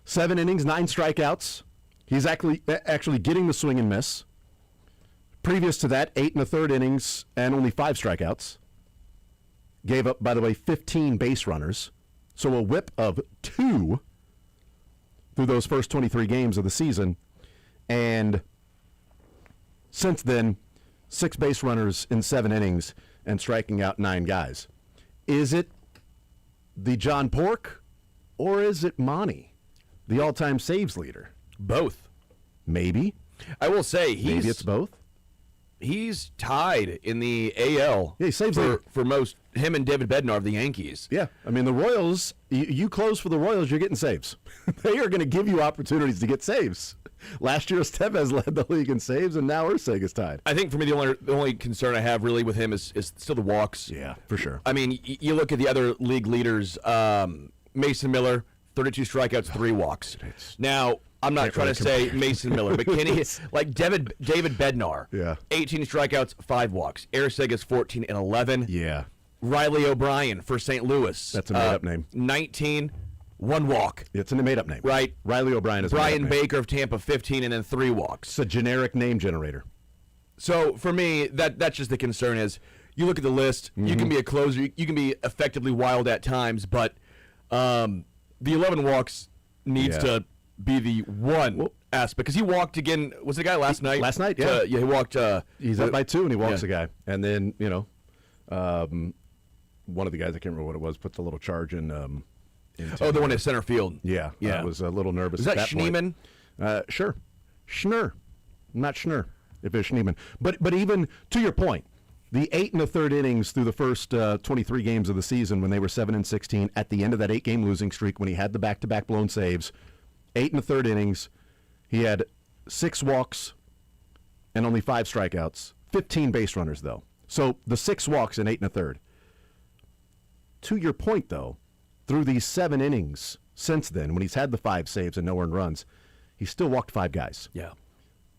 7 innings, 9 strikeouts. He's actually getting the swing and miss. Previous to that, 8 1/3 innings and only 5 strikeouts. Gave up, by the way, 15 base runners. So a whip of 2 through those first 23 games of the season. And since then, 6 base runners in 7 innings and striking out 9 guys. Is it the John Pork or is it Monty, the all-time saves leader? Both. Maybe. I will say Maybe it's both. He's tied in the AL. Yeah, he saves leader. for most. Him and David Bednar of the Yankees. Yeah, I mean the Royals. You close for the Royals, you're getting saves. They are going to give you opportunities to get saves. Last year, Estevez led the league in saves, and now Erceg is tied. I think for me the only concern I have really with him is still the walks. Yeah, for sure. I mean, you look at the other league leaders. Mason Miller, 32 strikeouts, 3 walks. Now, I'm not trying to say Mason Miller, but can he, like David Bednar, 18 strikeouts, 5 walks. Erceg is 14 and 11. Yeah. Riley O'Brien for St. Louis. That's a made-up name. 19, 1 walk. It's a made-up name. Right. Riley O'Brien is a Brian made-up name. Baker of Tampa, 15, and then 3 walks. It's a generic name generator. So for me, that's just the concern is you look at the list, you can be a closer, you can be effectively wild at times, but the 11 walks needs to be the one aspect. Because he walked again, was the guy last night? Last night, yeah. He walked. He's up by 2 and he walks a guy. And then, one of the guys, I can't remember what it was, puts a little charge in. The one at center field. Yeah. I was a little nervous. Is at that Schneemann? Sure. Schnur. Not Schnur, if it's Schneemann. But even to your point, the 8 1/3 innings through the first 23 games of the season when they were 7 and 16, at the end of that 8-game losing streak when he had the back-to-back blown saves, 8 1/3 innings, he had 6 walks and only 5 strikeouts, 15 base runners though. So the 6 walks in 8 1/3. To your point though, through these 7 innings since then, when he's had the 5 saves and no earned runs, he still walked 5 guys. Yeah.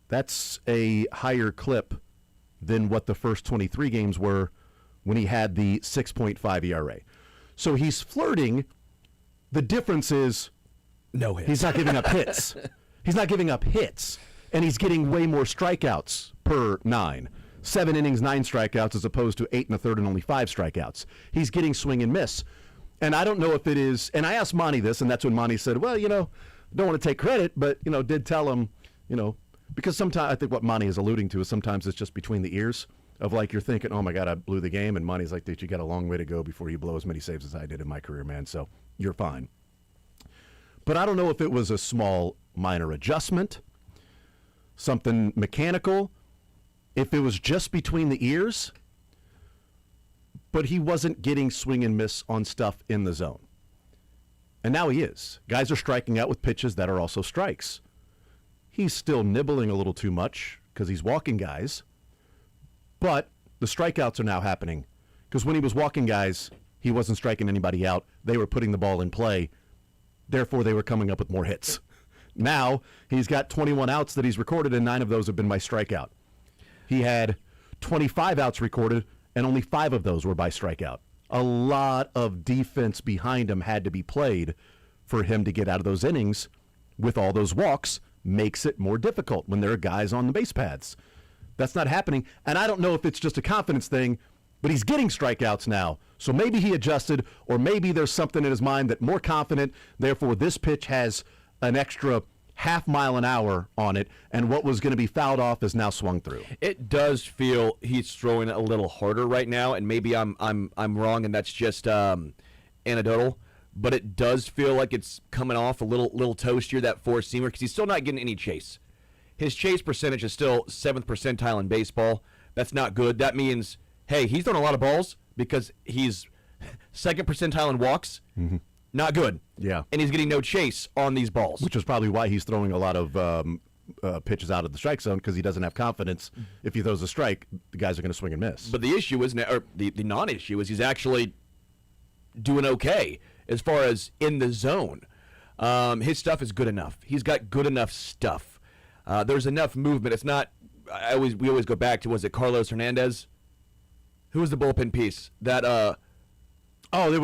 That's a higher clip than what the first 23 games were when he had the 6.5 ERA. So he's flirting. The difference is no hits. He's not giving up hits. He's not giving up hits. And he's getting way more strikeouts per 9. 7 innings, 9 strikeouts, as opposed to 8 1/3 and only 5 strikeouts. He's getting swing and miss. And I don't know if it is, and I asked Monty this, and that's when Monty said, well, don't want to take credit, but, did tell him, because sometimes I think what Monty is alluding to is sometimes it's just between the ears of like you're thinking, oh my God, I blew the game. And Monty's like, dude, you got a long way to go before you blow as many saves as I did in my career, man. So you're fine. But I don't know if it was a small minor adjustment, something mechanical, if it was just between the ears, but he wasn't getting swing and miss on stuff in the zone. And now he is. Guys are striking out with pitches that are also strikes. He's still nibbling a little too much because he's walking guys, but the strikeouts are now happening because when he was walking guys, he wasn't striking anybody out. They were putting the ball in play. Therefore, they were coming up with more hits. Now, he's got 21 outs that he's recorded, and 9 of those have been by strikeout. He had 25 outs recorded, and only 5 of those were by strikeout. A lot of defense behind him had to be played for him to get out of those innings. With all those walks, makes it more difficult when there are guys on the base paths. That's not happening, and I don't know if it's just a confidence thing, but he's getting strikeouts now. So maybe he adjusted, or maybe there's something in his mind that more confident, therefore this pitch has an extra half mile an hour on it, and what was going to be fouled off is now swung through. It does feel he's throwing a little harder right now, and maybe I'm wrong, and that's just anecdotal. But it does feel like it's coming off a little toastier, that four-seamer, because he's still not getting any chase. His chase percentage is still 7th percentile in baseball. That's not good. That means, hey, he's throwing a lot of balls because he's 2nd percentile in walks. Mm-hmm. Not good. Yeah. And he's getting no chase on these balls. Which is probably why he's throwing a lot of pitches out of the strike zone, because he doesn't have confidence. If he throws a strike, the guys are going to swing and miss. But the issue is, or the non-issue is, he's actually doing okay as far as in the zone. His stuff is good enough. He's got good enough stuff. There's enough movement. It's not. We always go back to, was it Carlos Hernandez? Who was the bullpen piece that? It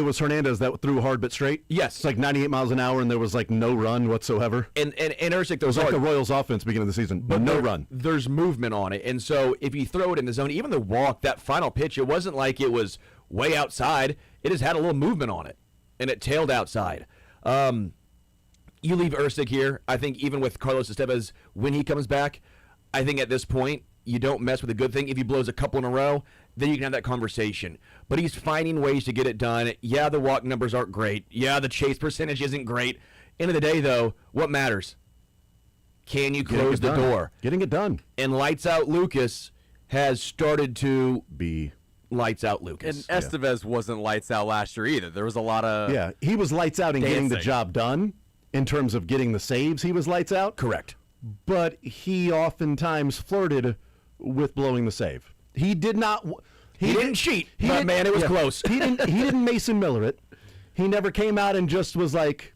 was Hernandez that threw hard but straight. Yes, it's like 98 miles an hour, and there was like no run whatsoever. And Ersic, it was like the Royals' offense beginning of the season, but no run. There's movement on it, and so if you throw it in the zone, even the walk, that final pitch, it wasn't like it was way outside. It just had a little movement on it, and it tailed outside. You leave Ersic here. I think even with Carlos Estevez, when he comes back, I think at this point, you don't mess with a good thing. If he blows a couple in a row, then you can have that conversation. But he's finding ways to get it done. Yeah, the walk numbers aren't great. Yeah, the chase percentage isn't great. End of the day, though, what matters? Can you close the door? Getting it done. And Lights Out Lucas has started to be Lights Out Lucas. And Estevez wasn't lights out last year either. There was a lot of he was lights out in getting the job done. In terms of getting the saves, he was lights out. Correct. But he oftentimes flirted with blowing the save. He did not. He didn't cheat. But man, it was close. He didn't Mason Miller it. He never came out and just was like,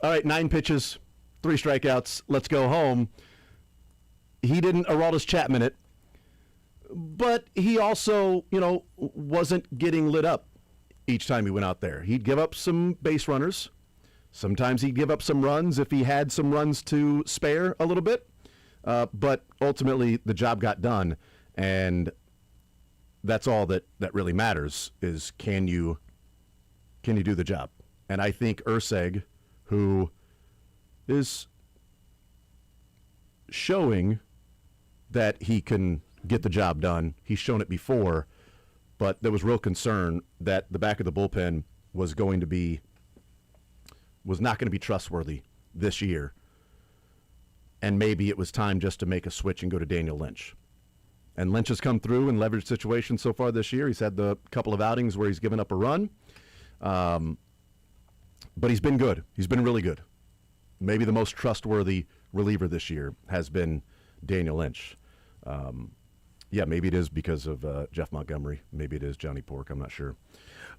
all right, 9 pitches, 3 strikeouts, let's go home. He didn't Aroldis Chapman it. But he also, wasn't getting lit up each time he went out there. He'd give up some base runners. Sometimes he'd give up some runs if he had some runs to spare a little bit. But ultimately, the job got done. And that's all that really matters is can you do the job? And I think Ersic, who is showing that he can get the job done, he's shown it before, but there was real concern that the back of the bullpen was not going to be trustworthy this year. And maybe it was time just to make a switch and go to Daniel Lynch. And Lynch has come through and leveraged situations so far this year. He's had the couple of outings where he's given up a run. But he's been good. He's been really good. Maybe the most trustworthy reliever this year has been Daniel Lynch. Maybe it is because of Jeff Montgomery. Maybe it is Johnny Pork. I'm not sure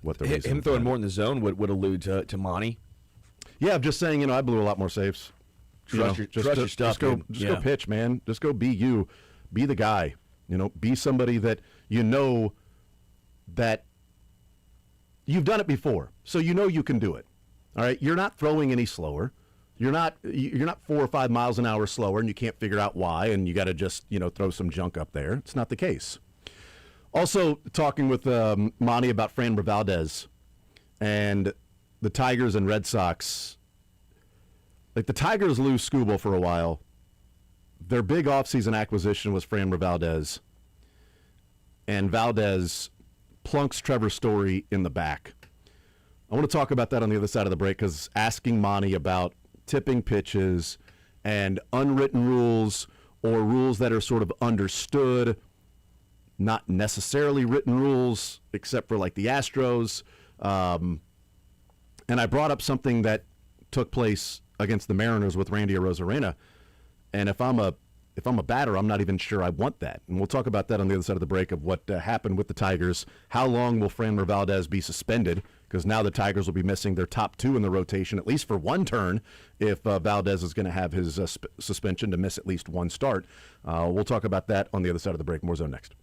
what the reason. Him throwing more in the zone would allude to Monty. Yeah, I'm just saying, I blew a lot more saves. Trust your stuff. Just go pitch, man. Just go be you. Be the guy. Be somebody that that You've done it before, so you know you can do it. All right, you're not throwing any slower. You're not 4 or 5 miles an hour slower, and you can't figure out why, and you got to just throw some junk up there. It's not the case. Also, talking with Monty about Framber Valdez and the Tigers and Red Sox. Like, the Tigers lose Skubal for a while. Their big offseason acquisition was Framber Valdez, and Valdez plunks Trevor Story in the back. I want to talk about that on the other side of the break, because asking Monty about tipping pitches and unwritten rules or rules that are sort of understood, not necessarily written rules, except for like the Astros. And I brought up something that took place against the Mariners with Randy Arozarena. And if I'm a batter, I'm not even sure I want that. And we'll talk about that on the other side of the break, of what happened with the Tigers. How long will Framber Valdez be suspended? Because now the Tigers will be missing their top 2 in the rotation, at least for one turn, if Valdez is going to have his suspension to miss at least one start. We'll talk about that on the other side of the break. More Zone next.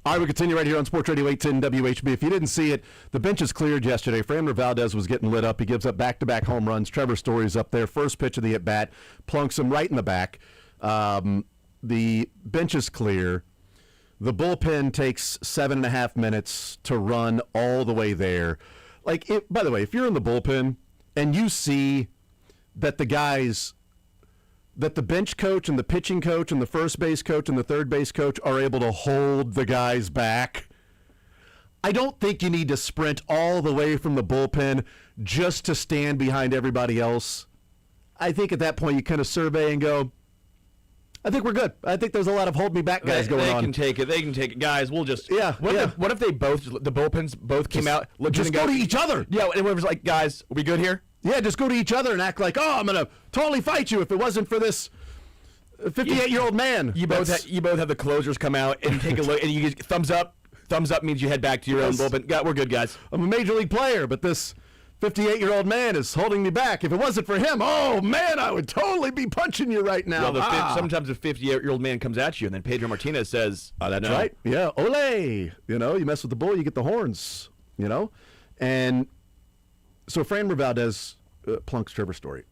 All right, we continue right here on Sports Radio 810 WHB. If you didn't see it, the bench is cleared yesterday. Framber Valdez was getting lit up. He gives up back-to-back home runs. Trevor Story's up there. First pitch of the at-bat. Plunks him right in the back. The bench is clear. The bullpen takes 7.5 minutes to run all the way there. By the way, if you're in the bullpen and you see that the bench coach and the pitching coach and the first base coach and the third base coach are able to hold the guys back, I don't think you need to sprint all the way from the bullpen just to stand behind everybody else. I think at that point you kind of survey and go, I think we're good. I think there's a lot of hold me back guys going on. They can take it. Guys, we'll just... Yeah. What if they both, the bullpens both came out... Just go to each other. Yeah, and whoever's like, guys, are we good here? Yeah, just go to each other and act like, oh, I'm going to totally fight you if it wasn't for this 58-year-old man. You both have the closers come out and take a look, and you get thumbs up. Thumbs up means you head back to your own bullpen. Yeah, we're good, guys. I'm a major league player, but this 58-year-old man is holding me back. If it wasn't for him, oh, man, I would totally be punching you right now. Well, sometimes a 58-year-old man comes at you, and then Pedro Martinez says, that's right. Yeah, ole. You mess with the bull, you get the horns, And so Framber Valdez plunks Trevor Story.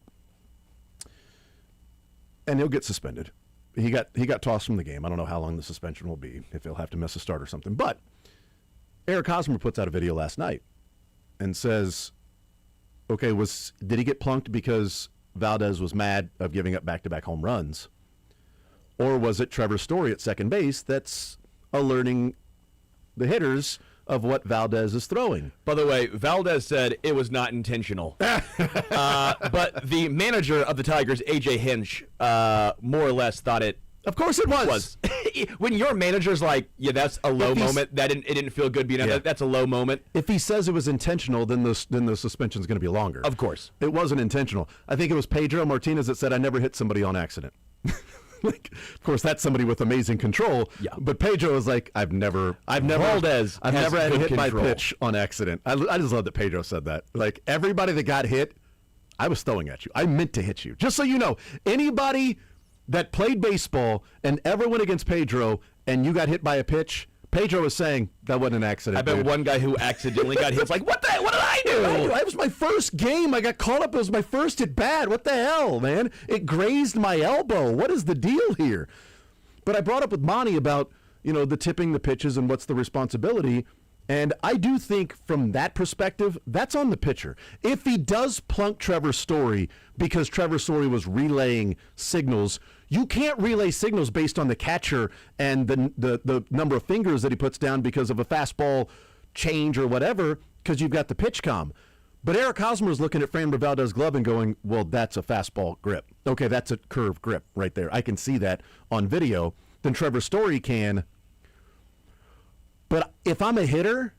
And he'll get suspended. He got tossed from the game. I don't know how long the suspension will be, if he'll have to miss a start or something. But Eric Hosmer puts out a video last night and says, okay, did he get plunked because Valdez was mad of giving up back-to-back home runs? Or was it Trevor Story at second base that's alerting the hitters of what Valdez is throwing? By the way, Valdez said it was not intentional. But the manager of the Tigers, A.J. Hinch, more or less thought it. Of course it was. When your manager's like, yeah, that's a low moment. It didn't feel good being that's a low moment. If he says it was intentional, then the suspension's going to be longer. Of course. It wasn't intentional. I think it was Pedro Martinez that said, I never hit somebody on accident. Of course, that's somebody with amazing control. Yeah. But Pedro is like, I've never had to hit my pitch on accident. I just love that Pedro said that. Like, everybody that got hit, I was throwing at you. I meant to hit you. Just so you know, anybody that played baseball and ever went against Pedro and you got hit by a pitch, Pedro was saying that wasn't an accident. I bet one guy who accidentally got hit was like, what did I do? That was my first game. I got caught up. It was my first at bat. What the hell, man? It grazed my elbow. What is the deal here? But I brought up with Monty about, the tipping the pitches and what's the responsibility. And I do think from that perspective, that's on the pitcher. If he does plunk Trevor Story because Trevor Story was relaying signals, you can't relay signals based on the catcher and the number of fingers that he puts down because of a fastball change or whatever, because you've got the pitch comm. But Eric Hosmer is looking at Framber Valdez's glove and going, well, that's a fastball grip. Okay, that's a curve grip right there. I can see that on video. Then Trevor Story can. But if I'm a hitter,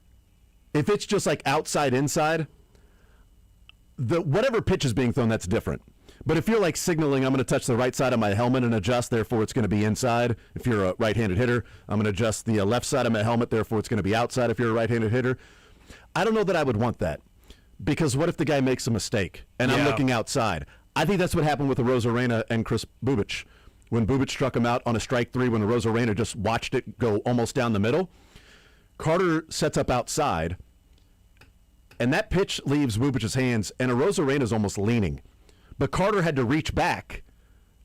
if it's just like outside, inside, whatever pitch is being thrown, that's different. But if you're like signaling, I'm going to touch the right side of my helmet and adjust, therefore it's going to be inside. If you're a right-handed hitter, I'm going to adjust the left side of my helmet, therefore it's going to be outside if you're a right-handed hitter. I don't know that I would want that, because what if the guy makes a mistake and I'm looking outside? I think that's what happened with the Rosarena and Chris Bubich. When Bubich struck him out on a strike three, when the Rosarena just watched it go almost down the middle, Carter sets up outside, and that pitch leaves Bubich's hands, and Arozarena's almost leaning. But Carter had to reach back,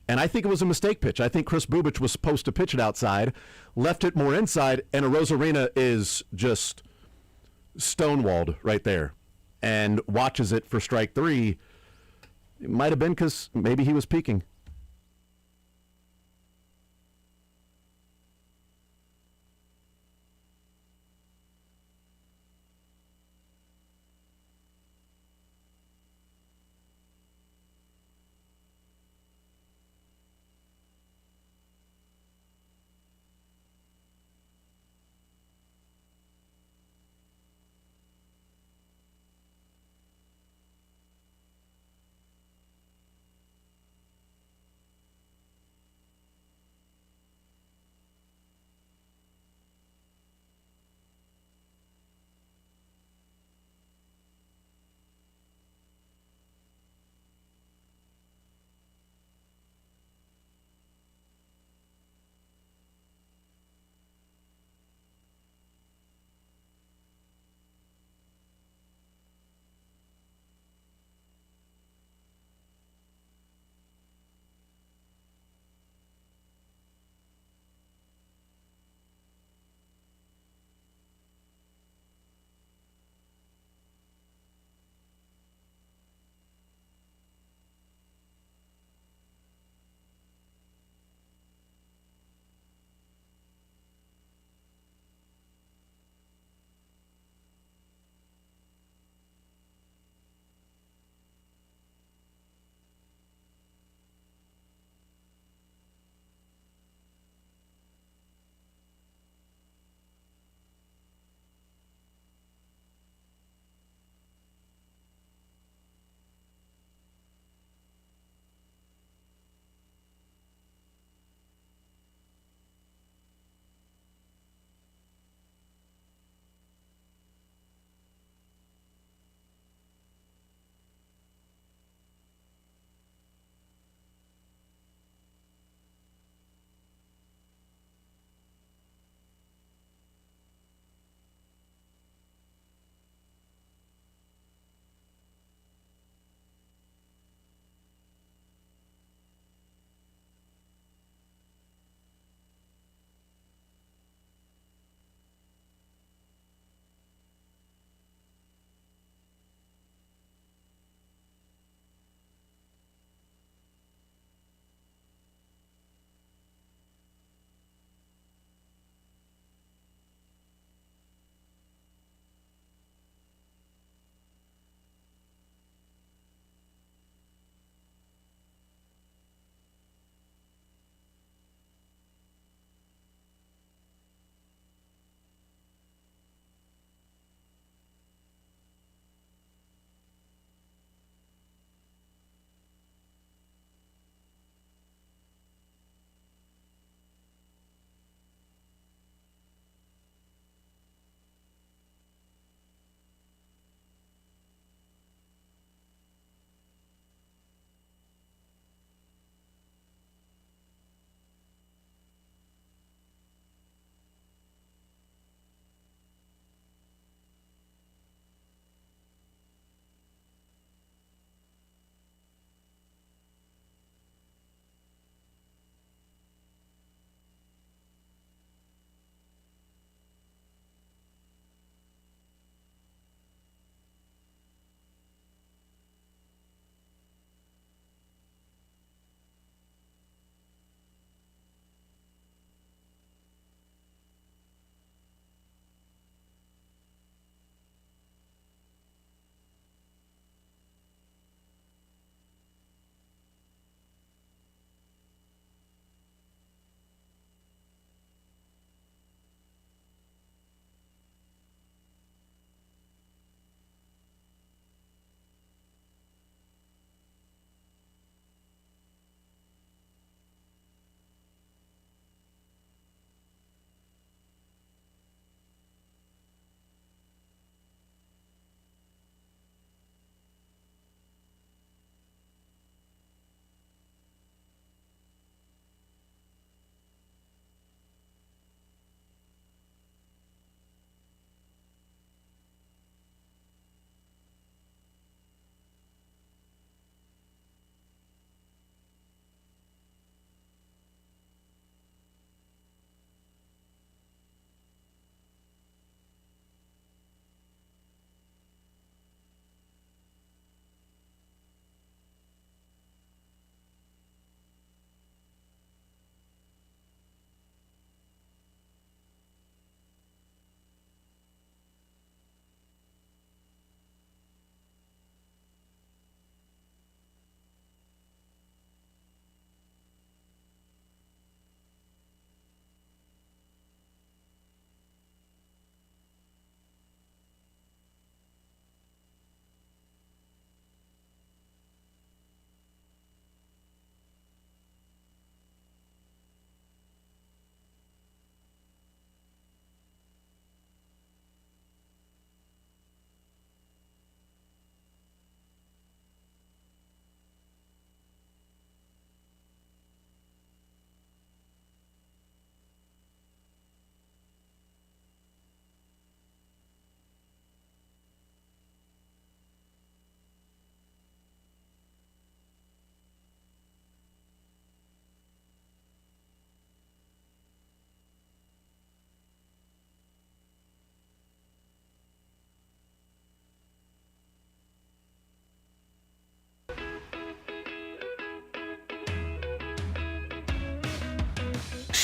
and I think it was a mistake pitch. I think Chris Bubich was supposed to pitch it outside, left it more inside, and Arozarena is just stonewalled right there and watches it for strike three. It might have been because maybe he was peeking.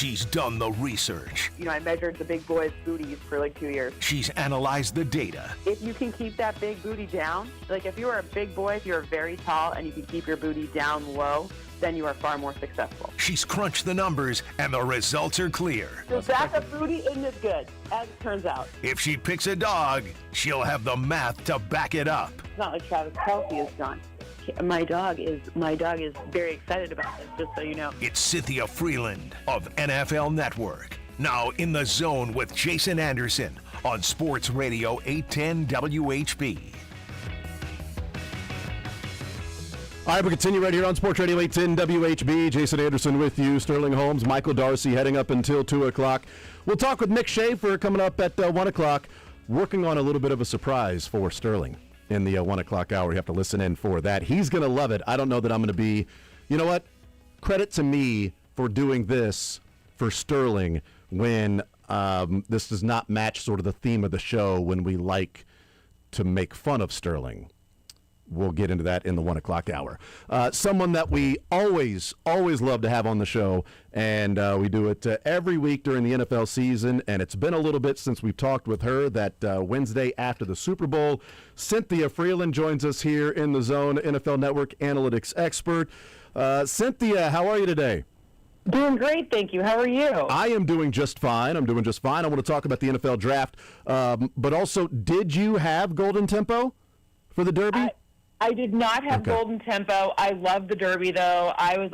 She's done the research. I measured the big boys' booties for like 2 years. She's analyzed the data. If you can keep that big booty down, like if you are a big boy, if you're very tall and you can keep your booty down low, then you are far more successful. She's crunched the numbers, and the results are clear. The back of booty isn't as good, as it turns out. If she picks a dog, she'll have the math to back it up. It's not like Travis Kelce is done. My dog is very excited about this, just so you know. It's Cynthia Freeland of NFL Network. Now in the zone with Jason Anderson on Sports Radio 810 WHB. All right, we continue right here on Sports Radio 810 WHB. Jason Anderson with you, Sterling Holmes, Michael Darcy heading up until 2 o'clock. We'll talk with Nick Schaefer coming up at 1 o'clock, working on a little bit of a surprise for Sterling in the 1 o'clock hour. You have to listen in for that. He's going to love it. I don't know that I'm going to be, you know what? Credit to me for doing this for Sterling when this does not match sort of the theme of the show when we like to make fun of Sterling. We'll get into that in the 1 o'clock hour. Someone that we always love to have on the show, and we do it every week during the NFL season, and it's been a little bit since we've talked with her. That Wednesday after the Super Bowl, Cynthia Freeland joins us here in the Zone, NFL Network analytics expert. Cynthia, how are you today? Doing great, thank you. How are you? I am doing just fine. I want to talk about the NFL draft, but also, did you have Golden Tempo for the Derby? I did not have Golden Tempo. I love the Derby, though. I'm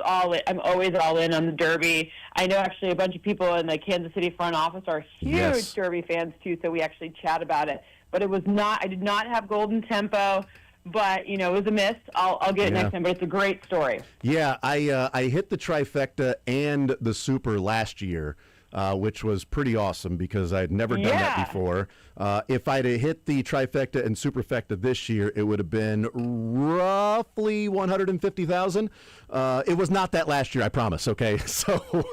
always all in on the Derby. I know actually a bunch of people in the Kansas City front office are huge Derby fans, too, so we actually chat about it. But I did not have Golden Tempo, but, it was a miss. I'll get it next time, but it's a great story. Yeah, I hit the trifecta and the Super last year, which was pretty awesome because I'd never done that before. If I'd have hit the trifecta and superfecta this year, it would have been roughly 150,000. It was not that last year, I promise. Okay, so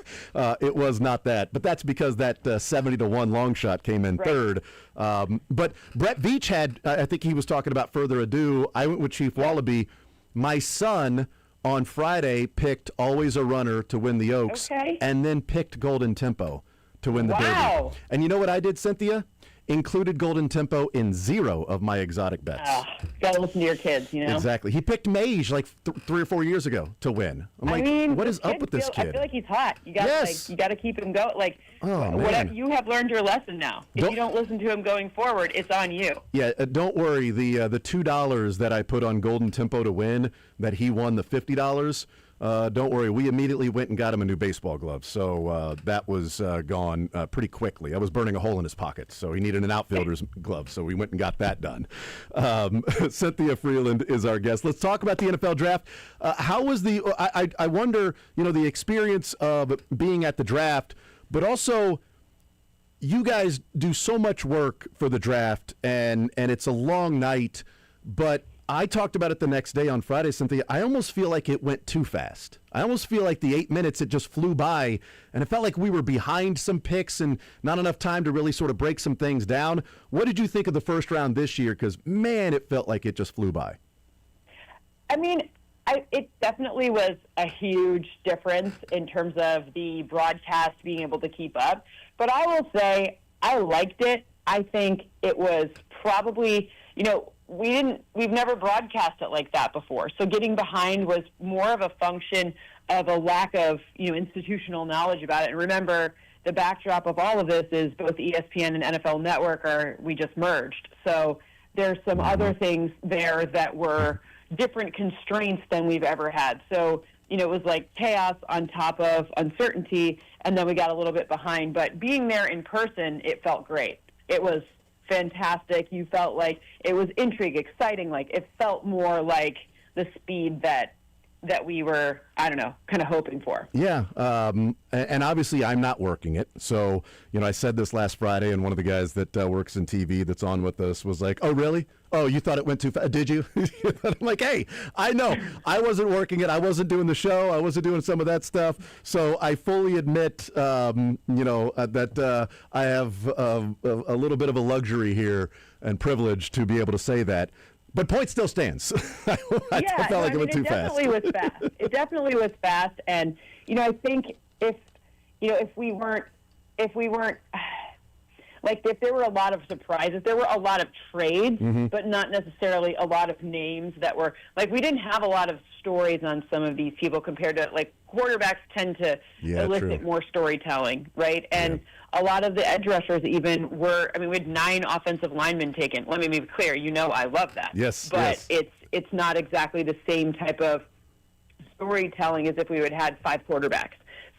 it was not that, but that's because that 70-1 long shot came in third. But Brett Veach had, I think he was talking about Further Ado. I went with Chief Wallaby. My son on Friday picked Always a Runner to win the Oaks, and then picked Golden Tempo to win the Derby. And you know what I did, Cynthia? Included Golden Tempo in 0 of my exotic bets. Gotta listen to your kids, Exactly. He picked Mage like 3 or 4 years ago to win. What is up with this kid? I feel like he's hot. You got to keep him going. Whatever, you have learned your lesson now. If you don't listen to him going forward, it's on you. Yeah, don't worry. The $2 that I put on Golden Tempo to win, that he won the $50. Don't worry, we immediately went and got him a new baseball glove, so that was gone pretty quickly. I was burning a hole in his pocket, so he needed an outfielder's glove, so we went and got that done. Cynthia Freeland is our guest. Let's talk about the NFL draft. How was I wonder, the experience of being at the draft, but also you guys do so much work for the draft, and it's a long night, but I talked about it the next day on Friday, Cynthia. I almost feel like it went too fast. I almost feel like the 8 minutes, it just flew by, and it felt like we were behind some picks and not enough time to really sort of break some things down. What did you think of the first round this year? Because, man, it felt like it just flew by. I mean, it definitely was a huge difference in terms of the broadcast being able to keep up. But I will say I liked it. I think it was probably, we've never broadcast it like that before. So getting behind was more of a function of a lack of, institutional knowledge about it. And remember, the backdrop of all of this is both ESPN and NFL Network we just merged. So there's some other things there that were different constraints than we've ever had. So, it was like chaos on top of uncertainty, and then we got a little bit behind. But being there in person, it felt great. It was fantastic. You felt like it was intrigue, exciting. Like it felt more like the speed that we were, kind of hoping for. Yeah, and obviously I'm not working it. So, I said this last Friday, and one of the guys that works in TV that's on with us was like, oh, really? Oh, you thought it went too fast? Did you? I'm like, hey, I know. I wasn't working it. I wasn't doing the show. I wasn't doing some of that stuff. So I fully admit, that I have a little bit of a luxury here and privilege to be able to say that. But point still stands. I felt like it went too fast. It definitely was fast. It definitely was fast. And, I think if if we weren't like, if there were a lot of surprises, there were a lot of trades, but not necessarily a lot of names that were, like, we didn't have a lot of stories on some of these people compared to, like, quarterbacks tend to elicit more storytelling, right? And a lot of the edge rushers even were, I mean, we had 9 offensive linemen taken. Let me be clear, I love that. Yes, but it's not exactly the same type of storytelling as if we had had 5 quarterbacks.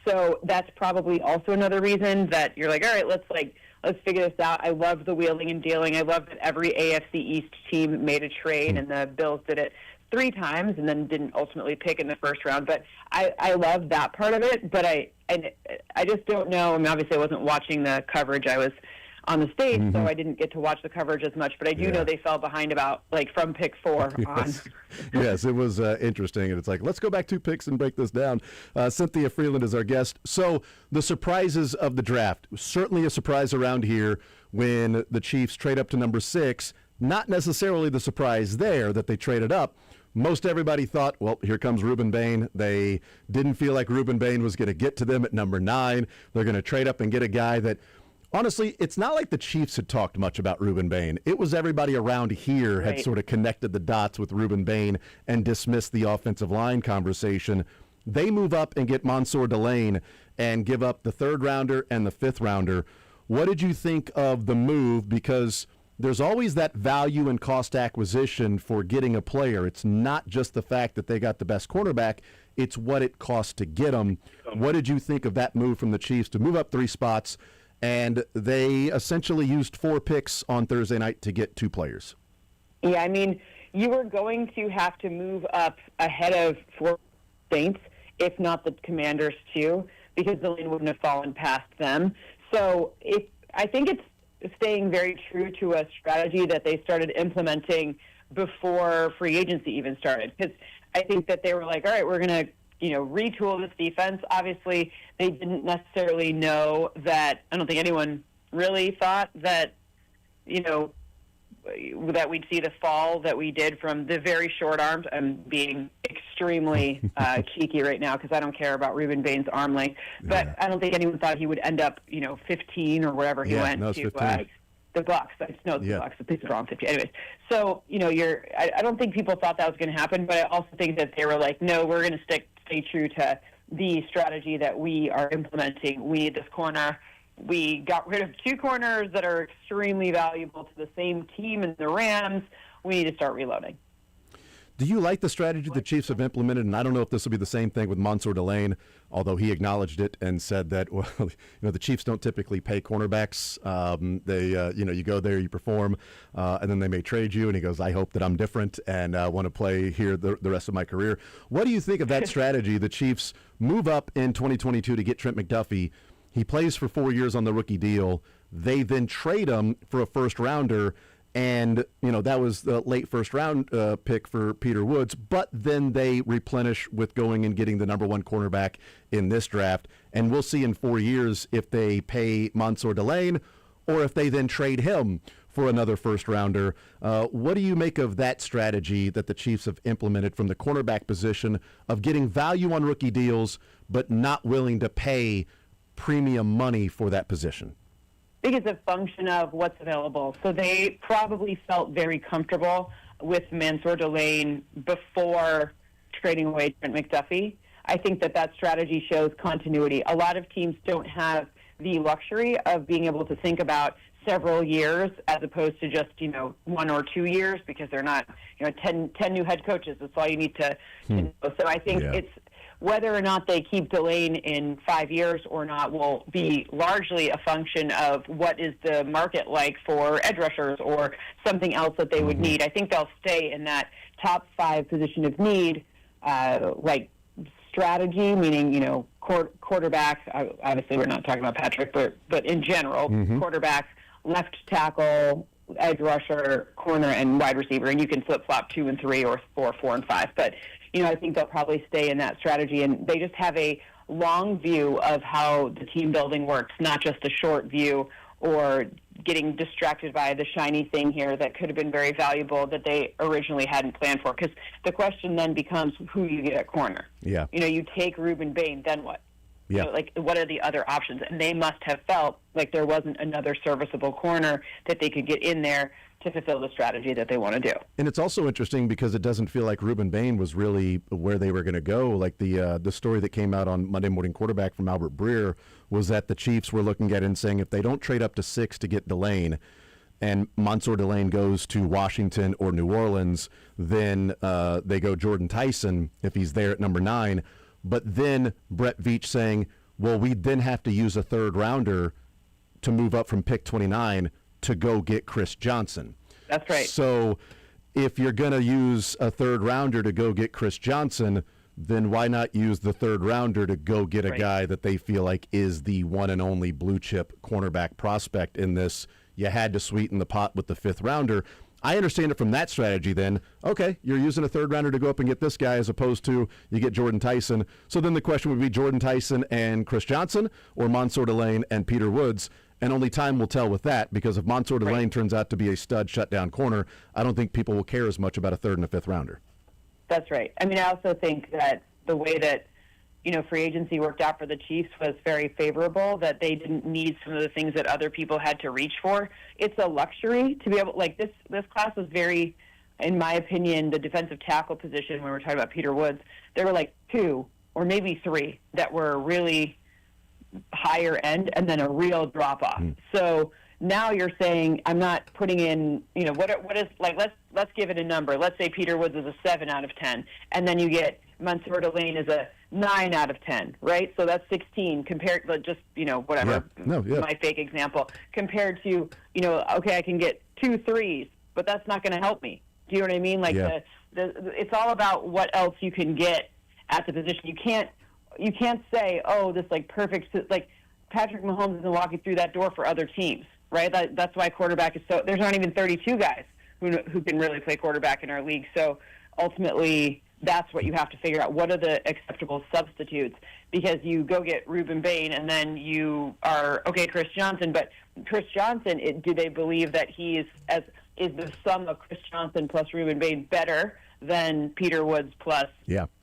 So that's probably also another reason that you're like, all right, let's figure this out. I love the wheeling and dealing. I love that every AFC East team made a trade, and the Bills did it 3 times and then didn't ultimately pick in the first round. But I love that part of it. But I just don't know. I mean, obviously I wasn't watching the coverage. I was on the stage, so I didn't get to watch the coverage as much. But I do know they fell behind about, like, from pick 4 on. Yes, it was interesting. And it's like, let's go back 2 picks and break this down. Cynthia Freeland is our guest. So the surprises of the draft, certainly a surprise around here when the Chiefs trade up to number 6. Not necessarily the surprise there that they traded up. Most everybody thought, well, here comes Ruben Bain. They didn't feel like Ruben Bain was going to get to them at number 9. They're going to trade up and get a guy that, honestly, it's not like the Chiefs had talked much about Ruben Bain. It was everybody around here had sort of connected the dots with Ruben Bain and dismissed the offensive line conversation. They move up and get Mansour Delane and give up the 3rd rounder and the 5th rounder. What did you think of the move? Because there's always that value and cost acquisition for getting a player. It's not just the fact that they got the best cornerback. It's what it costs to get them. What did you think of that move from the Chiefs to move up 3 spots? And they essentially used 4 picks on Thursday night to get 2 players. Yeah, I mean, you were going to have to move up ahead of 4 Saints, if not the Commanders too, because the lane wouldn't have fallen past them. So I think it's staying very true to a strategy that they started implementing before free agency even started. Because I think that they were like, all right, we're going to retool this defense. Obviously, they didn't necessarily know that. I don't think anyone really thought that, that we'd see the fall that we did from the very short arms. I'm being extremely cheeky right now because I don't care about Ruben Bain's arm length. But I don't think anyone thought he would end up, 15 or whatever he went to. The Bucks. It's the Bucks. It's wrong 50. Anyways, so I don't think people thought that was going to happen, but I also think that they were like, no, we're going to stay true to the strategy that we are implementing. We need this corner. We got rid of 2 corners that are extremely valuable to the same team in the Rams. We need to start reloading. Do you like the strategy the Chiefs have implemented? And I don't know if this will be the same thing with Mansour Delane, although he acknowledged it and said that, well, the Chiefs don't typically pay cornerbacks. You go there, you perform, and then they may trade you. And he goes, I hope that I'm different and want to play here the rest of my career. What do you think of that strategy? The Chiefs move up in 2022 to get Trent McDuffie. He plays for 4 years on the rookie deal. They then trade him for a 1st rounder. And, that was the late 1st round pick for Peter Woods. But then they replenish with going and getting the number 1 cornerback in this draft. And we'll see in 4 years if they pay Mansour Delane or if they then trade him for another 1st rounder. What do you make of that strategy that the Chiefs have implemented from the cornerback position of getting value on rookie deals but not willing to pay premium money for that position? I think it's a function of what's available. So they probably felt very comfortable with Mansour Delane before trading away Trent McDuffie. I think that strategy shows continuity. A lot of teams don't have the luxury of being able to think about several years as opposed to just, 1 or 2 years because they're not, 10 new head coaches. That's all you need to know. So I think it's whether or not they keep Delane in 5 years or not will be largely a function of what is the market like for edge rushers or something else that they would need. I think they'll stay in that top 5 position of need, like strategy, meaning, quarterback. Obviously, we're not talking about Patrick, but in general, quarterback, left tackle, edge rusher, corner, and wide receiver. And you can flip-flop 2 and 3 or 4 and 5. But I think they'll probably stay in that strategy, and they just have a long view of how the team building works, not just a short view or getting distracted by the shiny thing here that could have been very valuable that they originally hadn't planned for. Because the question then becomes who you get at corner. Yeah. You take Ruben Bain, then what? Yeah. You know, like, what are the other options? And they must have felt like there wasn't another serviceable corner that they could get in there to fulfill the strategy that they want to do. And it's also interesting because it doesn't feel like Ruben Bain was really where they were going to go. Like the story that came out on Monday Morning Quarterback from Albert Breer was that the Chiefs were looking at it and saying if they don't trade up to 6 to get Delane and Mansour Delane goes to Washington or New Orleans, then they go Jordan Tyson if he's there at number 9. But then Brett Veach saying, well, we'd then have to use a third rounder to move up from pick 29 to go get Chris Johnson. That's right. So if you're going to use a third rounder to go get Chris Johnson, then why not use the third rounder to go get a guy that they feel like is the one and only blue chip cornerback prospect in this? You had to sweeten the pot with the 5th rounder. I understand it from that strategy then. Okay, you're using a third rounder to go up and get this guy as opposed to you get Jordan Tyson. So then the question would be Jordan Tyson and Chris Johnson or Mansour Delane and Peter Woods. And only time will tell with that, because if Mansour Delane turns out to be a stud shutdown corner, I don't think people will care as much about a 3rd and a 5th rounder. That's right. I mean, I also think that the way that, you know, free agency worked out for the Chiefs was very favorable, that they didn't need some of the things that other people had to reach for. It's a luxury to be able, like, this class was very, in my opinion, the defensive tackle position, when we're talking about Peter Woods, there were like 2 or maybe 3 that were really higher end and then a real drop off. So now you're saying I'm not putting in, you know, what is, like, let's give it a number. Let's say Peter Woods is a 7 out of 10, and then you get Mansour Delane is a 9 out of 10, right? So that's 16 compared to just, you know, whatever, my fake example, compared to, you know, okay, I can get 2 3s, but that's not going to help me. Do you know what I mean? Like, it's all about what else you can get at the position. You can't say, oh, this, like, perfect, like, Patrick Mahomes isn't walking through that door for other teams, right? That's why quarterback is so, there's not even 32 guys who can really play quarterback in our league. So ultimately, that's what you have to figure out. What are the acceptable substitutes? Because you go get Ruben Bain, and then you are, okay, Chris Johnson, but Chris Johnson, do they believe that is the sum of Chris Johnson plus Ruben Bain better than Peter Woods plus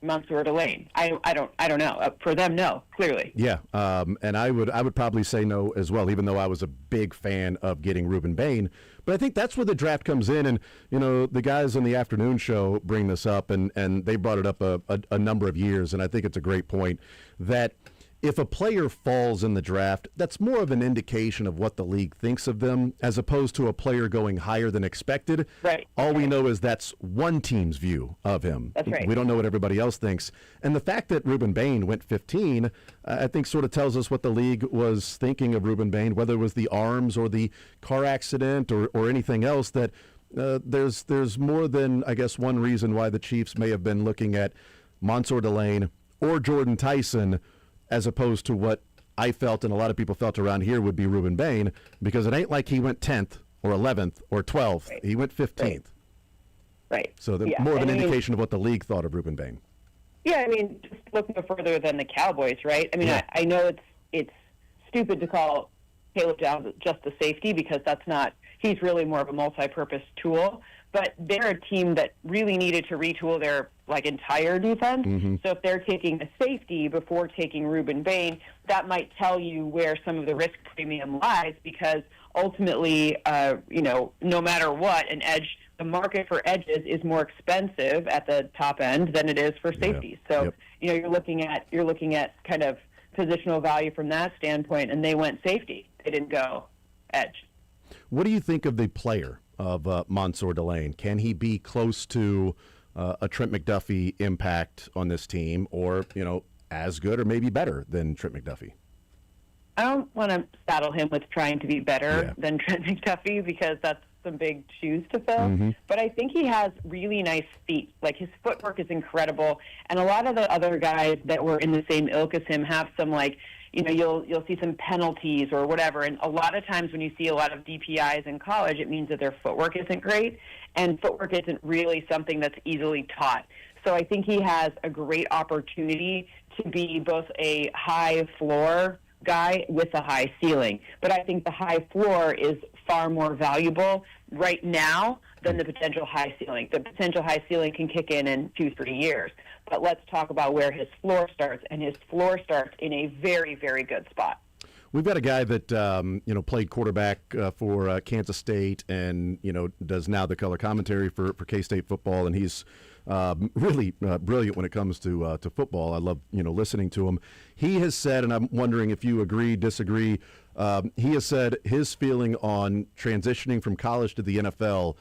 Mansour Delane? I don't know. For them, no, clearly. Yeah, and I would probably say no as well, even though I was a big fan of getting Ruben Bain. But I think that's where the draft comes in, and you know the guys on the afternoon show bring this up, and they brought it up a number of years, and I think it's a great point that if a player falls in the draft, that's more of an indication of what the league thinks of them as opposed to a player going higher than expected. Right. All we know is that's one team's view of him. That's right. We don't know what everybody else thinks. And the fact that Ruben Bain went 15, I think sort of tells us what the league was thinking of Ruben Bain, whether it was the arms or the car accident or anything else, that there's more than, I guess, one reason why the Chiefs may have been looking at Mansour Delane or Jordan Tyson as opposed to what I felt and a lot of people felt around here would be Ruben Bain, because it ain't like he went 10th or 11th or 12th. Right. He went 15th. Right. So more of an indication of what the league thought of Ruben Bain. Yeah, I mean, just look no further than the Cowboys, right? I mean, I know it's stupid to call Caleb Downs just a safety, because that's not, he's really more of a multi-purpose tool. But they're a team that really needed to retool their entire defense. Mm-hmm. So if they're taking a safety before taking Ruben Bain, that might tell you where some of the risk premium lies, because ultimately, no matter what, an edge, the market for edges is more expensive at the top end than it is for safeties. So you're looking at kind of positional value from that standpoint, and they went safety. They didn't go edge. What do you think of the player of Mansour Delane? Can he be close to a Trent McDuffie impact on this team, or as good or maybe better than Trent McDuffie? I don't want to saddle him with trying to be better than Trent McDuffie, because that's some big shoes to fill. Mm-hmm. But I think he has really nice feet. Like, his footwork is incredible, and a lot of the other guys that were in the same ilk as him have some you'll see some penalties or whatever. And a lot of times when you see a lot of DPIs in college, it means that their footwork isn't great, and footwork isn't really something that's easily taught. So I think he has a great opportunity to be both a high floor guy with a high ceiling. But I think the high floor is far more valuable right now than the potential high ceiling. The potential high ceiling can kick in 2-3 years. But let's talk about where his floor starts, and his floor starts in a very, very good spot. We've got a guy that played quarterback for Kansas State, and does now the color commentary for K-State football, and he's really brilliant when it comes to football. I love listening to him. He has said, and I'm wondering if you agree, disagree. He has said his feeling on transitioning from college to the NFL.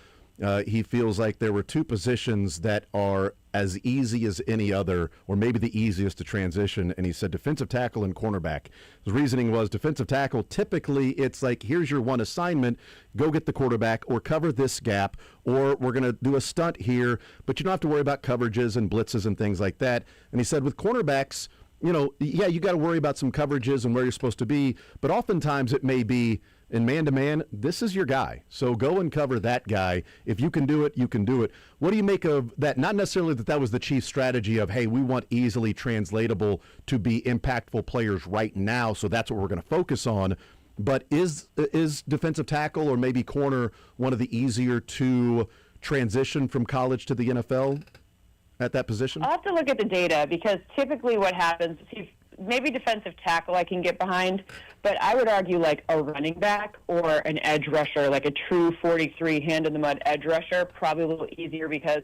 He feels like there were two positions that are as easy as any other, or maybe the easiest to transition, and he said defensive tackle and cornerback. His reasoning was defensive tackle, typically it's like, here's your one assignment, go get the quarterback or cover this gap, or we're going to do a stunt here, but you don't have to worry about coverages and blitzes and things like that. And he said with cornerbacks, yeah, you got to worry about some coverages and where you're supposed to be, but oftentimes it may be in man-to-man, this is your guy. So go and cover that guy. If you can do it, you can do it. What do you make of that? Not necessarily that was the Chiefs' strategy of, hey, we want easily translatable to be impactful players right now, so that's what we're going to focus on. But is defensive tackle or maybe corner one of the easier to transition from college to the NFL at that position? I'll have to look at the data, because typically what happens is maybe defensive tackle I can get behind, but I would argue like a running back or an edge rusher, like a true 43 hand-in-the-mud edge rusher, probably a little easier because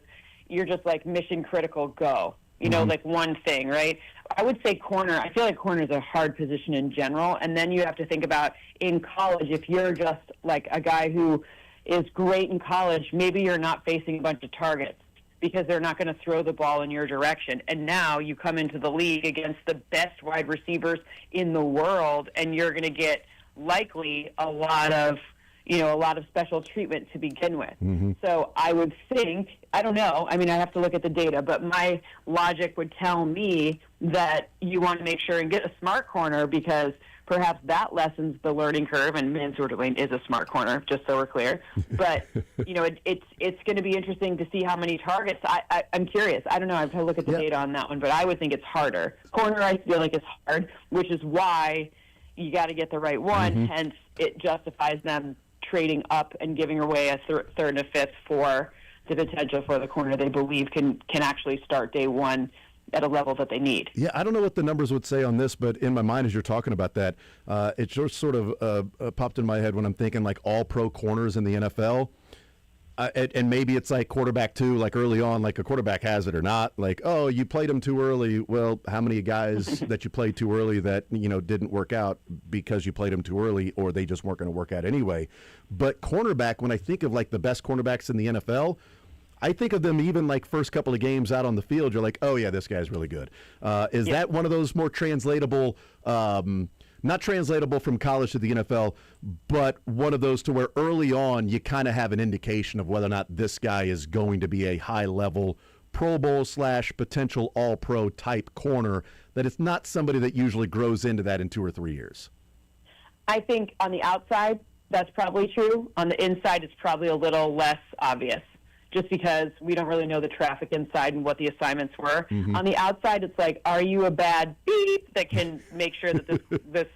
you're just like mission critical go, like one thing, right? I would say corner. I feel like corner is a hard position in general, and then you have to think about in college, if you're just like a guy who is great in college, maybe you're not facing a bunch of targets, because they're not going to throw the ball in your direction. And now you come into the league against the best wide receivers in the world, and you're going to get likely a lot of special treatment to begin with. Mm-hmm. So I would think, I don't know, I mean, I have to look at the data, but my logic would tell me that you want to make sure and get a smart corner, because perhaps that lessens the learning curve, and Mansour Dwayne is a smart corner, just so we're clear. But, it's going to be interesting to see how many targets. I'm curious. I don't know. I have to look at the data on that one, but I would think it's harder. Corner, I feel like it's hard, which is why you got to get the right one. Mm-hmm. Hence, it justifies them trading up and giving away a third and a fifth for the potential for the corner they believe can actually start day one at a level that they need. Yeah, I don't know what the numbers would say on this, but in my mind as you're talking about that, it just sort of popped in my head when I'm thinking like all-pro corners in the NFL. And maybe it's like quarterback too, like early on, like a quarterback has it or not. Like, oh, you played him too early. Well, how many guys that you played too early that, didn't work out because you played them too early, or they just weren't going to work out anyway? But cornerback, when I think of like the best cornerbacks in the NFL, I think of them even like first couple of games out on the field, you're like, oh yeah, this guy's really good. Is that one of those more translatable, not translatable from college to the NFL, but one of those to where early on you kind of have an indication of whether or not this guy is going to be a high-level Pro Bowl / potential All-Pro type corner, that it's not somebody that usually grows into that in 2 or 3 years? I think on the outside, that's probably true. On the inside, it's probably a little less obvious, just because we don't really know the traffic inside and what the assignments were. Mm-hmm. On the outside, it's like, are you a bad beep that can make sure that this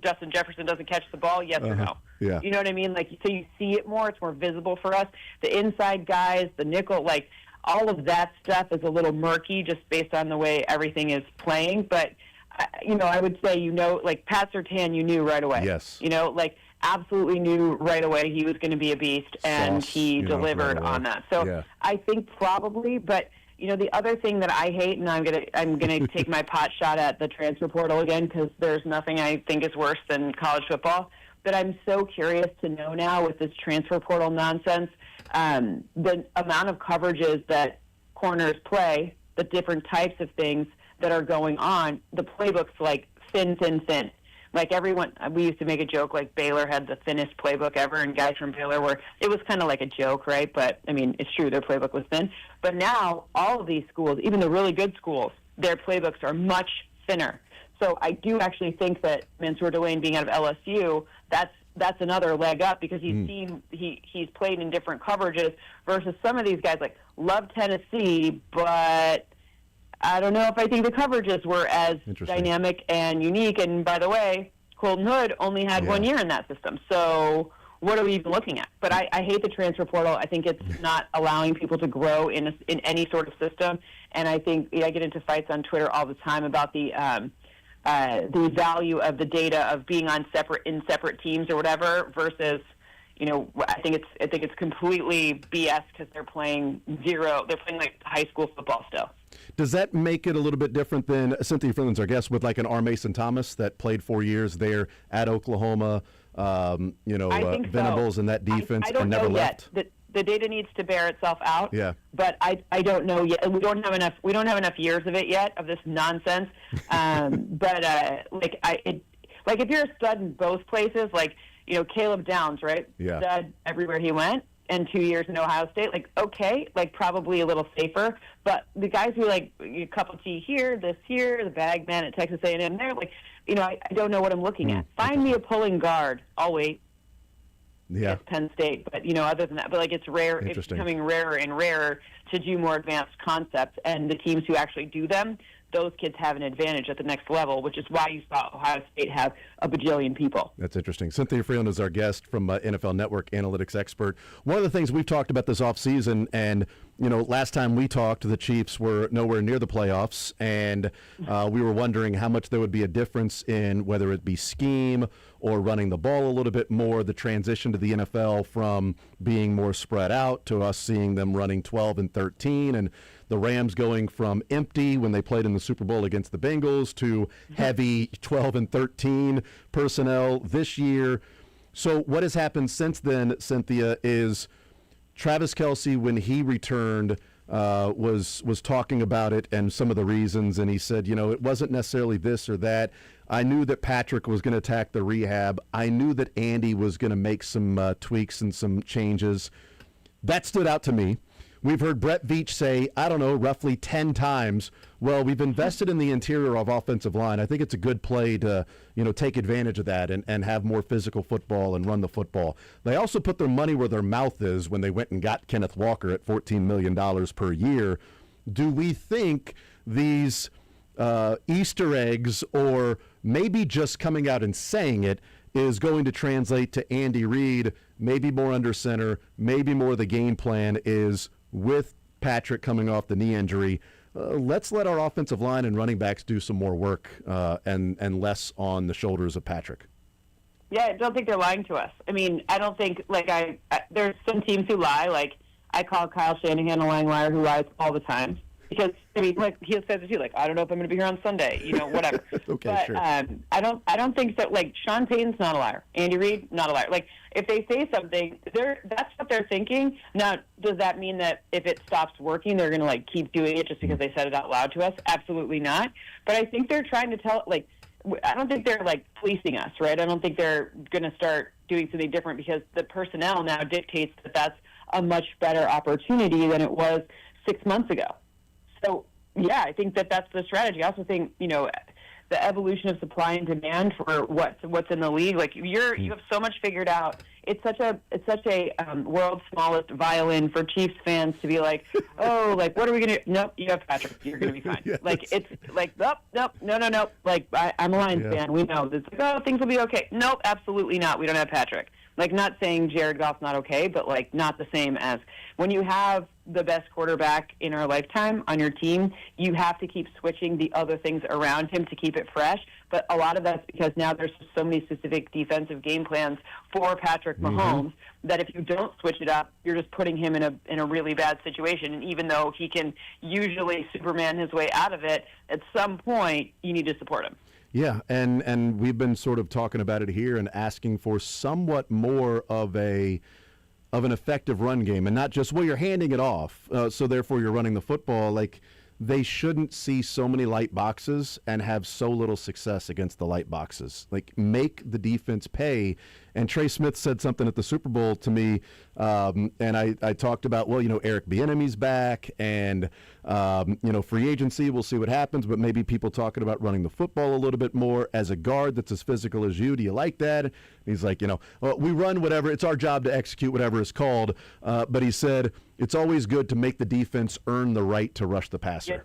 Justin Jefferson doesn't catch the ball, yes or no? Yeah. You know what I mean? Like, so you see it more. It's more visible for us. The inside guys, the nickel, like, all of that stuff is a little murky just based on the way everything is playing. But, I would say, like Pat Surtain, you knew right away. Yes. Absolutely knew right away he was going to be a beast, and he delivered on that. So I think probably, but the other thing that I hate, and I'm gonna take my pot shot at the transfer portal again, because there's nothing I think is worse than college football. But I'm so curious to know now with this transfer portal nonsense, the amount of coverages that corners play, the different types of things that are going on. The playbook's like thin. Like everyone, we used to make a joke like Baylor had the thinnest playbook ever, and guys from Baylor it was kind of like a joke, right? But, I mean, it's true, their playbook was thin. But now all of these schools, even the really good schools, their playbooks are much thinner. So I do actually think that Mansour Dwayne being out of LSU, that's another leg up, because he's played in different coverages versus some of these guys, like, love Tennessee, but I don't know if I think the coverages were as dynamic and unique. And by the way, Colton Hood only had 1 year in that system. So what are we even looking at? But I hate the transfer portal. I think it's not allowing people to grow in any sort of system. And I think I get into fights on Twitter all the time about the value of the data of being on separate teams or whatever versus, I think it's completely BS because they're playing like high school football still. Does that make it a little bit different than Cynthia Freeland's our guest with like an R. Mason Thomas that played 4 years there at Oklahoma, Venables and that defense I don't and never know left? Yet. The data needs to bear itself out. Yeah. But I don't know yet. We don't have enough years of it yet, of this nonsense. If you're a stud in both places, Caleb Downs, right? Yeah. Stud everywhere he went, and 2 years in Ohio State, probably a little safer. But the guys who a cup of tea here, this here, the bag man at Texas A&M there, I don't know what I'm looking at. Find me a pulling guard. I'll wait. Yeah. It's Penn State, but other than that, it's rare. It's becoming rarer and rarer to do more advanced concepts, and the teams who actually do them, those kids have an advantage at the next level, which is why you saw Ohio State have a bajillion people. That's interesting. Cynthia Freeland is our guest from NFL Network analytics expert. One of the things we've talked about this offseason, and last time we talked, the Chiefs were nowhere near the playoffs, and we were wondering how much there would be a difference in whether it be scheme or running the ball a little bit more, the transition to the NFL from being more spread out to us seeing them running 12 and 13, and the Rams going from empty when they played in the Super Bowl against the Bengals to heavy 12 and 13 personnel this year. So what has happened since then, Cynthia, is Travis Kelce, when he returned, was talking about it and some of the reasons, and he said, it wasn't necessarily this or that. I knew that Patrick was going to attack the rehab. I knew that Andy was going to make some tweaks and some changes. That stood out to me. We've heard Brett Veach say, roughly 10 times, well, we've invested in the interior of offensive line. I think it's a good play to, take advantage of that and have more physical football and run the football. They also put their money where their mouth is when they went and got Kenneth Walker at $14 million per year. Do we think these Easter eggs, or maybe just coming out and saying it, is going to translate to Andy Reid, maybe more under center, maybe more the game plan is with Patrick coming off the knee injury, let's let our offensive line and running backs do some more work and less on the shoulders of Patrick? Yeah, I don't think they're lying to us. I mean, I don't think, there's some teams who lie. I call Kyle Shanahan a lying liar who lies all the time. Because, he says it too, I don't know if I'm going to be here on Sunday, whatever. Okay, but, sure. I don't think that, Sean Payton's not a liar. Andy Reid, not a liar. If they say something, that's what they're thinking. Now, does that mean that if it stops working, they're going to, keep doing it just because they said it out loud to us? Absolutely not. But I think they're trying to tell, I don't think they're, fleecing us, right? I don't think they're going to start doing something different because the personnel now dictates that that's a much better opportunity than it was 6 months ago. So, yeah, I think that's the strategy. I also think, the evolution of supply and demand for what's in the league. You have so much figured out. It's such a world's smallest violin for Chiefs fans to be what are we going to do? Nope, you have Patrick. You're going to be fine. Yes. Nope, no. I'm a Lions fan. We know. It's things will be okay. Nope, absolutely not. We don't have Patrick. Not saying Jared Goff's not okay, but not the same as when you have the best quarterback in our lifetime on your team, you have to keep switching the other things around him to keep it fresh. But a lot of that's because now there's so many specific defensive game plans for Patrick Mahomes that if you don't switch it up, you're just putting him in a really bad situation. And even though he can usually Superman his way out of it, at some point you need to support him. Yeah, and we've been sort of talking about it here and asking for somewhat more of an effective run game, and not just, well, you're handing it off, so therefore you're running the football. They shouldn't see so many light boxes and have so little success against the light boxes. Make the defense pay. And Trey Smith said something at the Super Bowl to me, and I talked about, Eric Bieniemy's back, and, free agency, we'll see what happens, but maybe people talking about running the football a little bit more as a guard that's as physical as you. Do you like that? And he's like, well, we run whatever. It's our job to execute whatever is called. But he said it's always good to make the defense earn the right to rush the passer. Yeah.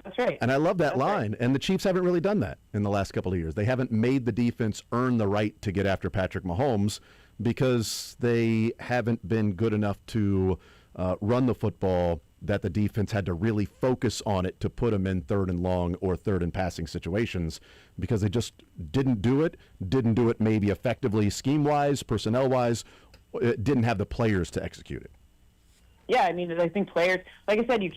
That's right. And I love that line. Right. And the Chiefs haven't really done that in the last couple of years. They haven't made the defense earn the right to get after Patrick Mahomes. because they haven't been good enough to run the football, that the defense had to really focus on it to put them in 3rd and long or 3rd and passing situations, because they just didn't do it maybe effectively scheme-wise, personnel-wise, didn't have the players to execute it. Yeah, I mean, I think players, like I said, you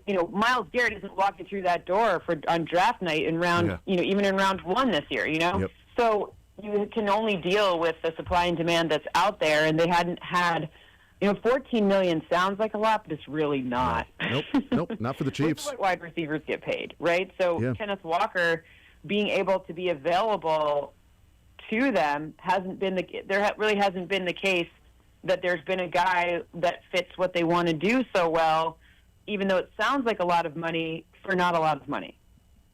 know, Myles Garrett isn't walking through that door on draft night in round, even in round 1 this year, you know? Yep. So you can only deal with the supply and demand that's out there, and they hadn't had, you know, $14 million sounds like a lot, but it's really not. Nope, not for the Chiefs. That's what wide receivers get paid, right? So Kenneth Walker being able to be available to them really hasn't been the case that there's been a guy that fits what they want to do so well, even though it sounds like a lot of money for not a lot of money.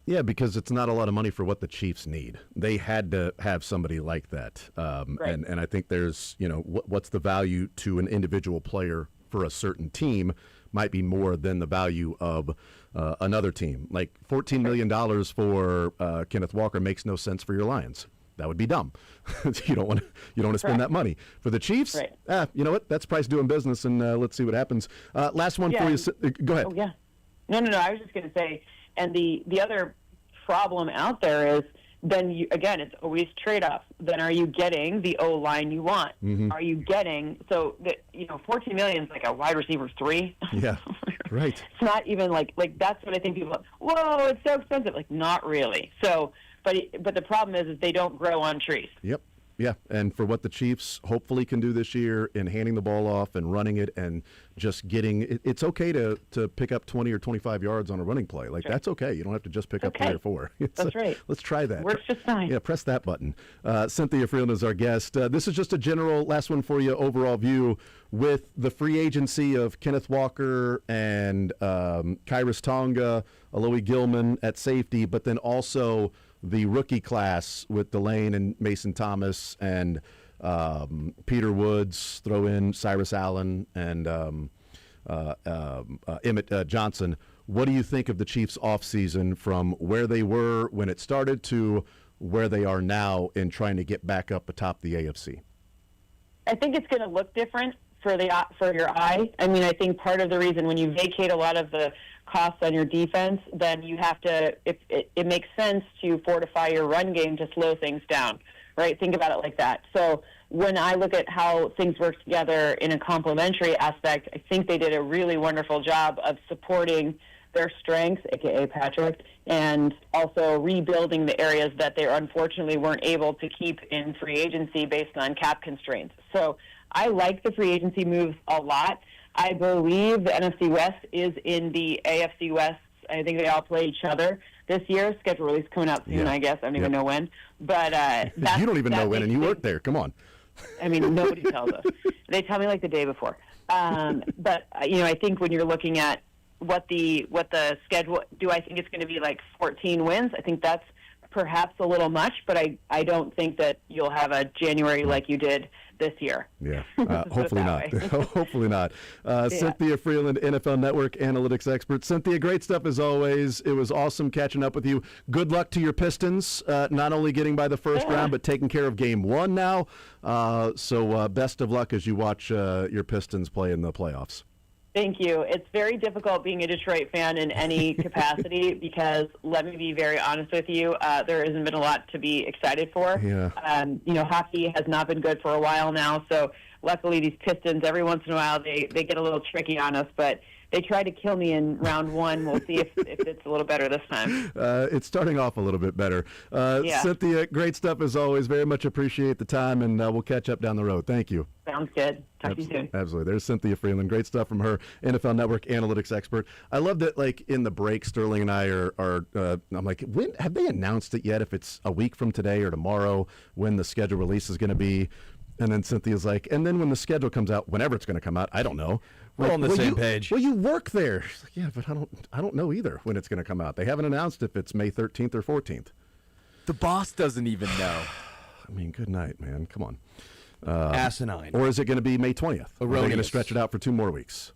Yeah, because it's not a lot of money for what the Chiefs need. They had to have somebody like that. Right. And I think there's, you know, what's the value to an individual player for a certain team might be more than the value of another team. Like $14 million for Kenneth Walker makes no sense for your Lions. That would be dumb. You don't want to spend that money. For the Chiefs, you know what? That's price doing business, and let's see what happens. Last one for you. Go ahead. Oh, yeah. No. I was just going to say, and the other problem out there is then, it's always trade-off. Then are you getting the O-line you want? Mm-hmm. Are you getting, $14 million is like a wide receiver 3? Yeah, right. It's not even like that's what I think people, whoa, it's so expensive. Like, not really. So, but the problem is they don't grow on trees. Yep. Yeah, and for what the Chiefs hopefully can do this year in handing the ball off and running it and just getting it's okay to pick up 20 or 25 yards on a running play. Like, that's okay. You don't have to just pick up 3 or 4. That's right. Let's try that. Works just fine. Yeah, press that button. Cynthia Freeland is our guest. This is just a general, last one for you, overall view with the free agency of Kenneth Walker and Kyrus Tonga, Alohi Gilman at safety, but then also the rookie class with Delane and Mason Thomas and Peter Woods, throw in Cyrus Allen and Emmett Johnson. What do you think of the Chiefs' offseason from where they were when it started to where they are now in trying to get back up atop the AFC? I think it's going to look different for your eye. I mean, I think part of the reason when you vacate a lot of the costs on your defense, then you have to, it makes sense to fortify your run game to slow things down, right? Think about it like that. So when I look at how things work together in a complementary aspect, I think they did a really wonderful job of supporting their strengths, aka Patrick, and also rebuilding the areas that they unfortunately weren't able to keep in free agency based on cap constraints. So I like the free agency moves a lot. I believe the NFC West is in the AFC West. I think they all play each other this year. Schedule release coming out soon, I guess. I don't even know when. But you don't even know when, and you work there. Come on. I mean, nobody tells us. They tell me like the day before. But I think when you're looking at what the schedule, do I think it's going to be like 14 wins? I think that's perhaps a little much, but I don't think that you'll have a January like you did this year. Yeah, hopefully not. Hopefully not. Cynthia Freeland, NFL Network analytics expert. Cynthia, great stuff as always. It was awesome catching up with you. Good luck to your Pistons, not only getting by the first round, but taking care of Game 1 now. So best of luck as you watch your Pistons play in the playoffs. Thank you. It's very difficult being a Detroit fan in any capacity because, let me be very honest with you, there hasn't been a lot to be excited for. Yeah. Hockey has not been good for a while now, so luckily these Pistons, every once in a while, they get a little tricky on us, but they tried to kill me in round 1. We'll see if it's a little better this time. It's starting off a little bit better. Cynthia, great stuff as always. Very much appreciate the time, and we'll catch up down the road. Thank you. Sounds good. Talk to you soon. Absolutely. There's Cynthia Freeland. Great stuff from her, NFL Network analytics expert. I love that, like, in the break, Sterling and I are I'm like, when have they announced it yet, if it's a week from today or tomorrow, when the schedule release is going to be? And then Cynthia's like, and then when the schedule comes out, whenever it's going to come out, I don't know. We're on the same page. Well, you work there. She's like, yeah, but I don't know either when it's going to come out. They haven't announced if it's May 13th or 14th. The boss doesn't even know. I mean, good night, man. Come on. Asinine. Or is it going to be May 20th? Or are they going to stretch it out for 2 more weeks?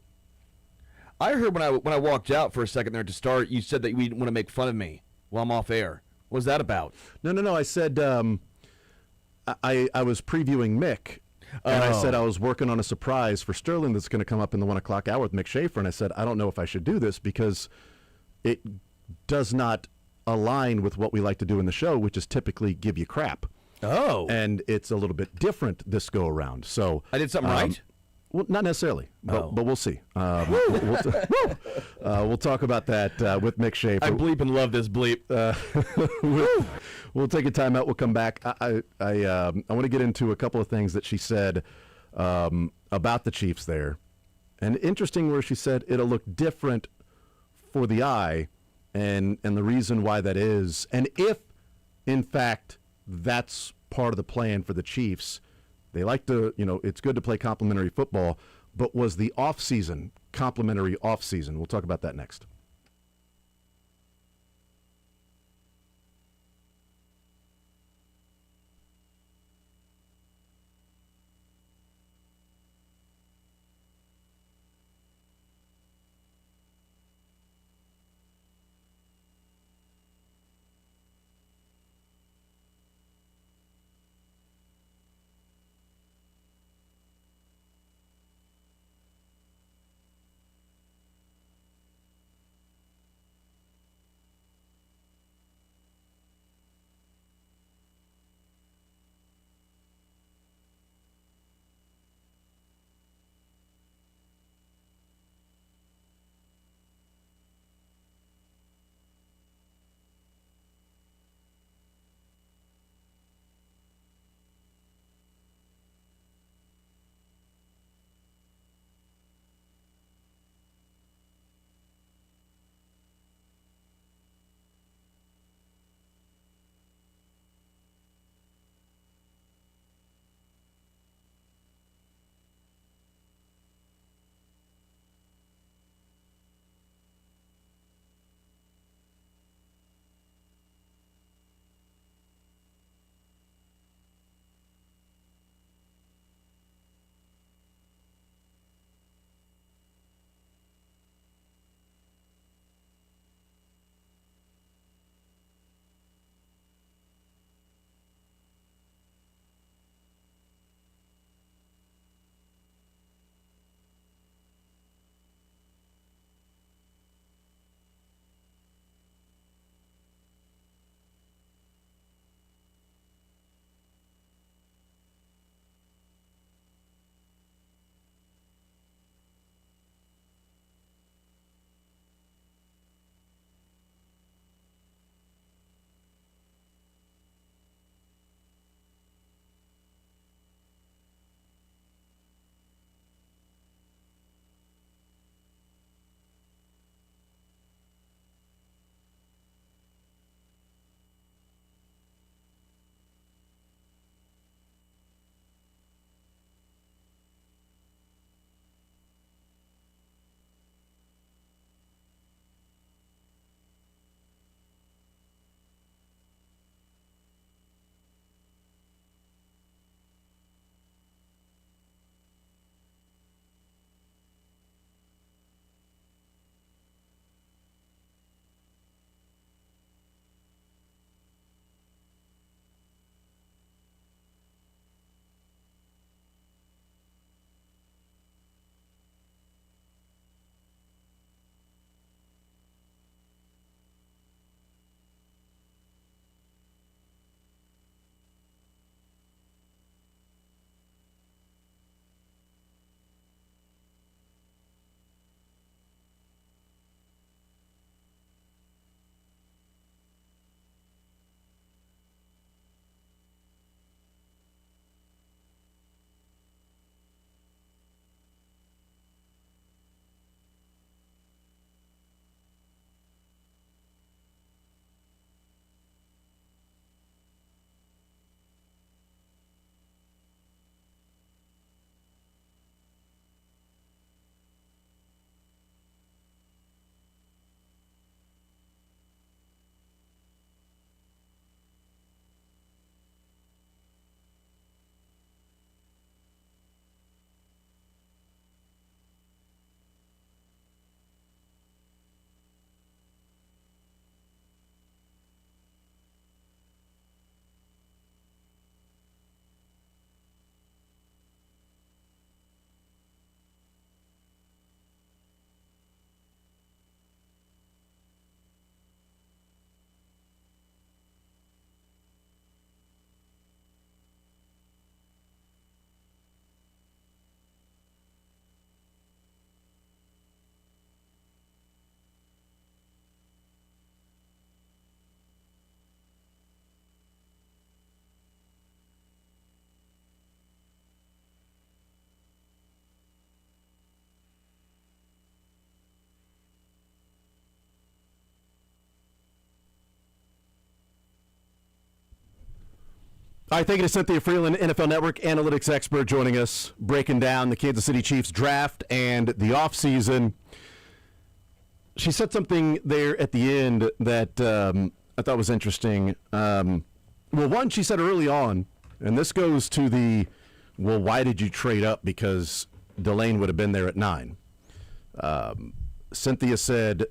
I heard when I walked out for a second there to start, you said that you didn't want to make fun of me while I'm off air. What was that about? No. I said I was previewing Mick, and I said I was working on a surprise for Sterling that's going to come up in the 1 o'clock hour with Mick Schaefer, and I said I don't know if I should do this because it does not align with what we like to do in the show, which is typically give you crap. Oh. And it's a little bit different this go around. So I did something right? Well, not necessarily, but we'll see. We'll talk about that with Mick Schaefer. I bleep and love this bleep. We'll take a time out. We'll come back. I want to get into a couple of things that she said about the Chiefs there. And interesting where she said it'll look different for the eye, and the reason why that is. And if, in fact, that's part of the plan for the Chiefs, they like to, it's good to play complimentary football, but was the offseason complimentary offseason? We'll talk about that next. All right, thank you to Cynthia Freeland, NFL Network analytics expert, joining us, breaking down the Kansas City Chiefs draft and the offseason. She said something there at the end that I thought was interesting. Well, one, she said early on, and this goes to the, well, why did you trade up? Because Delane would have been there at 9. Cynthia said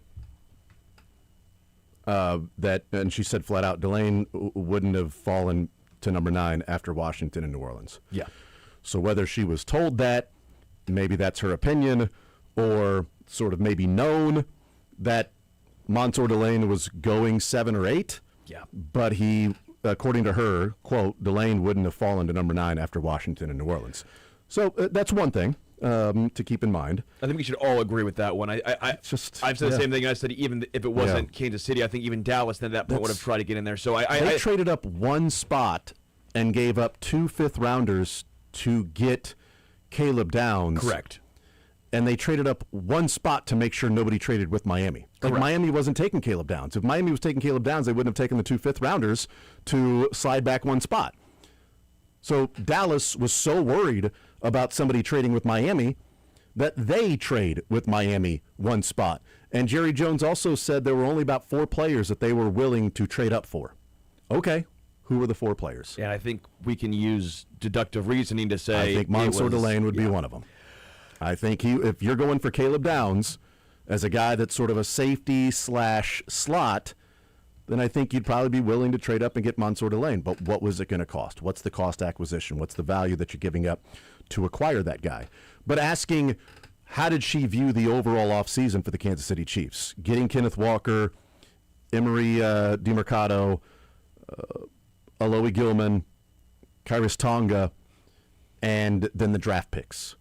that, and she said flat out, Delane wouldn't have fallen to number 9 after Washington and New Orleans. Yeah. So whether she was told that, maybe that's her opinion, or sort of maybe known that Mansour Delane was going 7 or 8. Yeah. But he, according to her, quote, Delane wouldn't have fallen to number 9 after Washington and New Orleans. So that's one thing to keep in mind. I think we should all agree with that one. I've said the same thing. I said even if it wasn't Kansas City, I think even Dallas at that point would have tried to get in there. So they traded up one spot and gave up 2 fifth-rounders to get Caleb Downs. Correct. And they traded up one spot to make sure nobody traded with Miami. Like, Miami wasn't taking Caleb Downs. If Miami was taking Caleb Downs, they wouldn't have taken the 2 fifth-rounders to slide back one spot. So Dallas was so worried about somebody trading with Miami that they trade with Miami one spot. And Jerry Jones also said there were only about 4 players that they were willing to trade up for. Okay, who were the 4 players? Yeah, I think we can use deductive reasoning to say I think Mansour Delane would be one of them. I think if you're going for Caleb Downs as a guy that's sort of a safety / slot, then I think you'd probably be willing to trade up and get Mansour Delane. But what was it going to cost? What's the cost acquisition? What's the value that you're giving up to acquire that guy? But asking, how did she view the overall offseason for the Kansas City Chiefs? Getting Kenneth Walker, Emery DeMercado, Alohi Gilman, Kairos Tonga, and then the draft picks.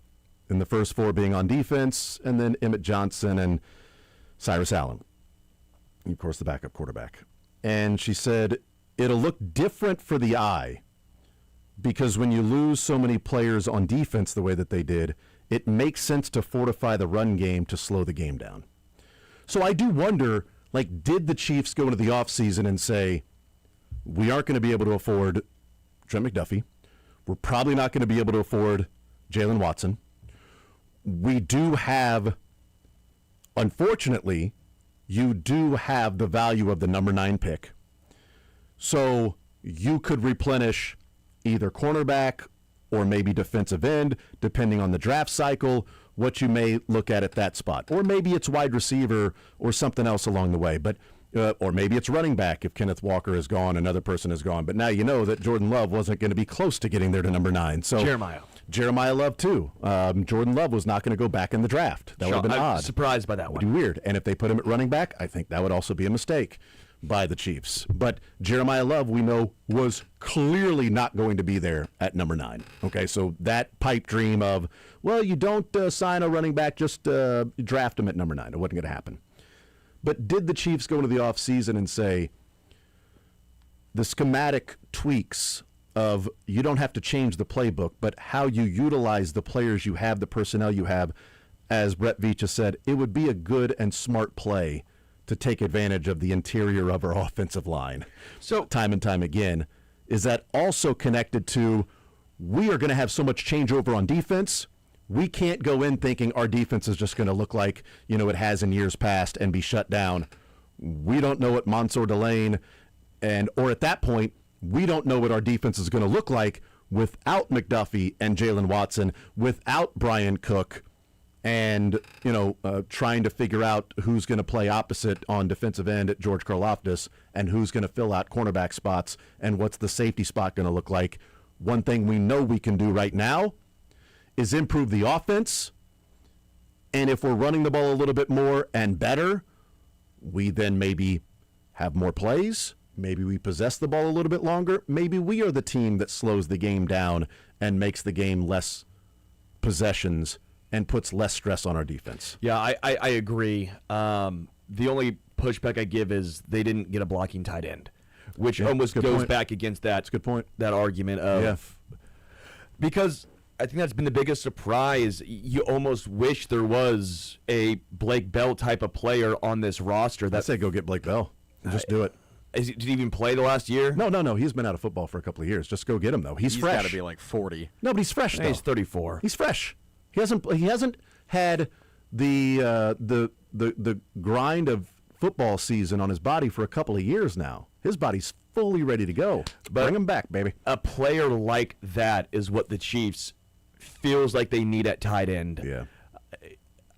And the first 4 being on defense, and then Emmett Johnson and Cyrus Allen. And of course, the backup quarterback. And she said, it'll look different for the eye because when you lose so many players on defense the way that they did, it makes sense to fortify the run game to slow the game down. So I do wonder, like, did the Chiefs go into the offseason and say, we aren't going to be able to afford Trent McDuffie. We're probably not going to be able to afford Jalen Watson. We do have, unfortunately, you do have the value of the number 9 pick. So you could replenish either cornerback or maybe defensive end, depending on the draft cycle, what you may look at that spot. Or maybe it's wide receiver or something else along the way. But or maybe it's running back if Kenneth Walker is gone, another person is gone. But now you know that Jordan Love wasn't going to be close to getting there to number 9. So Jeremiah Love, too. Jordan Love was not going to go back in the draft. That would have been odd. I'm surprised by that one. It would be weird. And if they put him at running back, I think that would also be a mistake by the Chiefs. But Jeremiah Love, we know, was clearly not going to be there at number 9. Okay, so that pipe dream of, well, you don't sign a running back, just draft him at number 9. It wasn't going to happen. But did the Chiefs go into the offseason and say, the schematic tweaks of you don't have to change the playbook, but how you utilize the players you have, the personnel you have, as Brett Veach said, it would be a good and smart play to take advantage of the interior of our offensive line. So time and time again, is that also connected to we are going to have so much changeover on defense, we can't go in thinking our defense is just going to look like, you know, it has in years past and be shut down. We don't know what Mansour Delane or at that point, we don't know what our defense is going to look like without McDuffie and Jalen Watson, without Brian Cook, and, you know, trying to figure out who's going to play opposite on defensive end at George Karlaftis and who's going to fill out cornerback spots and what's the safety spot going to look like. One thing we know we can do right now is improve the offense, and if we're running the ball a little bit more and better, we then maybe have more plays. Maybe we possess the ball a little bit longer. Maybe we are the team that slows the game down and makes the game less possessions and puts less stress on our defense. Yeah, I agree. The only pushback I give is they didn't get a blocking tight end, which almost goes back against that. That's a good point. That argument of because I think that's been the biggest surprise. You almost wish there was a Blake Bell type of player on this roster. I say go get Blake Bell. Just do it. Did he even play the last year? No. He's been out of football for a couple of years. Just go get him though. He's fresh. Got to be like 40. No, but he's fresh though. He's 34. He's fresh. He hasn't had the grind of football season on his body for a couple of years now. His body's fully ready to go. Bring him back, baby. A player like that is what the Chiefs feels like they need at tight end. Yeah.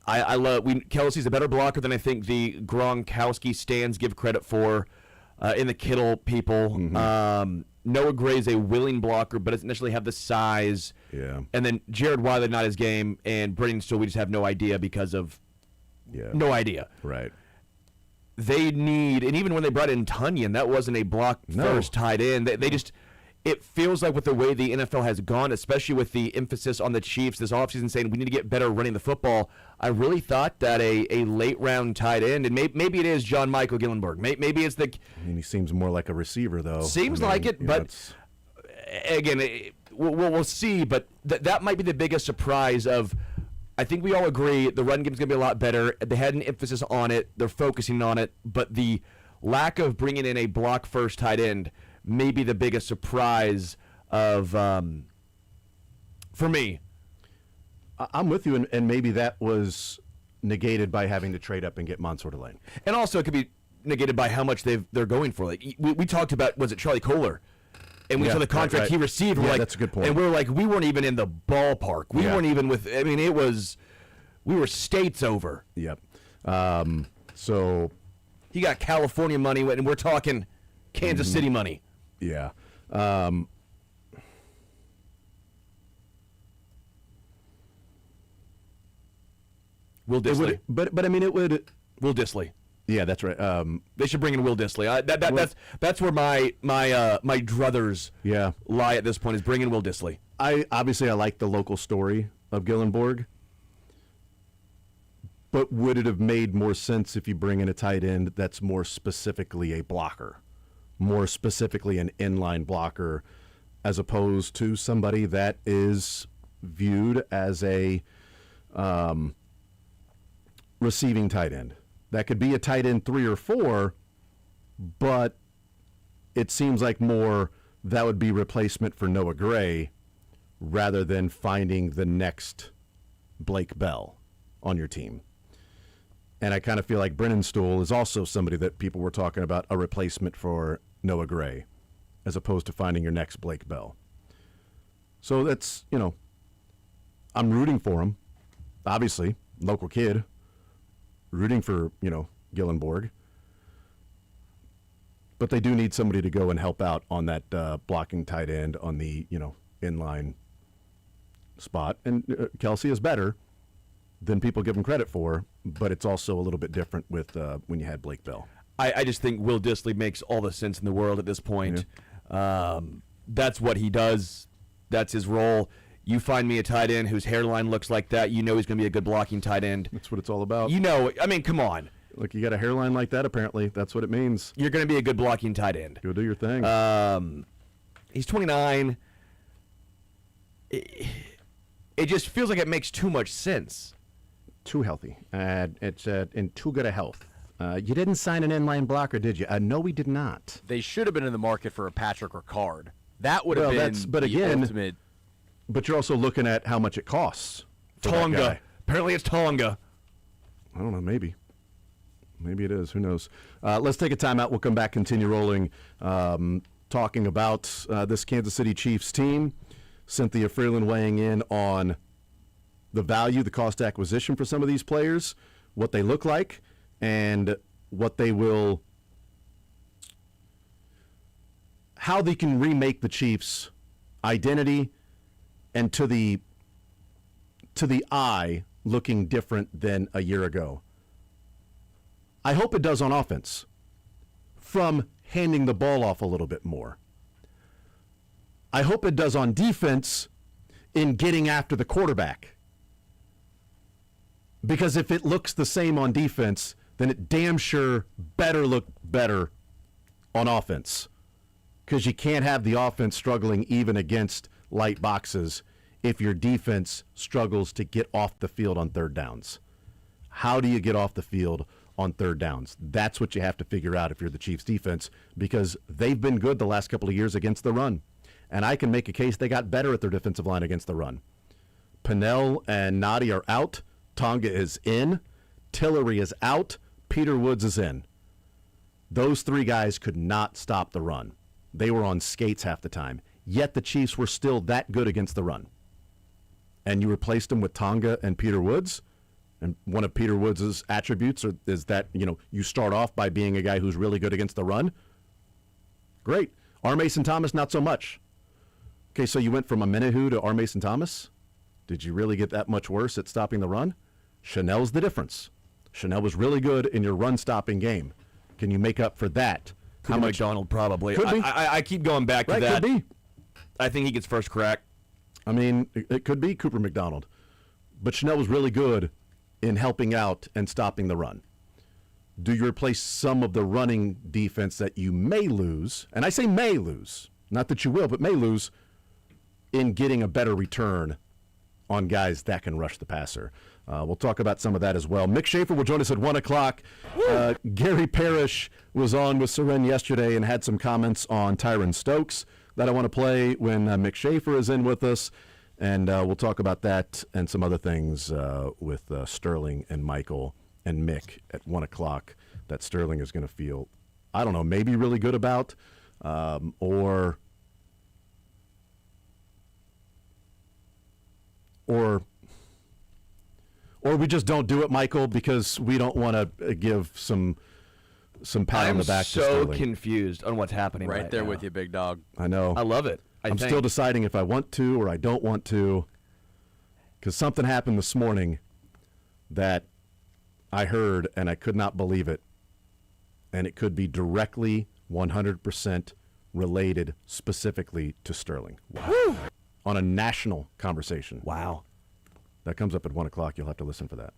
I love Kelsey's a better blocker than I think the Gronkowski stands give credit for in the Kittle people. Mm-hmm. Noah Gray's a willing blocker, but doesn't necessarily have the size. Yeah. And then Jared Wiley, not his game, and Brennan Still, we just have no idea because of no idea. Right. They need, and even when they brought in Tunyon, that wasn't a block first tight end. They just, it feels like with the way the NFL has gone, especially with the emphasis on the Chiefs this offseason saying we need to get better running the football, I really thought that a late round tight end, and maybe it is John Michael Gillenberg. Maybe it's the. I mean, he seems more like a receiver, though. Seems like it, but again, we'll see. But that might be the biggest surprise of. I think we all agree the run game's going to be a lot better. They had an emphasis on it. They're focusing on it. But the lack of bringing in a block-first tight end may be the biggest surprise of for me. I'm with you, and maybe that was negated by having to trade up and get Mansour Delane. And also it could be negated by how much they're going for. Like we talked about, was it Charlie Kohler? And we saw the contract he received. Yeah, that's a good point. And we were like, we weren't even in the ballpark. We weren't even with. I mean, we were states over. Yep. So he got California money, and we're talking Kansas City money. Yeah. Will Dissly. But I mean, it would. Will Dissly. Yeah, that's right. They should bring in Will Dissly. That's where my druthers lie at this point, is bringing Will Dissly. I like the local story of Gillenborg, but would it have made more sense if you bring in a tight end that's more specifically a blocker, more specifically an inline blocker, as opposed to somebody that is viewed as a receiving tight end? That could be a tight end 3 or 4, but it seems like more that would be replacement for Noah Gray rather than finding the next Blake Bell on your team. And I kind of feel like Brennan Stool is also somebody that people were talking about, a replacement for Noah Gray, as opposed to finding your next Blake Bell. So that's, I'm rooting for him, obviously, local kid. Rooting for, Gillenborg. But they do need somebody to go and help out on that blocking tight end on the, inline spot. And Kelsey is better than people give him credit for, but it's also a little bit different with when you had Blake Bell. I just think Will Dissly makes all the sense in the world at this point. Yeah. That's what he does. That's his role. You find me a tight end whose hairline looks like that, he's going to be a good blocking tight end. That's what it's all about. I mean, come on. Look, you got a hairline like that, apparently. That's what it means. You're going to be a good blocking tight end. Go do your thing. He's 29. It just feels like it makes too much sense. Too healthy. It's in too good a health. You didn't sign an inline blocker, did you? No, we did not. They should have been in the market for a Patrick Ricard. That would have been the ultimate. But you're also looking at how much it costs. Tonga. Apparently it's Tonga. I don't know, maybe. Maybe it is. Who knows? Let's take a timeout. We'll come back, continue rolling, talking about this Kansas City Chiefs team. Cynthia Freeland weighing in on the value, the cost acquisition for some of these players, what they look like, and what they will, how they can remake the Chiefs' identity and to the eye looking different than a year ago. I hope it does on offense, from handing the ball off a little bit more. I hope it does on defense in getting after the quarterback. Because if it looks the same on defense, then it damn sure better look better on offense. Because you can't have the offense struggling even against light boxes if your defense struggles to get off the field on third downs. How do you get off the field on third downs. That's what you have to figure out if you're the Chiefs defense, because they've been good the last couple of years against the run. And I can make a case they got better at their defensive line against the run. Pennell and Nadi are out. Tonga is in. Tillery is out. Peter Woods is in. Those three guys could not stop the run. They were on skates half the time. Yet the Chiefs were still that good against the run. And you replaced them with Tonga and Peter Woods. And one of Peter Woods' attributes is that, you start off by being a guy who's really good against the run. Great. R. Mason Thomas, not so much. Okay, so you went from a Menahu to R. Mason Thomas? Did you really get that much worse at stopping the run? Chanel's the difference. Chanel was really good in your run-stopping game. Can you make up for that? How much McDonald probably. Could be. I keep going back to that. Could be. I think he gets first crack. I mean, it could be Cooper McDonald. But Chanel was really good in helping out and stopping the run. Do you replace some of the running defense that you may lose, and I say may lose, not that you will, but may lose, in getting a better return on guys that can rush the passer? We'll talk about some of that as well. Mick Schaefer will join us at 1 o'clock. Gary Parrish was on with Seren yesterday and had some comments on Tyron Stokes that I want to play when Mick Schaefer is in with us. And we'll talk about that and some other things with Sterling and Michael and Mick at 1 o'clock that Sterling is going to feel, I don't know, maybe really good about, or we just don't do it, Michael, because we don't want to give some pat on the back to Sterling. I'm so confused on what's happening right there now. with you, big dog. I know. I love it. I'm still deciding if I want to or I don't want to, because something happened this morning that I heard and I could not believe it, and it could be directly 100% related specifically to Sterling. Wow. On a national conversation. Wow. That comes up at 1 o'clock. You'll have to listen for that.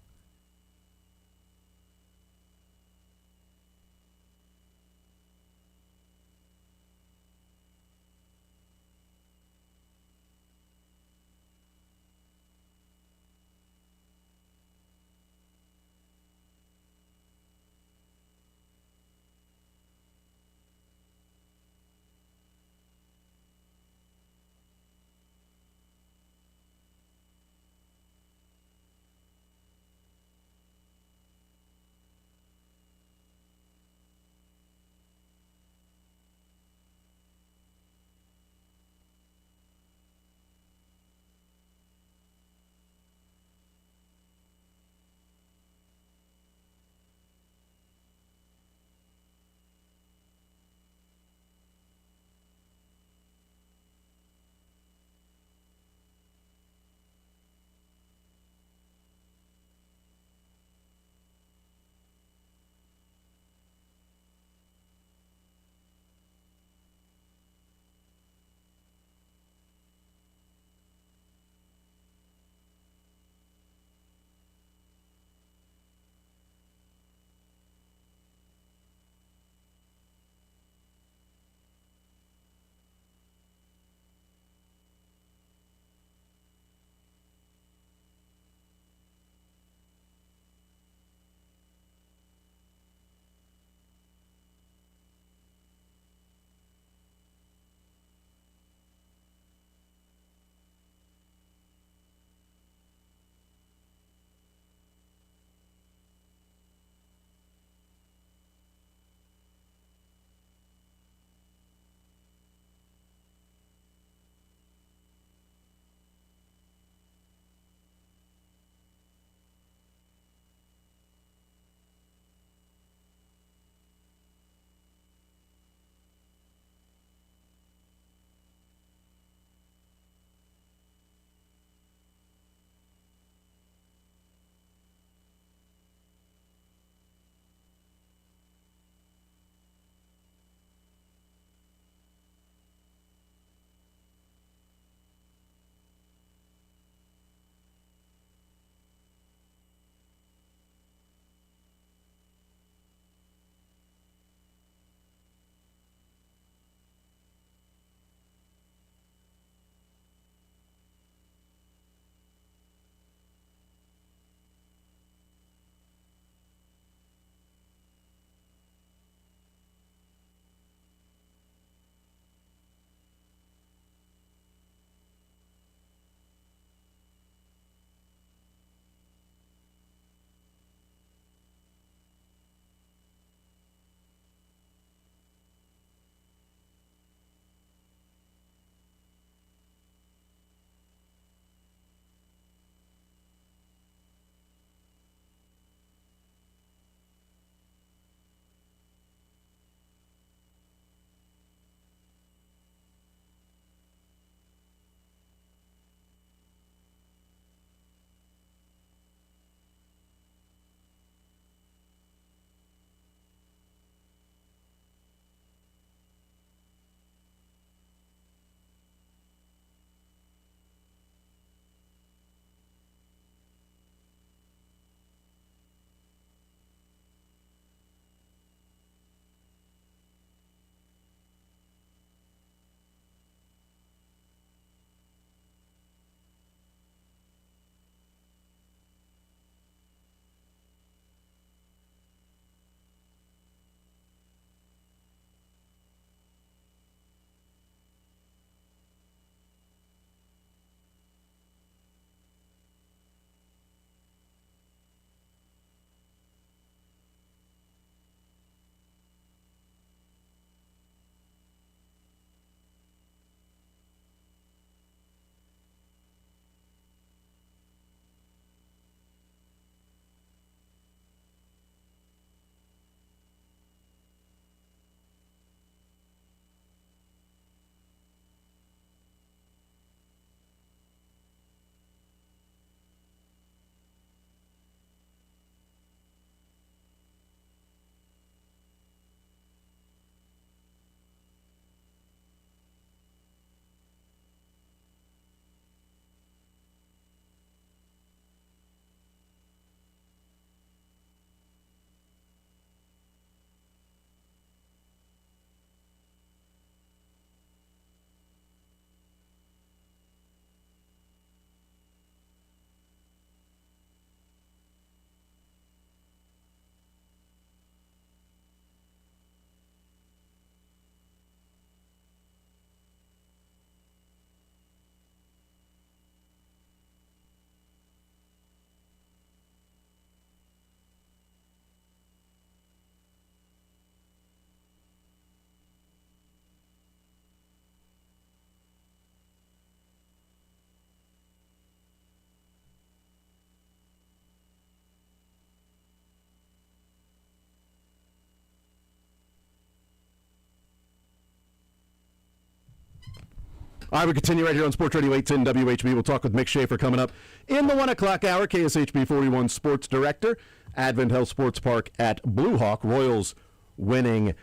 All right, we continue right here on Sports Radio 810 WHB. We'll talk with Mick Schaefer coming up in the 1 o'clock hour. KSHB 41 Sports Director, Advent Health Sports Park at Blue Hawk. Royals winning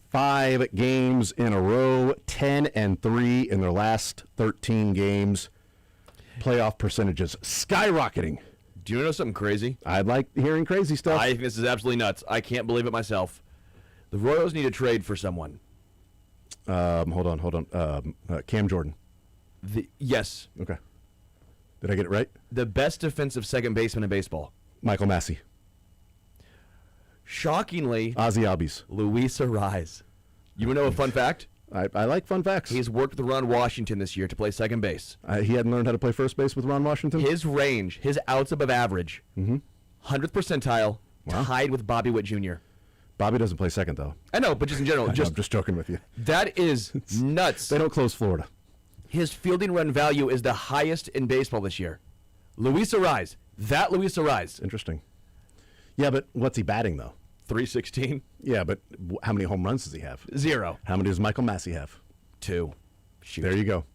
5 games in a row, 10-3 in their last 13 games. Playoff percentages skyrocketing. Do you know something crazy? I like hearing crazy stuff. I think this is absolutely nuts. I can't believe it myself. The Royals need to trade for someone. Hold on. Cam Jordan. Yes. Okay. Did I get it right? The best defensive second baseman in baseball. Michael Massey. Shockingly, Ozzie Albies. Luis Ariz. You want to know a fun fact? I like fun facts. He's worked with Ron Washington this year to play second base. He hadn't learned how to play first base with Ron Washington? His range, his outs above average, 100th percentile, tied with Bobby Witt Jr. Bobby doesn't play second, though. I know, but just in general. I'm just joking with you. That is nuts. They don't close Florida. His fielding run value is the highest in baseball this year. Luis Ariz. That Luis Ariz. Interesting. Yeah, but what's he batting, though? 316. Yeah, but how many home runs does he have? 0. How many does Michael Massey have? 2. Shoot. There you go.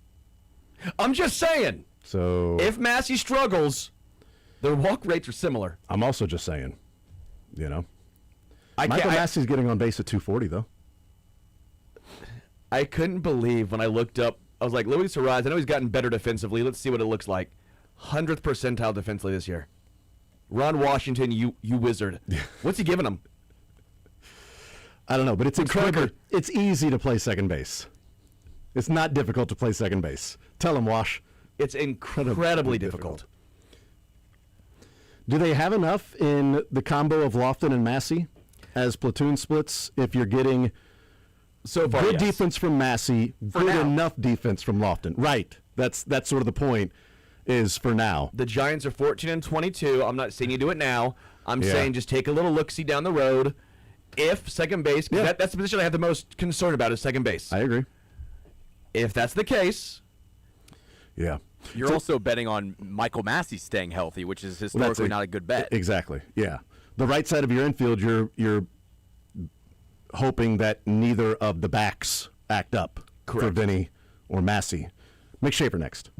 I'm just saying. So if Massey struggles, their walk rates are similar. I'm also just saying, Michael Massey's getting on base at 240, though. I couldn't believe when I looked up. I was like, Luis Ariz, I know he's gotten better defensively. Let's see what it looks like. 100th percentile defensively this year. Ron Washington, you wizard. What's he giving him? I don't know, but it's incredible. It's easy to play second base. It's not difficult to play second base. Tell him, Wash. It's incredibly difficult. Do they have enough in the combo of Lofton and Massey as platoon splits if you're getting good defense from Massey, good enough defense from Lofton? Right. That's sort of the point, is for now. The Giants are 14-22. I'm not saying you do it now. I'm saying just take a little look-see down the road. If second base, that's the position I have the most concern about is second base. I agree. If that's the case. Yeah. You're also betting on Michael Massey staying healthy, which is historically not a good bet. Exactly. Yeah. The right side of your infield, you're hoping that neither of the backs act up for Vinny or Massey. Mick Schaefer next.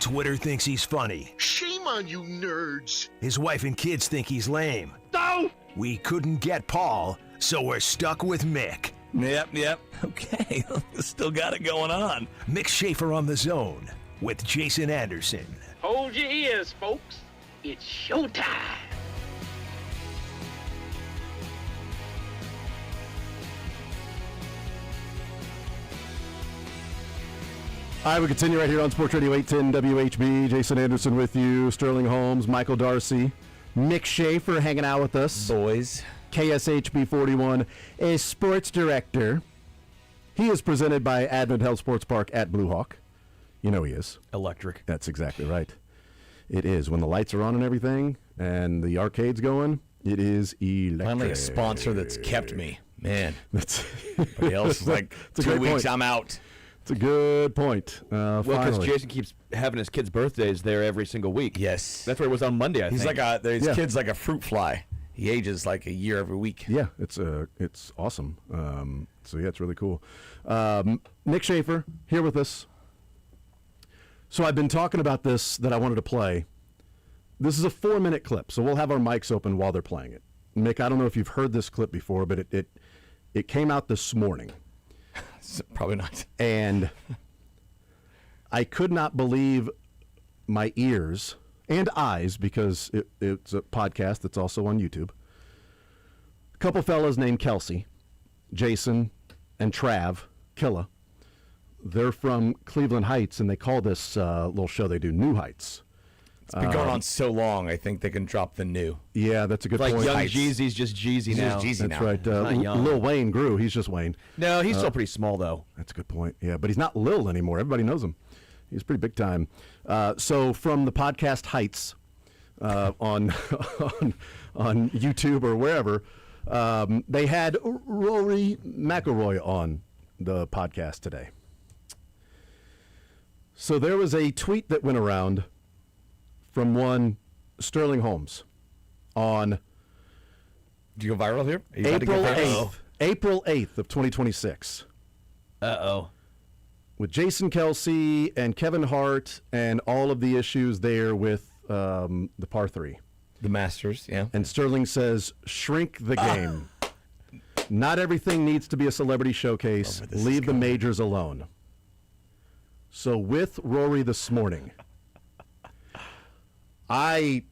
Twitter thinks he's funny. Shame on you nerds. His wife and kids think he's lame. No! We couldn't get Paul, so we're stuck with Mick. Yep. Okay, still got it going on. Mick Schaefer on the Zone with Jason Anderson. Hold your ears, folks. It's showtime. All right, we continue right here on Sports Radio 810 WHB. Jason Anderson with you, Sterling Holmes, Michael Darcy, Mick Schaefer hanging out with us. Boys. KSHB 41, a sports director. He is presented by Advent Health Sports Park at Blue Hawk. You know he is. Electric. That's exactly right. It is. When the lights are on and everything and the arcade's going, it is electric. Finally a sponsor that's kept me. Man. Everybody else is like 2 weeks, I'm out. It's a good point. Well, because Jason keeps having his kids' birthdays there every single week. Yes. That's where it was on Monday, I think. He's like his kid's like a fruit fly. He ages like a year every week. Yeah, it's awesome. So yeah, it's really cool. Mick Schaefer here with us. So I've been talking about this that I wanted to play. This is a 4-minute clip, so we'll have our mics open while they're playing it. Mick, I don't know if you've heard this clip before, but it came out this morning. Probably not. And I could not believe my ears and eyes, because it's a podcast that's also on YouTube. A couple fellas named Kelsey, Jason, and Trav Killa. They're from Cleveland Heights, and they call this little show they do New Heights. It's been going on so long, I think they can drop the new. Yeah, that's a good point. Like young Jeezy's just Jeezy now. Jeezy that's now. right. Not young. Lil Wayne grew. He's just Wayne. No, he's still pretty small, though. That's a good point. Yeah, but he's not Lil anymore. Everybody knows him. He's pretty big time. So from the podcast Heights on YouTube or wherever, they had Rory McIlroy on the podcast today. So there was a tweet that went around from one Sterling Holmes on Did you go viral here? April 8th of 2026. Uh-oh. With Jason Kelsey and Kevin Hart and all of the issues there with the par 3. The Masters, yeah. And Sterling says, shrink the game. Not everything needs to be a celebrity showcase. Leave the majors alone. So with Rory this morning, I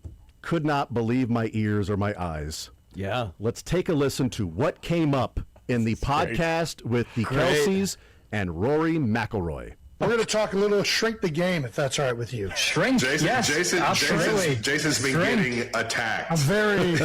could not believe my ears or my eyes. Yeah. Let's take a listen to what came up in the podcast with the Kelseys and Rory McIlroy. We're going to talk a little shrink the game, if that's all right with you. Shrink? Yes, absolutely. Jason's been getting attacked. I'm very...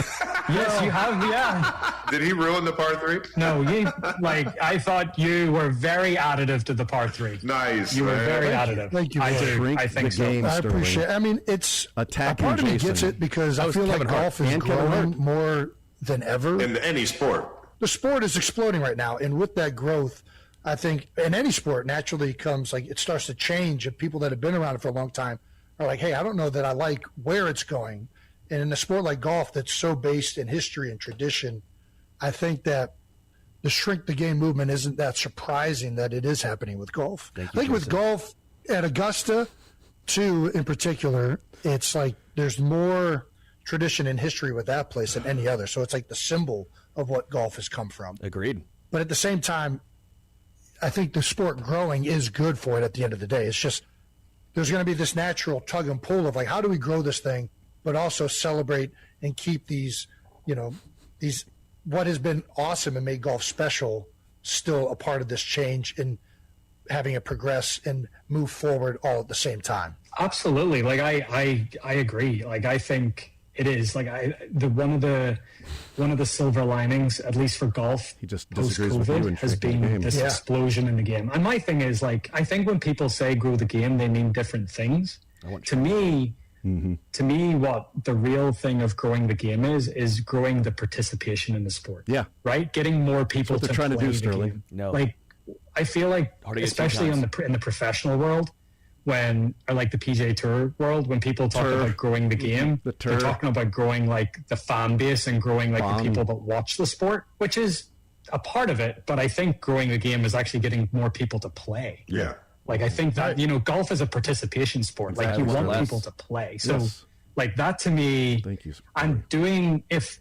Yes, you have, yeah. Did he ruin the par 3? No, I thought you were very additive to the par 3. Nice. You were very additive. Thank you. I do. I think so. I appreciate it. I mean, it's... Attacking a part of me Jason. gets it because I feel like golf is growing more than ever. In any sport. The sport is exploding right now, and with that growth... I think in any sport naturally comes it starts to change, and people that have been around it for a long time are like, hey, I don't know that I like where it's going. And in a sport like golf that's so based in history and tradition, I think that the shrink the game movement isn't that surprising that it is happening with golf. I think with golf at Augusta, too, in particular, it's like there's more tradition and history with that place than any other. So it's like the symbol of what golf has come from. Agreed. But at the same time, I think the sport growing is good for it at the end of the day. It's just there's going to be this natural tug and pull of how do we grow this thing, but also celebrate and keep these what has been awesome and made golf special still a part of this change and having it progress and move forward all at the same time. Absolutely. I agree. I think it is one of the silver linings, at least for golf, he just disagrees with you and has been this explosion in the game. And my thing is I think when people say grow the game, they mean different things. To me, what the real thing of growing the game is growing the participation in the sport. Yeah. Right? Getting more people That's what they're trying to do, Sterling. No. I feel like, especially in the professional world, or the PGA Tour world, when people talk about growing the game, they're talking about growing the fan base and growing the people that watch the sport, which is a part of it. But I think growing the game is actually getting more people to play. Yeah. Like, I think that, golf is a participation sport. Like, you want people to play. So, like, that to me, I'm doing, if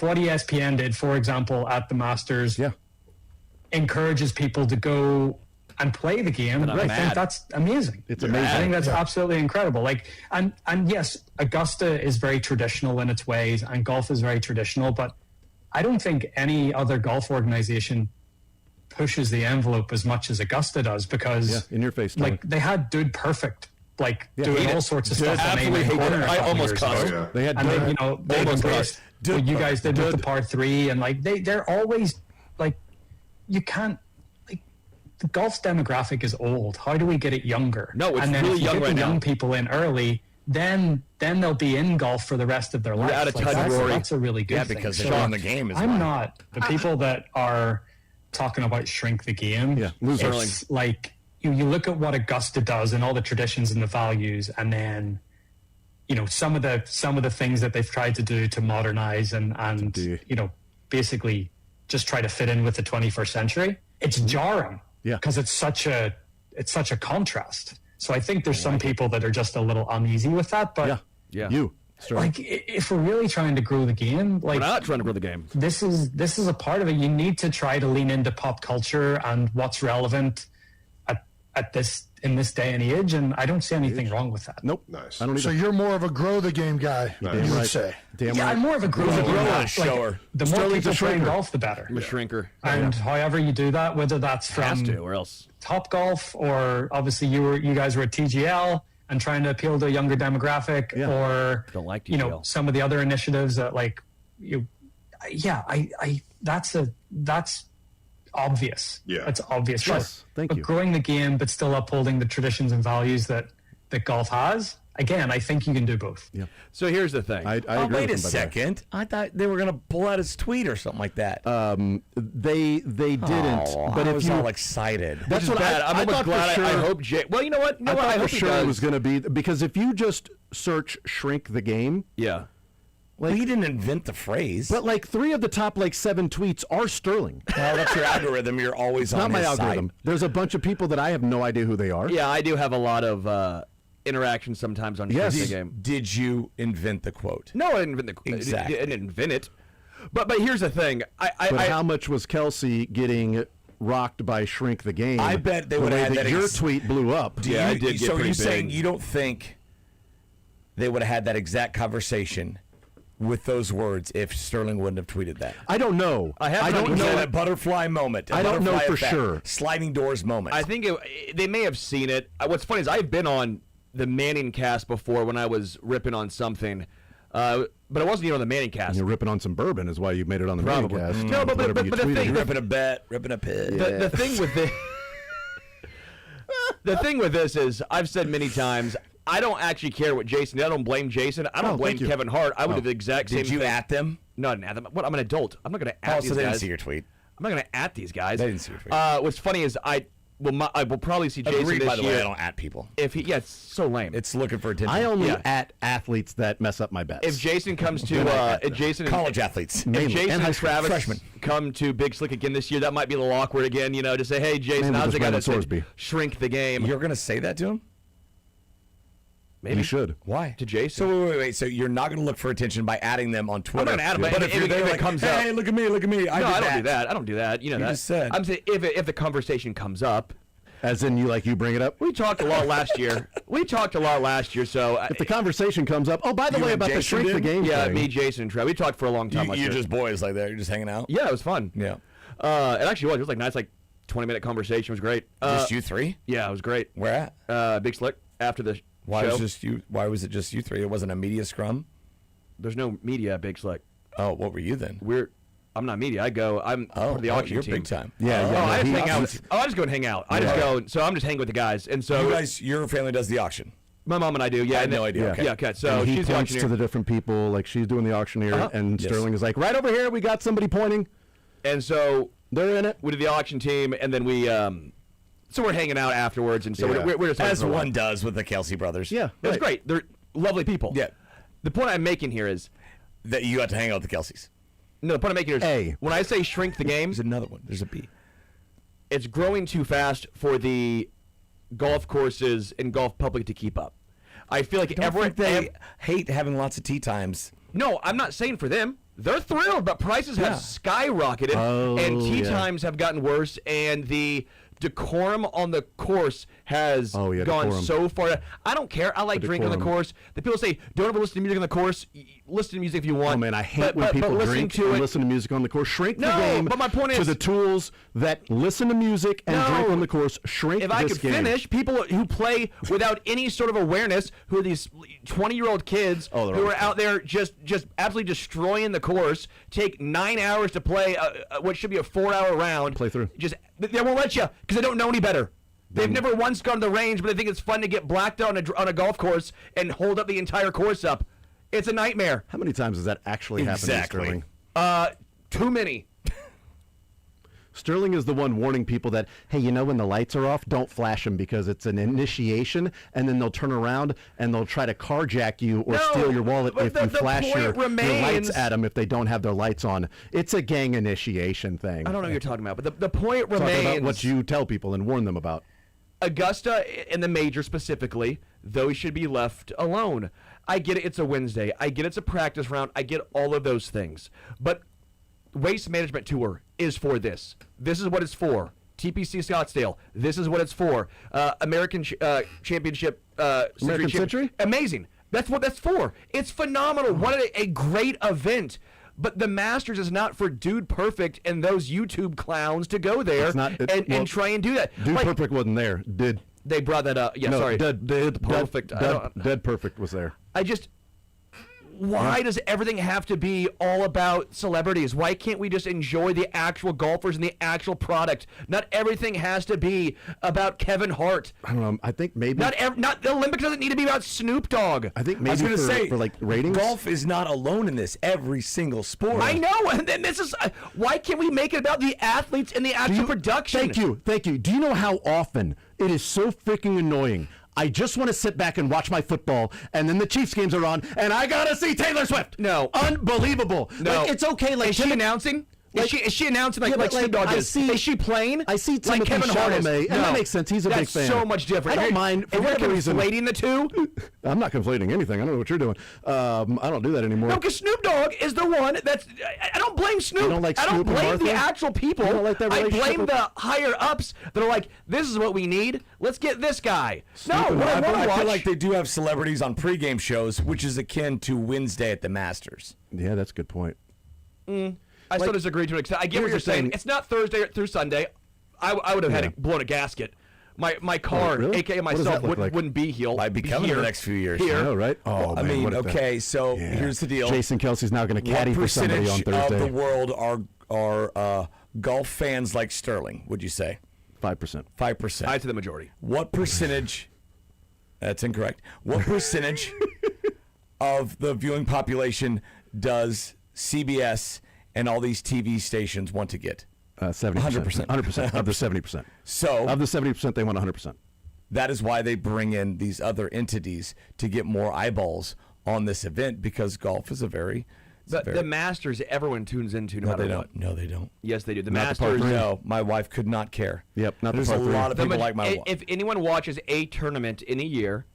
what ESPN did, for example, at the Masters, encourages people to go and play the game, I think that's amazing. It's amazing. I think that's absolutely incredible. Like, and yes, Augusta is very traditional in its ways, and golf is very traditional, but I don't think any other golf organization pushes the envelope as much as Augusta does, because in your face, like, they had Dude Perfect, like, doing all sorts of stuff. I almost cussed. They had they embraced what you guys did with the par 3, and like they're always like, you can't. The golf's demographic is old. How do we get it younger? No, it's and then really if you young get right the young now. people in early, then they'll be in golf for the rest of their life. out of touch, Rory. That's a really good thing. because they're on the game. I'm not the people that are talking about shrink the game. Yeah, losers. It's like you look at what Augusta does and all the traditions and the values, and then some of the things that they've tried to do to modernize and basically just try to fit in with the 21st century. It's jarring. Yeah, because it's such a contrast. So I think there's some people that are just a little uneasy with that. But like, if we're really trying to grow the game, like, we're not trying to grow the game. This is a part of it. You need to try to lean into pop culture and what's relevant in this day and age, and I don't see anything wrong with that. Nope. Nice. I don't either. So you're more of a grow the game guy, you would say. Damn Yeah, right. I'm more of a grower. shower. The more Sterling's people a playing shrinker. golf, the better. I'm a shrinker. And however you do that, whether that's Has from to, or else. Top Golf, or obviously you guys were at TGL and trying to appeal to a younger demographic, or Don't like TGL. some of the other initiatives that that's obvious. Yeah. It's obvious. Yes, Sure. thank But you. growing the game, but still upholding the traditions and values that golf has. Again, I think you can do both. Yeah. So here's the thing. I Oh, agree wait a with him, by the way. second. I thought they were going to pull out his tweet or something like that. They didn't. But But I if was you all excited. That's what bad. I'm I almost thought glad. for sure. I hope Jay. Well, you know what? I I thought hope for he sure does. it was going to be, because if you just search "shrink the game," Yeah. Well, he didn't invent the phrase. but like 3 of the top 7 tweets are Sterling. Well, that's your algorithm. You're always It's on not my his algorithm. side. There's a bunch of people that I have no idea who they are. Yeah, I do have a lot of interaction sometimes on Yes. the game. Did you invent the quote? No, I didn't invent the Exactly. I didn't invent it. But here's the thing. But how much was Kelsey getting rocked by "shrink the game"? I bet they the would way have that had that your ex- tweet blew up. Yeah, I did get So pretty you're saying big. you don't think they would have had that exact conversation with those words if Sterling wouldn't have tweeted that? I don't know. I don't Was know. that a butterfly moment? A I don't know butterfly for effect, sure. Sliding doors moment. I think they may have seen it. What's funny is I've been on the Manning cast before when I was ripping on something, but I wasn't even on the Manning cast. You're ripping on some bourbon is why you made it on the Probably. Maincast. No, but Whatever you the tweeted. thing- ripping a bet, ripping a pit. The thing with this, the thing with this is, I've said many times, I don't actually care what Jason did. I don't blame Jason. I don't Oh, blame thank you. Kevin Hart. I would do the exact same Did you thing. at them? No, I didn't at them. What? I'm an adult. I'm not going to at Oh, these so they guys. didn't see your tweet. I'm not going to at these guys. They didn't see your tweet. What's funny is I will probably see Jason Agreed, this by the year. way, I don't at people. If he, it's so lame. It's looking for attention. I only Yeah. at athletes that mess up my bets. If Jason comes to, if Jason College athletes. if Mainly. Jason And high and school Travis freshmen. come to Big Slick again this year, that might be a little awkward again. To say, hey, Jason, Mainly how's just it going Brandon to Sorsby. shrink the game? You're going to say that to him? Maybe You should. Why? To Jason. So wait. So you're not going to look for attention by adding them on Twitter? I'm not going to add him, But if you're there, it like, comes hey, up. look at me, look at me. No, I don't do that. I don't do that. You know You that. just said. I'm saying if the conversation comes up. As in, you bring it up? We talked a lot last year. So If the conversation comes up, oh, by the You way, and about the Jason shrink the did? game yeah, thing. me, Jason, and Trev, we talked for a long time. last You're year. just boys like that. You're just hanging out. Yeah, it was fun. Yeah. It actually was. It was like nice, 20-minute conversation. It was great. Just you three? Yeah, it was great. Where at? Big Slick after the Why show. was just you? Why was it just you three? It wasn't a media scrum. There's no media at Big Slick. Oh, what were you then? I'm not media. I'm part of the auction you're team. big time. Yeah, Oh, yeah. I just he- hang out. I just go and hang out. I just go. So I'm just hanging with the guys. And so You guys, your family does the auction. my mom and I do. Yeah, I had and no then- idea. Yeah. Okay. Yeah, okay. So and he she's the points auctioneer. to the different people, like she's doing the auctioneer, Uh-huh. and Yes. Sterling is like, right over here, we got somebody pointing. And so They're in it. we did the auction team, and then we so we're hanging out afterwards, and so Yeah. we're just As having a one while. does with the Kelsey brothers. Yeah, It was right. great. They're lovely people. Yeah. The point I'm making here is That you got to hang out with the Kelseys. no. The point I'm making here is A. when I say shrink the game, There's another one. There's a B. it's growing too fast for the golf courses and golf public to keep up. I feel like they hate having lots of tee times. No, I'm not saying for them. They're thrilled, but prices have skyrocketed, and tee times have gotten worse, and the decorum on the course has gone so far. I don't care. I like drinking on the course. The people say, don't ever listen to music on the course. Listen to music if you want. Oh, man, I hate when people drink and listen to music on the course. Shrink the game but my point to the tools that listen to music and drink on the course. Shrink this game. If I could finish, people who play without any sort of awareness, who are these 20-year-old kids who are out there just absolutely destroying the course, take 9 hours to play what should be a 4-hour round. Play through. They won't let you because they don't know any better. They've never once gone to the range, but they think it's fun to get blacked out on a golf course and hold up the entire course up. It's a nightmare. How many times has that actually happened to Sterling? Too many. Sterling is the one warning people that, hey, when the lights are off, don't flash them because it's an initiation, and then they'll turn around and they'll try to carjack you or steal your wallet if you flash your lights at them if they don't have their lights on. It's a gang initiation thing. I don't know what you're talking about, but the point remains. Talking about what you tell people and warn them about. Augusta and the major specifically, those should be left alone. I get it, it's a Wednesday. I get it's a practice round. I get all of those things. But Waste Management Tour is for this. This is what it's for. TPC Scottsdale, this is what it's for. American Championship. American Century? Amazing. That's what that's for. It's phenomenal. What a great event. But the Masters is not for Dude Perfect and those YouTube clowns to go there and try and do that. Dude Perfect wasn't there. They brought that up. Yeah, no, sorry. Dead Perfect. Dead Perfect was there. Why does everything have to be all about celebrities? Why can't we just enjoy the actual golfers and the actual product? Not everything has to be about Kevin Hart. I don't know. I think maybe not the Olympics doesn't need to be about Snoop Dogg. I think maybe for like ratings. Golf is not alone in this. Every single sport. I know, and then this is why can't we make it about the athletes and the actual production? Thank you. Do you know how often it is so freaking annoying? I just want to sit back and watch my football, and then the Chiefs games are on, and I gotta see Taylor Swift. No, unbelievable. No, it's okay. Is she announcing? Is she announcing like Snoop Dogg is? Is she playing? I see like Kevin Hart is. And that makes sense. He's a big fan. That's so much different. I don't mind for whatever reason. Conflating the two? I'm not conflating anything. I don't know what you're doing. I don't do that anymore. No, because Snoop Dogg is the one that's. I don't blame Snoop. You don't like Snoop I don't blame and the actual people. You don't like that relationship? I blame the higher ups that are like, this is what we need. Let's get this guy. I feel like they do have celebrities on pregame shows, which is akin to Wednesday at the Masters. Yeah, that's a good point. I still disagree to an extent. I get what you're saying. It's not Thursday through Sunday. I would have had blown a gasket. My car, a.k.a. myself, wouldn't be here. Might be coming in the next few years. I know, right? Oh, I mean, okay, so here's the deal. Jason Kelsey's now going to caddy for somebody on Thursday. What percentage of the world are golf fans like Sterling, would you say? 5%. 5%. I'd say the majority. What percentage? That's incorrect. What percentage of the viewing population does CBS and all these TV stations want to get? 70%. 100% of the 70%. So of the 70%, they want 100%. That is why they bring in these other entities to get more eyeballs on this event, because golf is the Masters everyone tunes into no matter what. No, they don't. Yes, they do. The Not Masters. No, my wife could not care. Yep, not There's the par a three. lot of people like my wife. If anyone watches a tournament in a year,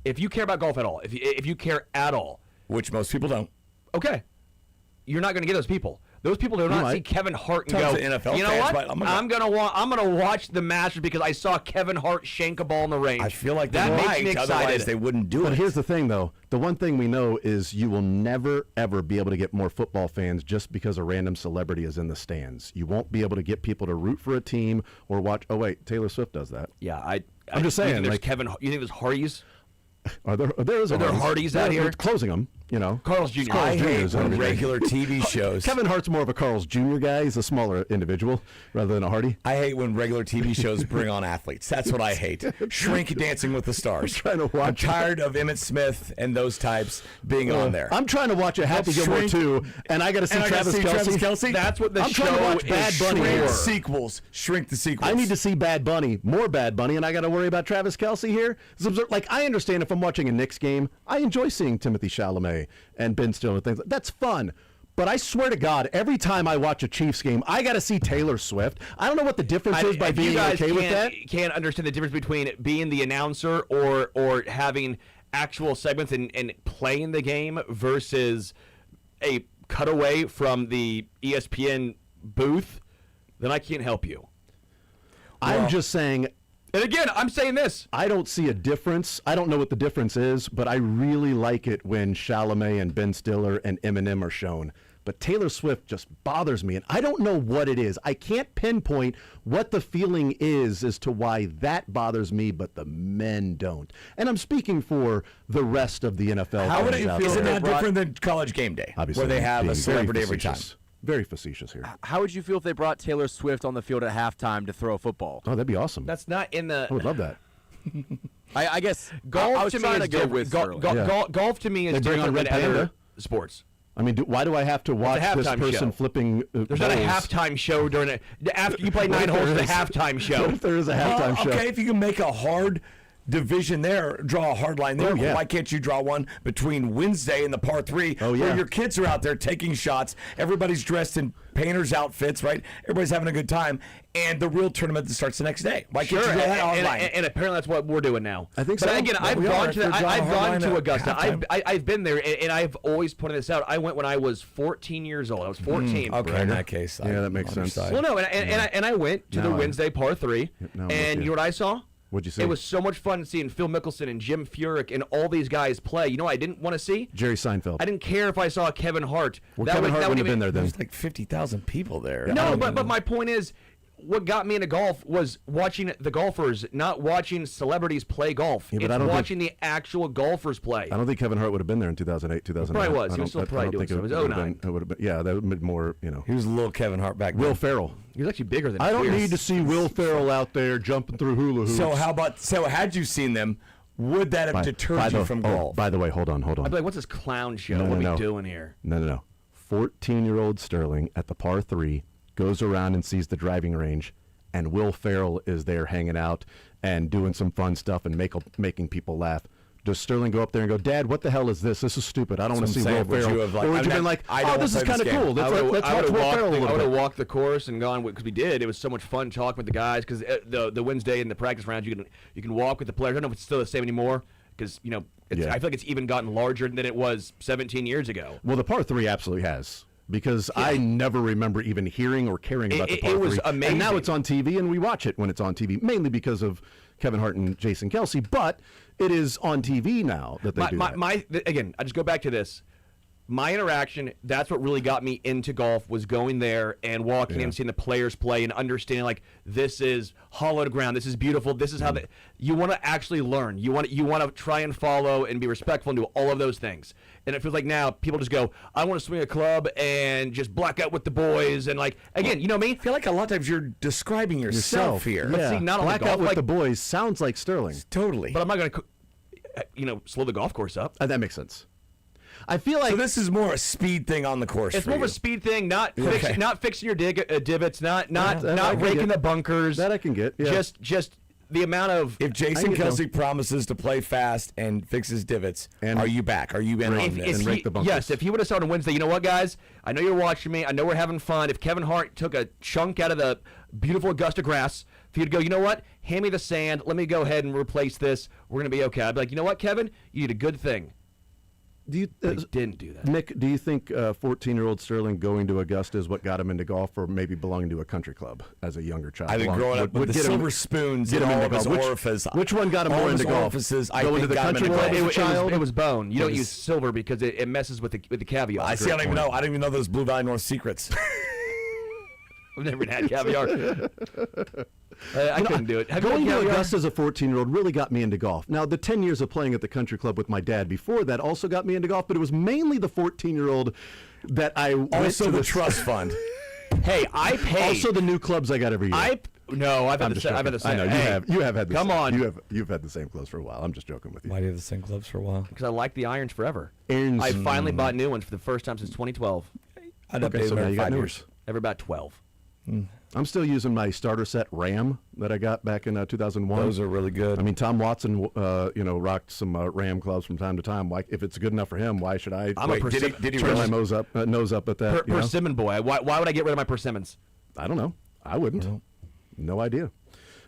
if you care about golf at all, if you care at all, which most people don't, okay, you're not going to get those people. Those people do not see Kevin Hart and Tons go, of NFL you know fans, what? but I'm gonna watch the Masters because I saw Kevin Hart shank a ball in the range. I feel like that makes me excited. Otherwise they wouldn't do it. But here's the thing, though. The one thing we know is you will never, ever be able to get more football fans just because a random celebrity is in the stands. You won't be able to get people to root for a team or watch. Oh, wait, Taylor Swift does that. Yeah, I'm just saying. There's Kevin. You think there's Hardys? Are there Hardys out here? They're closing them, you know. Carl's Jr. I hate when regular TV shows. Kevin Hart's more of a Carl's Jr. guy. He's a smaller individual rather than a Hardy. I hate when regular TV shows bring on athletes. That's what I hate. Shrink Dancing with the Stars. I'm tired of Emmitt Smith and those types being on there. I'm trying to watch a Happy Gilmore 2, and I got to see Travis Kelce. That's what the I'm show trying to watch Bad Bunny Shrink here. sequels. Shrink the sequels. I need to see Bad Bunny, more Bad Bunny, and I got to worry about Travis Kelce here. It's absurd. Like, I understand if I'm watching a Knicks game, I enjoy seeing Timothy Chalamet and Ben Stiller and things. That's fun. but I swear to God, every time I watch a Chiefs game, I got to see Taylor Swift. I don't know what the difference is by being okay with that. You can't understand the difference between being the announcer or having actual segments and playing the game versus a cutaway from the ESPN booth, then I can't help you. I'm just saying. And again, I'm saying this. I don't see a difference. I don't know what the difference is, but I really like it when Chalamet and Ben Stiller and Eminem are shown. But Taylor Swift just bothers me, and I don't know what it is. I can't pinpoint what the feeling is as to why that bothers me, but the men don't. And I'm speaking for the rest of the NFL. How would you feel? Is it not there. different than College Game Day, Obviously, where they have a celebrity every time? Very facetious here. How would you feel if they brought Taylor Swift on the field at halftime to throw a football? Oh, that'd be awesome. That's not in the. I would love that. I guess golf I was to me trying is to go with golf to me is They bring on different Red than Panda? other sports. I mean, why do I have to watch this person show. flipping? There's not a halftime show during it. After you play 9 holes, it's a halftime show. What if there is a halftime show? Okay, if you can make a hard division there, draw a hard line there. Why can't you draw one between Wednesday and the par 3 where your kids are out there taking shots, everybody's dressed in painters outfits, right? Everybody's having a good time, and the real tournament that starts the next day. Why can't you do that online? And apparently that's what we're doing now. I think but so. again, Well, I've we gone are. to If they're drawing a Augusta. halftime. I've been there, and I've always pointed this out. I went when I was 14 years old. I was 14. Okay, in that case, Yeah, that makes sense. Well, no, and I went to the Wednesday par 3, and you know what I saw? What'd you see? It was so much fun seeing Phil Mickelson and Jim Furyk and all these guys play. You know what I didn't want to see? Jerry Seinfeld. I didn't care if I saw Kevin Hart. Well, Kevin Hart wouldn't have been there then. There's like 50,000 people there. No, but my point is, what got me into golf was watching the golfers, not watching celebrities play golf. Yeah, but it's I don't watching the actual golfers play. I don't think Kevin Hart would have been there in 2008, 2009. Probably was. I He was don't- still probably I don't doing think stuff. It was 09. It would have been, yeah, that would have been more, He was a little Kevin Hart back then. Will Ferrell. He was actually bigger than I don't Pierce. need to see Will Ferrell out there jumping through hula hoops. So had you seen them, would that have deterred you from golf? By the way, hold on. I'd be like, what's this clown show? No, what are no. we doing here? No. 14-year-old Sterling at the par 3 goes around and sees the driving range, and Will Ferrell is there hanging out and doing some fun stuff and making people laugh. Does Sterling go up there and go, Dad, what the hell is this? This is stupid. I don't want to see Will Ferrell. Or would you been like, oh, this is kind of cool. Let's watch Will Ferrell a little I would bit. have walked the course and gone, because we did. It was so much fun talking with the guys, because the Wednesday and the practice rounds, you can walk with the players. I don't know if it's still the same anymore, because I feel like it's even gotten larger than it was 17 years ago. Well, the par 3 absolutely has. Because I never remember even hearing or caring about the par 3. It was amazing. And now it's on TV, and we watch it when it's on TV, mainly because of Kevin Hart and Jason Kelsey. But it is on TV now that they do that. Again, I just go back to this. My interaction, that's what really got me into golf, was going there and walking and seeing the players play and understanding, like, this is hollowed ground, this is beautiful, this is how you want to actually learn. You want to try and follow and be respectful and do all of those things. And it feels like now people just go, I want to swing a club and just black out with the boys. And, like, again, you know me? I feel like a lot of times you're describing yourself here. But see, not only black golf, out with like, the boys sounds like Sterling. Totally. But I'm not going to, slow the golf course up. That makes sense. I feel like so. This is more a speed thing on the course. It's for more you. of a speed thing, not fixing your divots, not I can raking get. the bunkers. That I can get. Yeah. Just the amount of. If Jason Kelsey promises to play fast and fix his divots, are you back? Are you in on this? And rake the bunkers. Yes, if he would have started on Wednesday, you know what, guys? I know you're watching me. I know we're having fun. If Kevin Hart took a chunk out of the beautiful Augusta grass, for you to go, you know what? Hand me the sand. Let me go ahead and replace this. We're going to be okay. I'd be like, you know what, Kevin? You did a good thing. He didn't do that. Mick, do you think 14-year-old Sterling going to Augusta is what got him into golf, or maybe belonging to a country club as a younger child? I think growing up with the silver spoons in all of his orifices. Which one got him more into golf? Going to the country club as a child? It was bone. You don't use silver because it messes with the caviar. I see. I don't even know. I don't even know those Blue Valley North secrets. I've never had caviar. I couldn't do it. Going to Augusta as a 14-year-old really got me into golf. Now, the 10 years of playing at the country club with my dad before that also got me into golf, but it was mainly the 14-year-old that I went also to the trust fund. Hey, I pay. Also the new clubs I got every year. I've had the same. I know you have had. Come on, you've had the same clothes for a while. I'm just joking with you. Why do you have the same gloves for a while? Because I like the irons forever. Irons. I finally bought new ones for the first time since 2012. Okay, so now you got yours. Ever about 12. I'm still using my starter set Ram that I got back in 2001. Those are really good. I mean, Tom Watson, rocked some Ram clubs from time to time. Like, if it's good enough for him, why should I? Did he turn my nose up at that? Persimmon boy. Why would I get rid of my persimmons? I don't know. I wouldn't. No idea.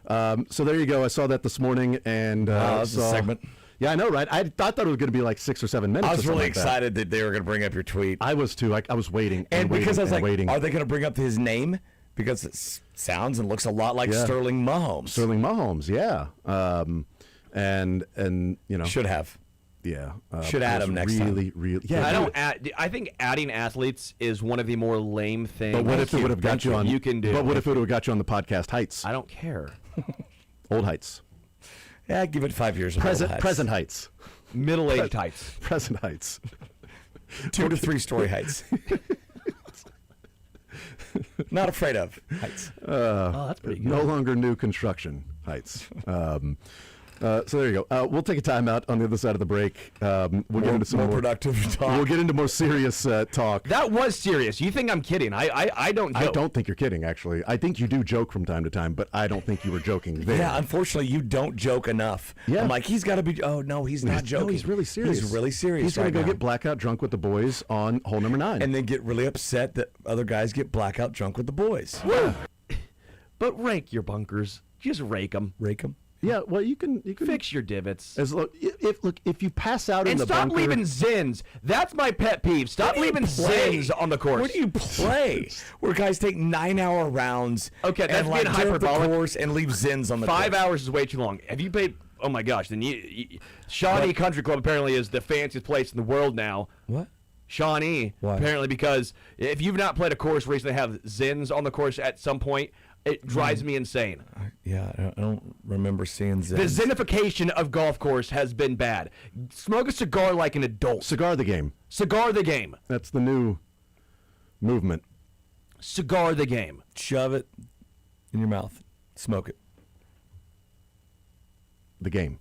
So there you go. I saw that this morning, and that's a segment. Yeah, I know, right? I thought it was going to be like 6 or 7 minutes. I was really excited that they were going to bring up your tweet. I was too. I was waiting, and because I was like, waiting. are they going to bring up his name? Because it sounds and looks a lot like Sterling Mahomes. Sterling Mahomes, yeah. And should have. Yeah. Should add him next time. Really. Yeah. I think adding athletes is one of the more lame things. But what if it would have got you on? You can do. But what if it would have got you on the podcast Heights? I don't care. Old Heights. Yeah, give it 5 years. Present Heights. Middle-aged Heights. Present Heights. 2 to 3 story heights. Not afraid of heights. That's pretty good. No longer new construction heights. So there you go. We'll take a timeout on the other side of the break. We'll get into some more productive talk. We'll get into more serious talk. That was serious. You think I'm kidding? I don't joke. I don't think you're kidding, actually. I think you do joke from time to time, but I don't think you were joking there. Yeah, unfortunately, you don't joke enough. Yeah. I'm like, he's got to be. Oh, no, he's not joking. No, he's really serious. He's really serious. He's going to go get blackout drunk with the boys on hole number 9. And then get really upset that other guys get blackout drunk with the boys. Woo! But rake your bunkers. Just rake them. Rake them. Yeah, well, you can fix your divots. If you pass out in the bunker, and stop leaving zins. That's my pet peeve. Stop leaving zins on the course. Where do you play? Where guys take 9-hour rounds. Okay, that's and being hyperbolic. The course and leave zins on the 5 course. hours is way too long. Have you paid? Oh my gosh! Then Shawnee Country Club apparently is the fanciest place in the world now. What? Shawnee. Why? Apparently because if you've not played a course where they have zins on the course at some point, it drives me insane. Yeah, I don't remember seeing zins. The zinification of golf course has been bad. Smoke a cigar like an adult. Cigar the game. Cigar the game. That's the new movement. Cigar the game. Shove it in your mouth. Smoke it. The game.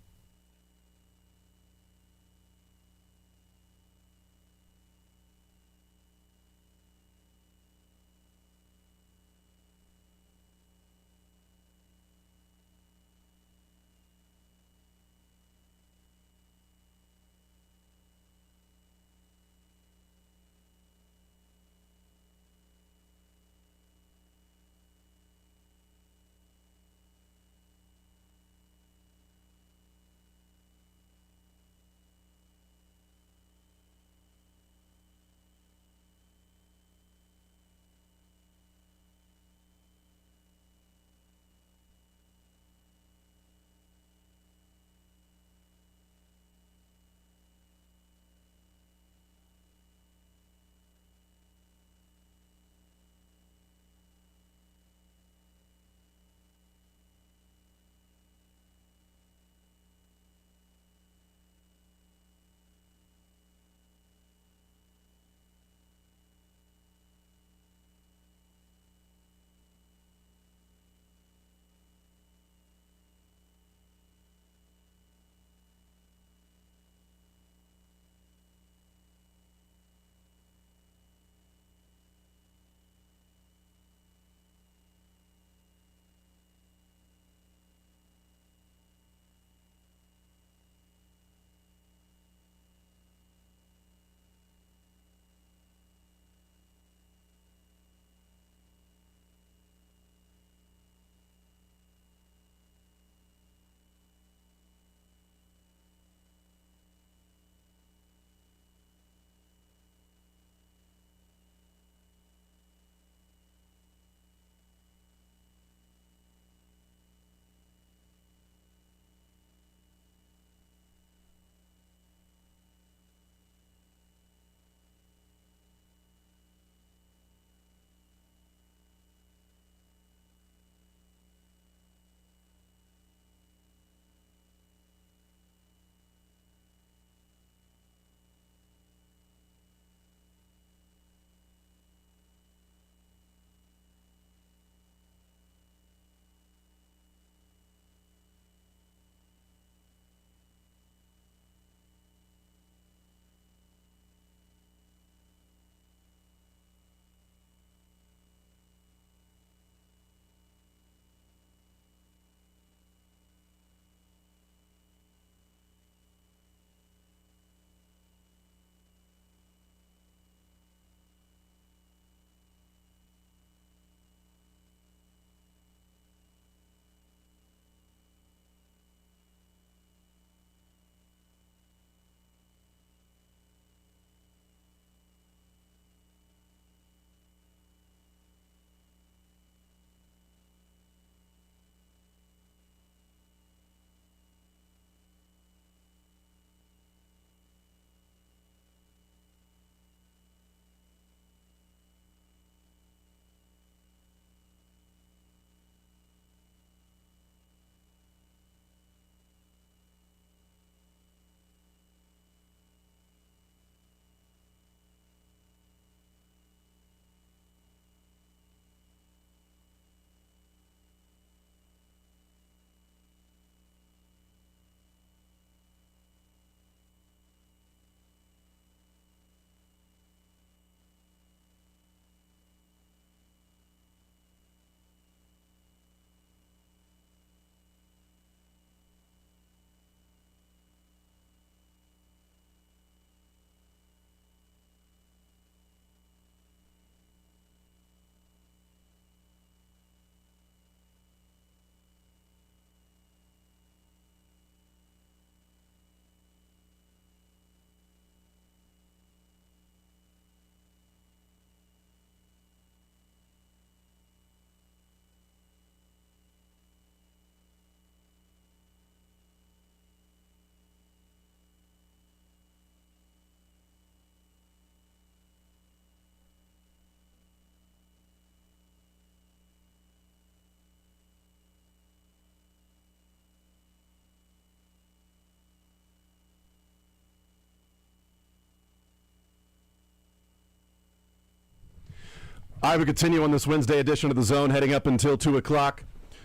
All right, we continue on this Wednesday edition of The Zone, heading up until 2 o'clock.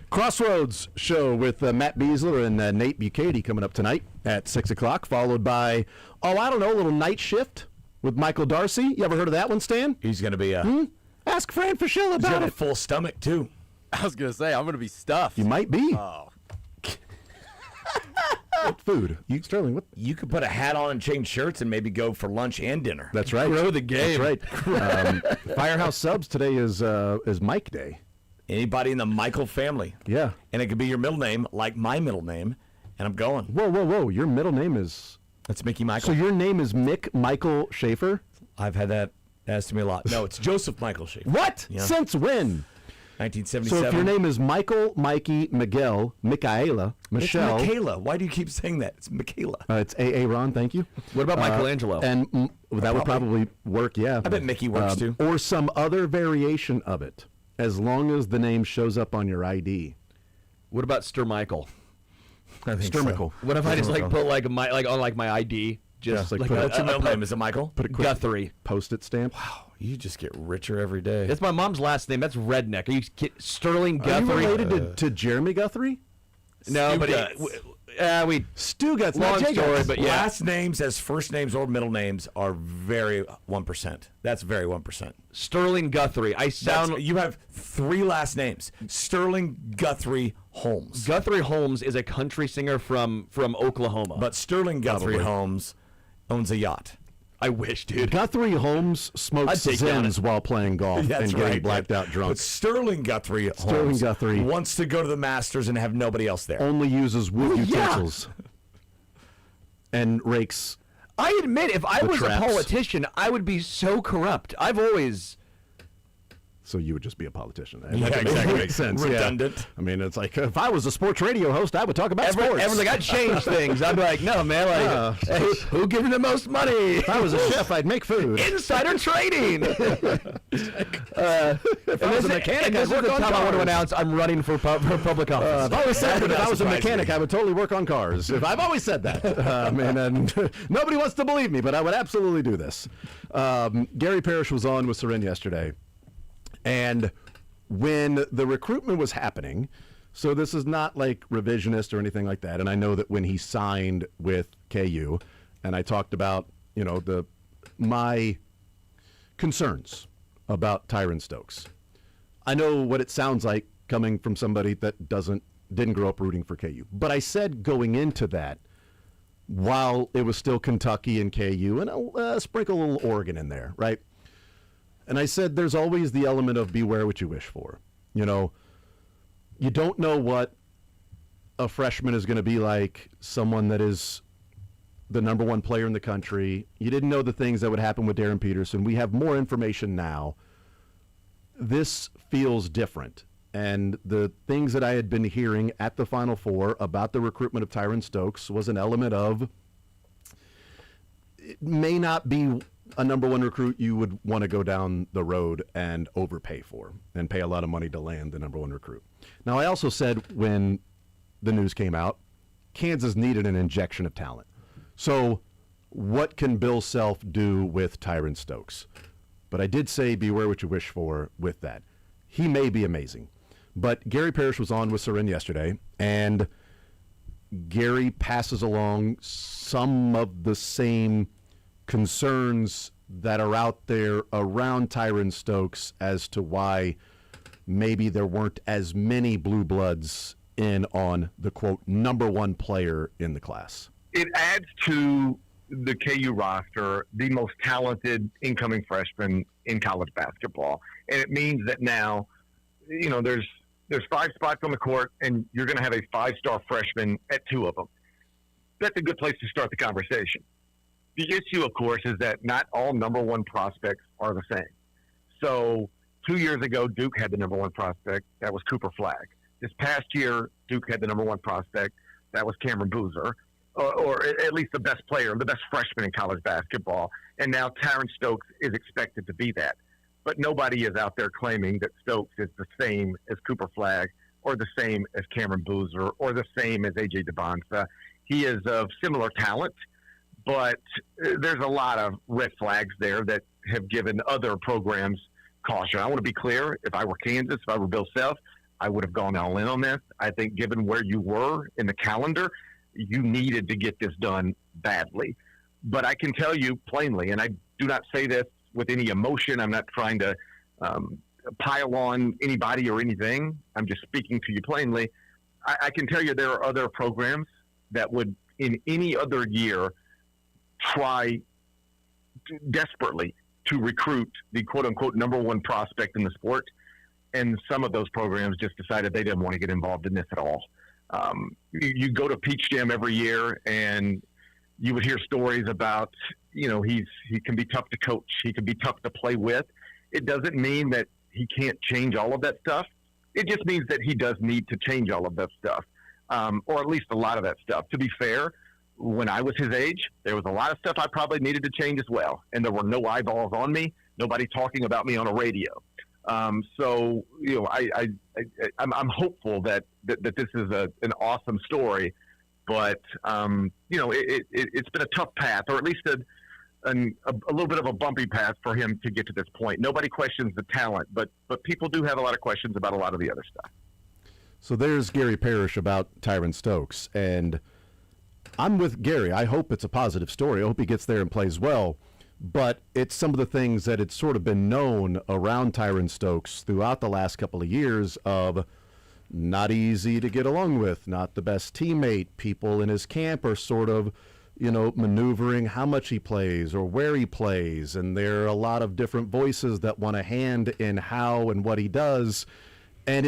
Crossroads show with Matt Beasler and Nate Bucati coming up tonight at 6 o'clock, followed by, a little night shift with Michael Darcy. You ever heard of that one, Stan? He's going to be Ask Fran Fischel about he's got it. a full stomach, too. I was going to say, I'm going to be stuffed. You might be. Oh. What food? Sterling, what? You could put a hat on and change shirts and maybe go for lunch and dinner. That's right. Grow the game. That's right. Firehouse Subs today is Mike Day. Anybody in the Michael family. Yeah. And it could be your middle name, like my middle name, and I'm going. Whoa. Your middle name is... That's Mickey Michael. So your name is Mick Michael Schaefer? I've had that asked to me a lot. No, it's Joseph Michael Schaefer. What? Yeah. Since when? 1977. So if your name is Michael, Mikey, Miguel, Michaela, Michelle... It's Michaela. Why do you keep saying that? It's Michaela. It's A.A. Ron, thank you. What about Michelangelo? And that would probably work, yeah. I bet Mickey works too. Or some other variation of it, as long as the name shows up on your ID. What about Sturmichael? I think Sturmichael. So. What if I just put on my ID? Just what's your middle name? Is it Michael? Put a quick Guthrie. Post-it stamp. Wow, you just get richer every day. That's my mom's last name. That's Redneck. Are you Sterling Are Guthrie? you related to Jeremy Guthrie? No, Stu but Guts. Stu Guts, long not Jay story, Guts. but yeah. Last names as first names or middle names are very 1%. That's very 1%. Sterling Guthrie. You have 3 last names: Sterling Guthrie Holmes. Guthrie Holmes is a country singer from Oklahoma. But Sterling Guthrie Probably. Holmes owns a yacht. I wish, dude. Guthrie Holmes smokes I'd take down Zins while playing golf That's and getting right, blacked out drunk. But Sterling Guthrie Holmes wants to go to the Masters and have nobody else there. Only uses wood utensils and rakes. I admit, if I was traps. a politician, I would be so corrupt. I've always... So you would just be a politician. Yeah, exactly. Makes sense. Redundant. Yeah. I mean, it's like, if I was a sports radio host, I would talk about sports. Everyone's like, I'd change things. I'd be like, no, man, hey, who gives me the most money? If I was a chef, I'd make food. Insider trading. If I was a mechanic, this I'd is work the on time I want to cars. announce I'm running for public office. I've always said that if I was a surprise mechanic, me. I would totally work on cars. I've always said that. And nobody wants to believe me, but I would absolutely do this. Gary Parrish was on with Soren yesterday, and when the recruitment was happening, so this is not like revisionist or anything like that, and I know that when he signed with KU, and I talked about, my concerns about Tyron Stokes. I know what it sounds like coming from somebody that didn't grow up rooting for KU. But I said going into that, while it was still Kentucky and KU, and sprinkle a little Oregon in there, right? And I said there's always the element of beware what you wish for. You don't know what a freshman is going to be like, someone that is the number one player in the country. You didn't know the things that would happen with Darren Peterson. We have more information now. This feels different. And the things that I had been hearing at the Final Four about the recruitment of Tyron Stokes was an element of, it may not be a number one recruit you would want to go down the road and overpay for and pay a lot of money to land the number one recruit. Now, I also said when the news came out, Kansas needed an injection of talent. So what can Bill Self do with Tyron Stokes? But I did say beware what you wish for with that. He may be amazing. But Gary Parrish was on with Soren yesterday, and Gary passes along some of the same concerns that are out there around Tyron Stokes as to why maybe there weren't as many blue bloods in on the, quote, number one player in the class. It adds to the KU roster the most talented incoming freshman in college basketball. And it means that now, there's 5 spots on the court, and you're going to have a 5-star freshman at 2 of them. That's a good place to start the conversation. The issue, of course, is that not all number one prospects are the same. So 2 years ago, Duke had the number one prospect. That was Cooper Flagg. This past year, Duke had the number one prospect. That was Cameron Boozer, or at least the best player, the best freshman in college basketball. And now Tyron Stokes is expected to be that. But nobody is out there claiming that Stokes is the same as Cooper Flagg or the same as Cameron Boozer or the same as A.J. DeBonsa. He is of similar talent, but there's a lot of red flags there that have given other programs caution. I want to be clear. If I were Kansas, if I were Bill Self, I would have gone all in on this. I think given where you were in the calendar, you needed to get this done badly. But I can tell you plainly, and I do not say this with any emotion. I'm not trying to pile on anybody or anything. I'm just speaking to you plainly. I can tell you there are other programs that would, in any other year, try desperately to recruit the quote-unquote number one prospect in the sport. And some of those programs just decided they didn't want to get involved in this at all. You go to Peach Jam every year, and you would hear stories about, he can be tough to coach. He can be tough to play with. It doesn't mean that he can't change all of that stuff. It just means that he does need to change all of that stuff, or at least a lot of that stuff. To be fair, when I was his age, there was a lot of stuff I probably needed to change as well, and there were no eyeballs on me, nobody talking about me on a radio. So I'm hopeful that this is an awesome story, but it's been a tough path, or at least a little bit of a bumpy path for him to get to this point. Nobody questions the talent, but people do have a lot of questions about a lot of the other stuff. So there's Gary Parrish about Tyron Stokes, and I'm with Gary. I hope it's a positive story. I hope he gets there and plays well. But it's some of the things that it's sort of been known around Tyron Stokes throughout the last couple of years of not easy to get along with, not the best teammate. People in his camp are sort of, maneuvering how much he plays or where he plays. And there are a lot of different voices that want a hand in how and what he does. And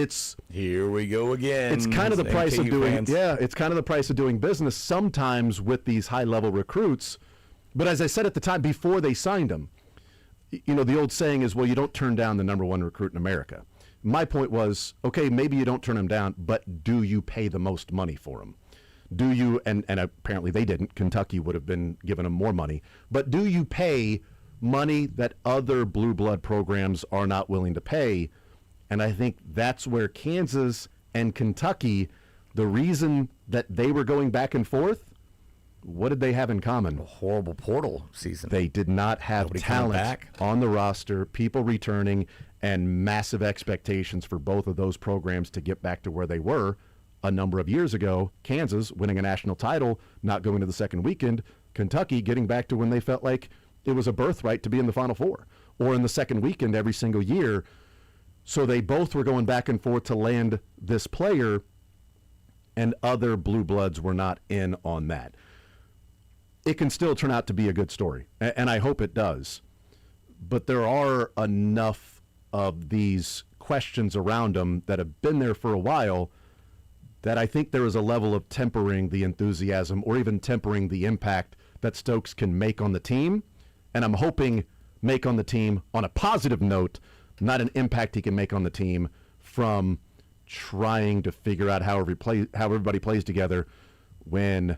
here we go again. It's kind of the price of doing fans. it's kind of the price of doing business sometimes with these high-level recruits. But as I said at the time, before they signed him, the old saying is, well, you don't turn down the number one recruit in America. My point was, okay, maybe you don't turn him down, but do you pay the most money for him? Do you, and apparently they didn't, Kentucky would have been giving him more money, but do you pay money that other blue blood programs are not willing to pay? And I think that's where Kansas and Kentucky, the reason that they were going back and forth, what did they have in common? A horrible portal season. They did not have talent on the roster, people returning, and massive expectations for both of those programs to get back to where they were a number of years ago. Kansas winning a national title, not going to the second weekend. Kentucky getting back to when they felt like it was a birthright to be in the Final Four or in the second weekend every single year. So they both were going back and forth to land this player, and other blue bloods were not in on that. It can still turn out to be a good story, and I hope it does. But there are enough of these questions around them that have been there for a while that I think there is a level of tempering the enthusiasm or even tempering the impact that Stokes can make on the team. And I'm hoping make on the team on a positive note, not an impact he can make on the team from trying to figure out how everybody plays together when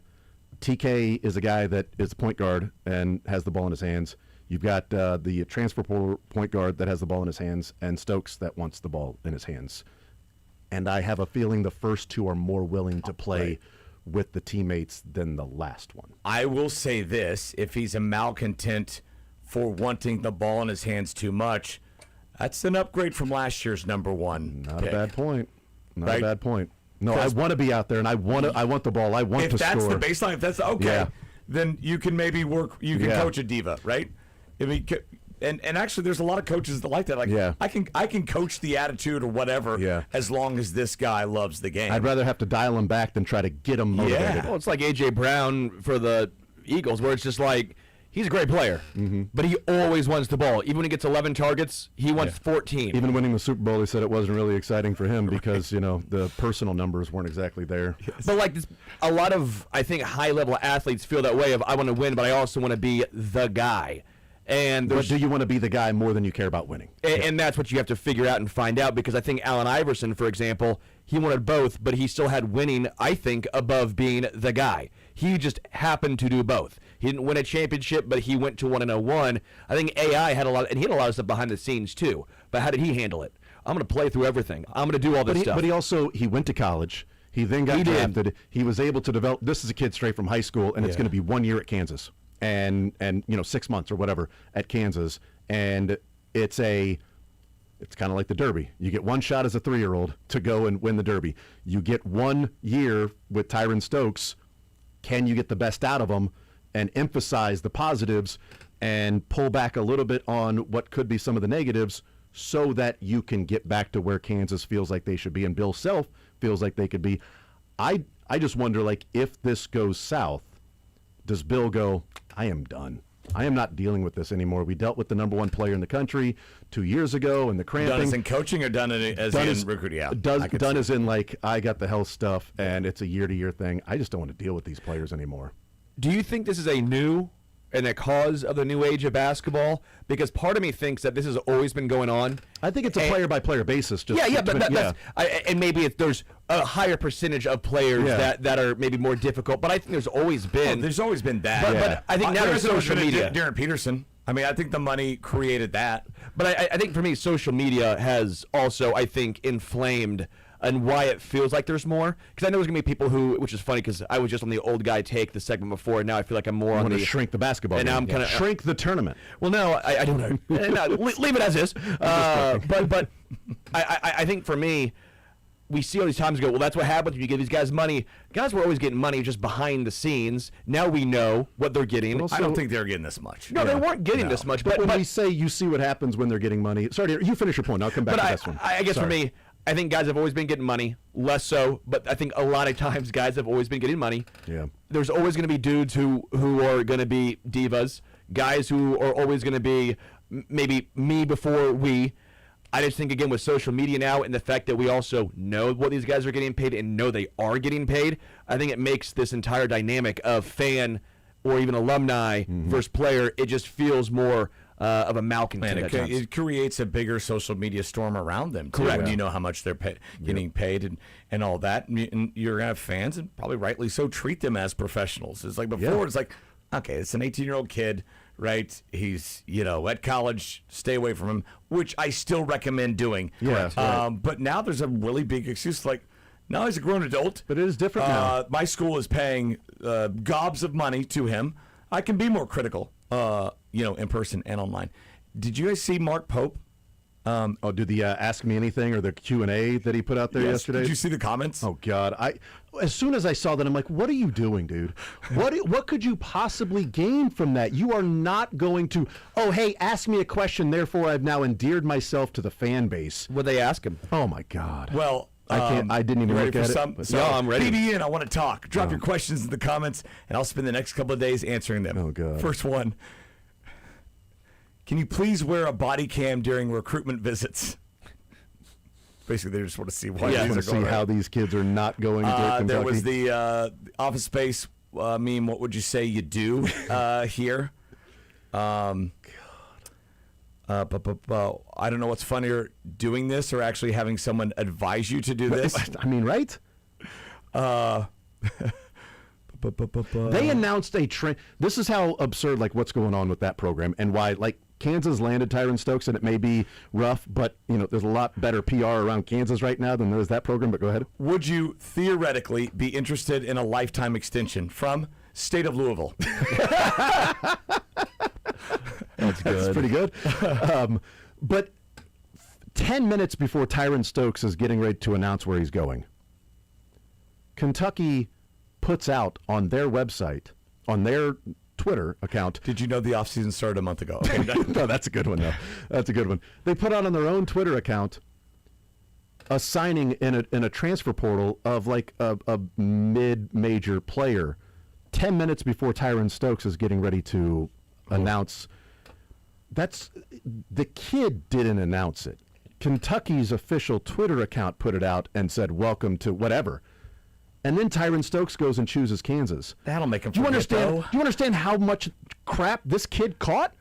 TK is a guy that is the point guard and has the ball in his hands. You've got the transfer portal point guard that has the ball in his hands, and Stokes that wants the ball in his hands. And I have a feeling the first two are more willing to play with the teammates than the last one. I will say this, if he's a malcontent for wanting the ball in his hands too much, that's an upgrade from last year's number one. Not a bad point. Not a bad point. No, I want to be out there, and I want the ball. I want to score. If that's the baseline, if that's okay, then you can maybe work. You can coach a diva, right? I mean, and actually, there's a lot of coaches that like that. Like, I can coach the attitude or whatever, as long as this guy loves the game. I'd rather have to dial him back than try to get him motivated. Yeah. Well, it's like A.J. Brown for the Eagles, where it's just like, he's a great player, but he always wants the ball. Even when he gets 11 targets, he wants 14. Even winning the Super Bowl, he said it wasn't really exciting for him because, the personal numbers weren't exactly there. Yes. But like a lot of, I think, high-level athletes feel that way of, I want to win, but I also want to be the guy. But do you want to be the guy more than you care about winning? And that's what you have to figure out and find out, because I think Allen Iverson, for example, he wanted both, but he still had winning, I think, above being the guy. He just happened to do both. He didn't win a championship, but he went to 1-1. I think AI had a lot, and he had a lot of stuff behind the scenes too. But how did he handle it? I'm going to play through everything. I'm going to do all this stuff. But he went to college. He then got drafted. He was able to develop. This is a kid straight from high school, and it's going to be 1 year at Kansas, and 6 months or whatever at Kansas, and it's a It's kind of like the Derby. You get one shot as a 3-year-old to go and win the Derby. You get 1 year with Tyron Stokes. Can you get the best out of him and emphasize the positives and pull back a little bit on what could be some of the negatives so that you can get back to where Kansas feels like they should be and Bill Self feels like they could be? I just wonder, like, if this goes south, does Bill go, I am done. I am not dealing with this anymore. We dealt with the number 1 player in the country 2 years ago and the cramping. Done as in coaching or done as in recruiting? Yeah, done as in, like, I got the health stuff and it's a year-to-year thing. I just don't want to deal with these players anymore. Do you think this is a new and a cause of the new age of basketball? Because part of me thinks that this has always been going on. I think it's a player-by-player basis. And maybe there's a higher percentage of players that are maybe more difficult. But I think there's always been. There's always been that. But I think now there's social media. Darren Peterson. I mean, I think the money created that. But I think for me, social media has also, I think, inflamed and why it feels like there's more. Because I know there's going to be people who, which is funny because I was just on the old guy take the segment before, and now I feel like I'm more on the... shrink the basketball and game. now I'm kind of... Shrink the tournament. Well, no, I don't know. No, leave it as is. But I think for me, we see all these times go, well, that's what happens when you give these guys money. Guys were always getting money just behind the scenes. Now we know what they're getting. I don't think they're getting this much. No, they weren't getting this much. But when we say you see what happens when they're getting money... Sorry, you finish your point. I'll come back to this one. I guess for me... I think guys have always been getting money, less so, but I think a lot of times guys have always been getting money. Yeah. There's always going to be dudes who are going to be divas, guys who are always going to be maybe me before we. I just think, again, with social media now and the fact that we also know what these guys are getting paid and know they are getting paid, I think it makes this entire dynamic of fan or even alumni versus player, it just feels more of a malcontent. It creates a bigger social media storm around them, too. Correct. When you know how much they're getting paid and all that. And you're going to have fans, and probably rightly so, treat them as professionals. It's like before, it's like, okay, it's an 18-year-old kid, right? He's, at college, stay away from him, which I still recommend doing. Yeah, right. But now there's a really big excuse, like, now he's a grown adult. But it is different now. My school is paying gobs of money to him. I can be more critical. In person and online. Did you guys see Mark Pope? Did the Ask Me Anything or the Q&A that he put out there yesterday? Did you see the comments? Oh, God. As soon as I saw that, I'm like, what are you doing, dude? What could you possibly gain from that? You are not going to, hey, ask me a question, therefore I've now endeared myself to the fan base. What'd they ask him? Oh, my God. Well, I didn't even look at it. No, I'm ready. BB, I want to talk. Drop your questions in the comments, and I'll spend the next couple of days answering them. Oh, God. First one. Can you please wear a body cam during recruitment visits? Basically, they just want to see why these are going how these kids are not going to Kentucky. There was the Office Space meme, what would you say you do here? I don't know what's funnier, doing this or actually having someone advise you to do this. I mean, right? They announced a trend. This is how absurd, like, what's going on with that program and why, like, Kansas landed Tyron Stokes, and it may be rough, but, there's a lot better PR around Kansas right now than there is that program, but go ahead. Would you theoretically be interested in a lifetime extension from State of Louisville? That's good. That's pretty good. But 10 minutes before Tyron Stokes is getting ready to announce where he's going, Kentucky puts out on their website, on their Twitter account. Did you know the offseason started a month ago? No, that's a good one, though. That's a good one. They put out on their own Twitter account a signing in a transfer portal of like a mid-major player 10 minutes before Tyron Stokes is getting ready to announce. The kid didn't announce it. Kentucky's official Twitter account put it out and said, welcome to whatever. And then Tyron Stokes goes and chooses Kansas. That'll make him. Do you understand how much crap this kid caught?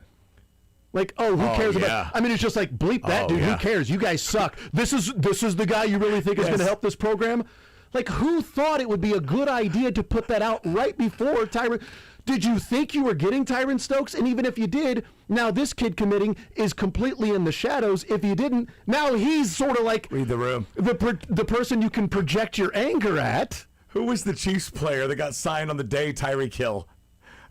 Like, who cares about? I mean, it's just like, bleep that, dude. Yeah. Who cares? You guys suck. This is the guy you really think is going to help this program? Like, who thought it would be a good idea to put that out right before Tyron? Did you think you were getting Tyron Stokes? And even if you did, now this kid committing is completely in the shadows. If you didn't, now he's sort of like read the room. The person you can project your anger at. Who was the Chiefs player that got signed on the day Tyreek Hill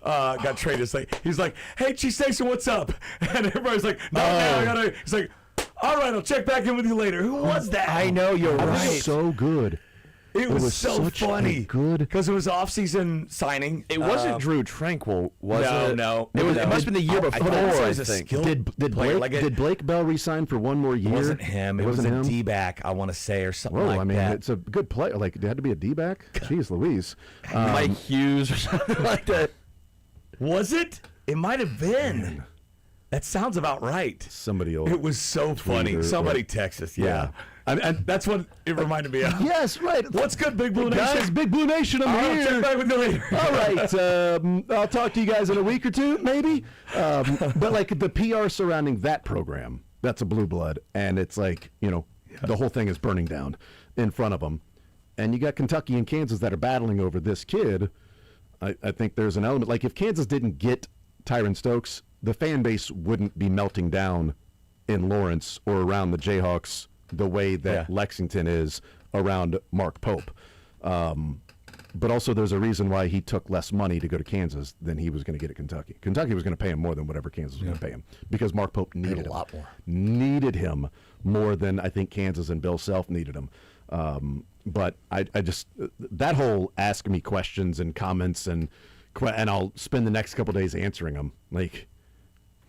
got traded? He's like, hey, Chief Station, what's up? And everybody's like, no, I gotta. He's like, All right, I'll check back in with you later. Who was that? I know, you're That right. was so good. It was so such funny. Good. Because it was off-season signing. It wasn't Drew Tranquil, was it? No. It must have been the year before, I think. Did Blake Bell resign for one more year? It wasn't him. It was a D-back, I want to say, or something like that. I mean, it's a good play. Like, it had to be a D-back? Jeez Louise. Mike Hughes or something like that. Was it? It might have been. That sounds about right. Somebody will. It was so funny. Somebody text us. Yeah. And that's what it reminded me of. Yes, right. What's good, Big Blue Nation? Guys, Big Blue Nation, I'm here. Check back with you later. All right. I'll talk to you guys in a week or two, maybe. But, like, the PR surrounding that program, that's a blue blood. And it's like, the whole thing is burning down in front of them. And you got Kentucky and Kansas that are battling over this kid. I think there's an element. Like, if Kansas didn't get Tyron Stokes, the fan base wouldn't be melting down in Lawrence or around the Jayhawks the way that Lexington is around Mark Pope. But also there's a reason why he took less money to go to Kansas than he was going to get at Kentucky. Kentucky was going to pay him more than whatever Kansas was going to pay him because Mark Pope needed him. Lot more. Needed him more than I think Kansas and Bill Self needed him. But I just, that whole ask me questions and comments and I'll spend the next couple days answering them. Like,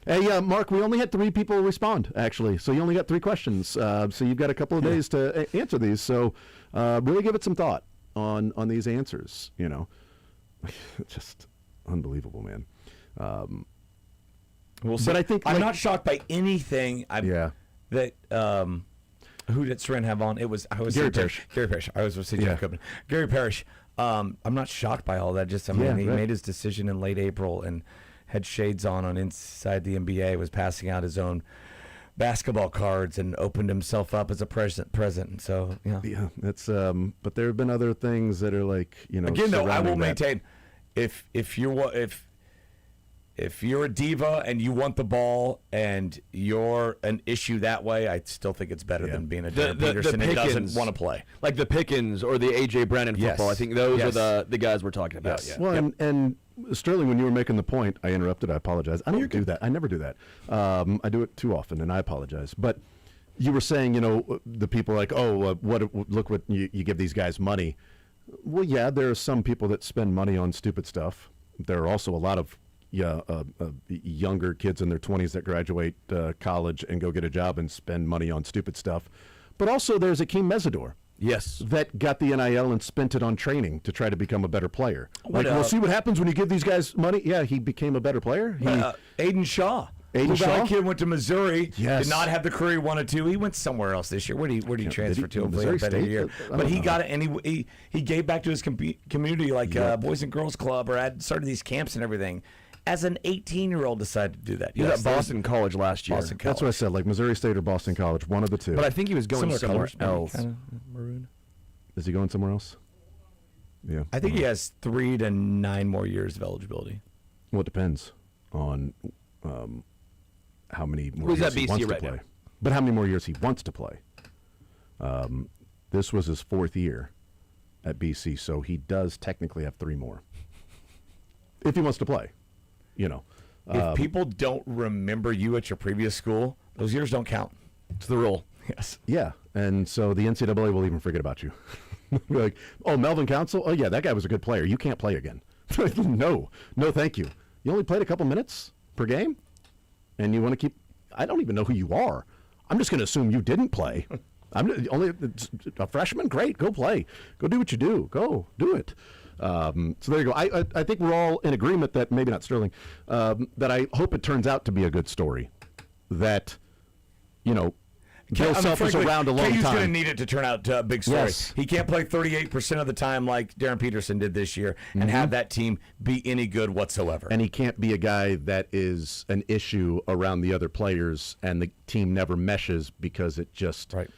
hey, Mark, we only had 3 people respond, actually. So you only got 3 questions. So you've got a couple of days to answer these. So really give it some thought on these answers, Just unbelievable, man. But I think I'm not shocked by anything. That who did Seren have on? Gary Parrish. Gary Parrish. I was with CJ Copeland. Gary Parrish. I'm not shocked by all that. Just he made his decision in late April and had shades on inside the NBA. Was passing out his own basketball cards and opened himself up as a present. So that's. But there have been other things that are like Again, though, I will maintain if you're a diva and you want the ball and you're an issue that way, I still think it's better than being a Darren Peterson who doesn't want to play. Like the Pickens or the A.J. Brown in football. I think those are the guys we're talking about. Yes. Well, and Sterling, when you were making the point, I interrupted. I apologize. I don't do that. I never do that. I do it too often, and I apologize. But you were saying, the people are like, look what you give these guys money. Well, yeah, there are some people that spend money on stupid stuff. There are also a lot of younger kids in their 20s that graduate college and go get a job and spend money on stupid stuff. But also there's Akeem Mesidor. Yes. That got the NIL and spent it on training to try to become a better player. We'll see what happens when you give these guys money. Yeah, he became a better player. Aiden Shaw. That kid went to Missouri. Yes. Did not have the career he wanted to. He went somewhere else this year. Where did he transfer to? Missouri State? Year. But he got it, and he gave back to his community, like Boys and Girls Club, or started these camps and everything. As an 18-year-old, decided to do that. He was at Boston College last year. That's what I said, like Missouri State or Boston College, one of the two. But I think he was going somewhere else. Kind of maroon. Is he going somewhere else? Yeah. I think he has 3 to 9 more years of eligibility. Well, it depends on how many more years he wants to play. Now. But how many more years he wants to play. This was his 4th year at BC, so he does technically have 3 more. If he wants to play. If people don't remember you at your previous school, those years don't count. It's the rule. Yes. Yeah, and so the NCAA will even forget about you. Be like, oh, Melvin Council? Oh, yeah, that guy was a good player. You can't play again. No, thank you. You only played a couple minutes per game? And you want to keep... I don't even know who you are. I'm just going to assume you didn't play. I'm only a freshman? Great, go play. Go do what you do. Go, do it. So there you go. I think we're all in agreement that, maybe not Sterling, that I hope it turns out to be a good story. That, Bill Self is around a long time. KU's going to need it to turn out a big story. Yes. He can't play 38% of the time like Darren Peterson did this year and have that team be any good whatsoever. And he can't be a guy that is an issue around the other players and the team never meshes because it just... Right.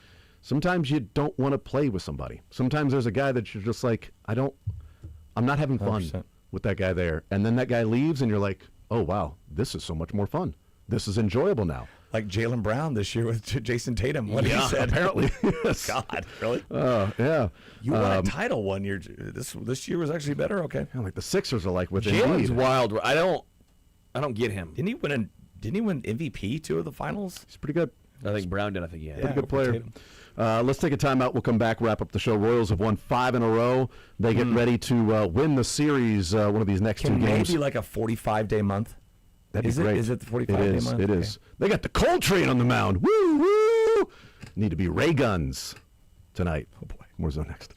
Sometimes you don't want to play with somebody. Sometimes there's a guy that you're just like, I'm not having fun 100%. with that guy there. And then that guy leaves and you're like, oh, wow, this is so much more fun. This is enjoyable now. Like Jaylen Brown this year with Jason Tatum. What he said. Apparently. Yes. God, really? Yeah. You won a title one year. This year was actually better. Okay. Yeah, like the Sixers are like with Jalen's wild. I don't get him. Didn't he win MVP 2 of the finals? He's pretty good. I think Brown did. I think he had. Pretty good player. Let's take a timeout. We'll come back, wrap up the show. Royals have won 5 in a row. They get ready to win the series one of these next 2 games. Maybe like a 45-day month? That'd be great. Is it the 45-day month? It is. They got the Coltrane on the mound. Woo, woo! Need to be ray guns tonight. Oh, boy. More Zone next.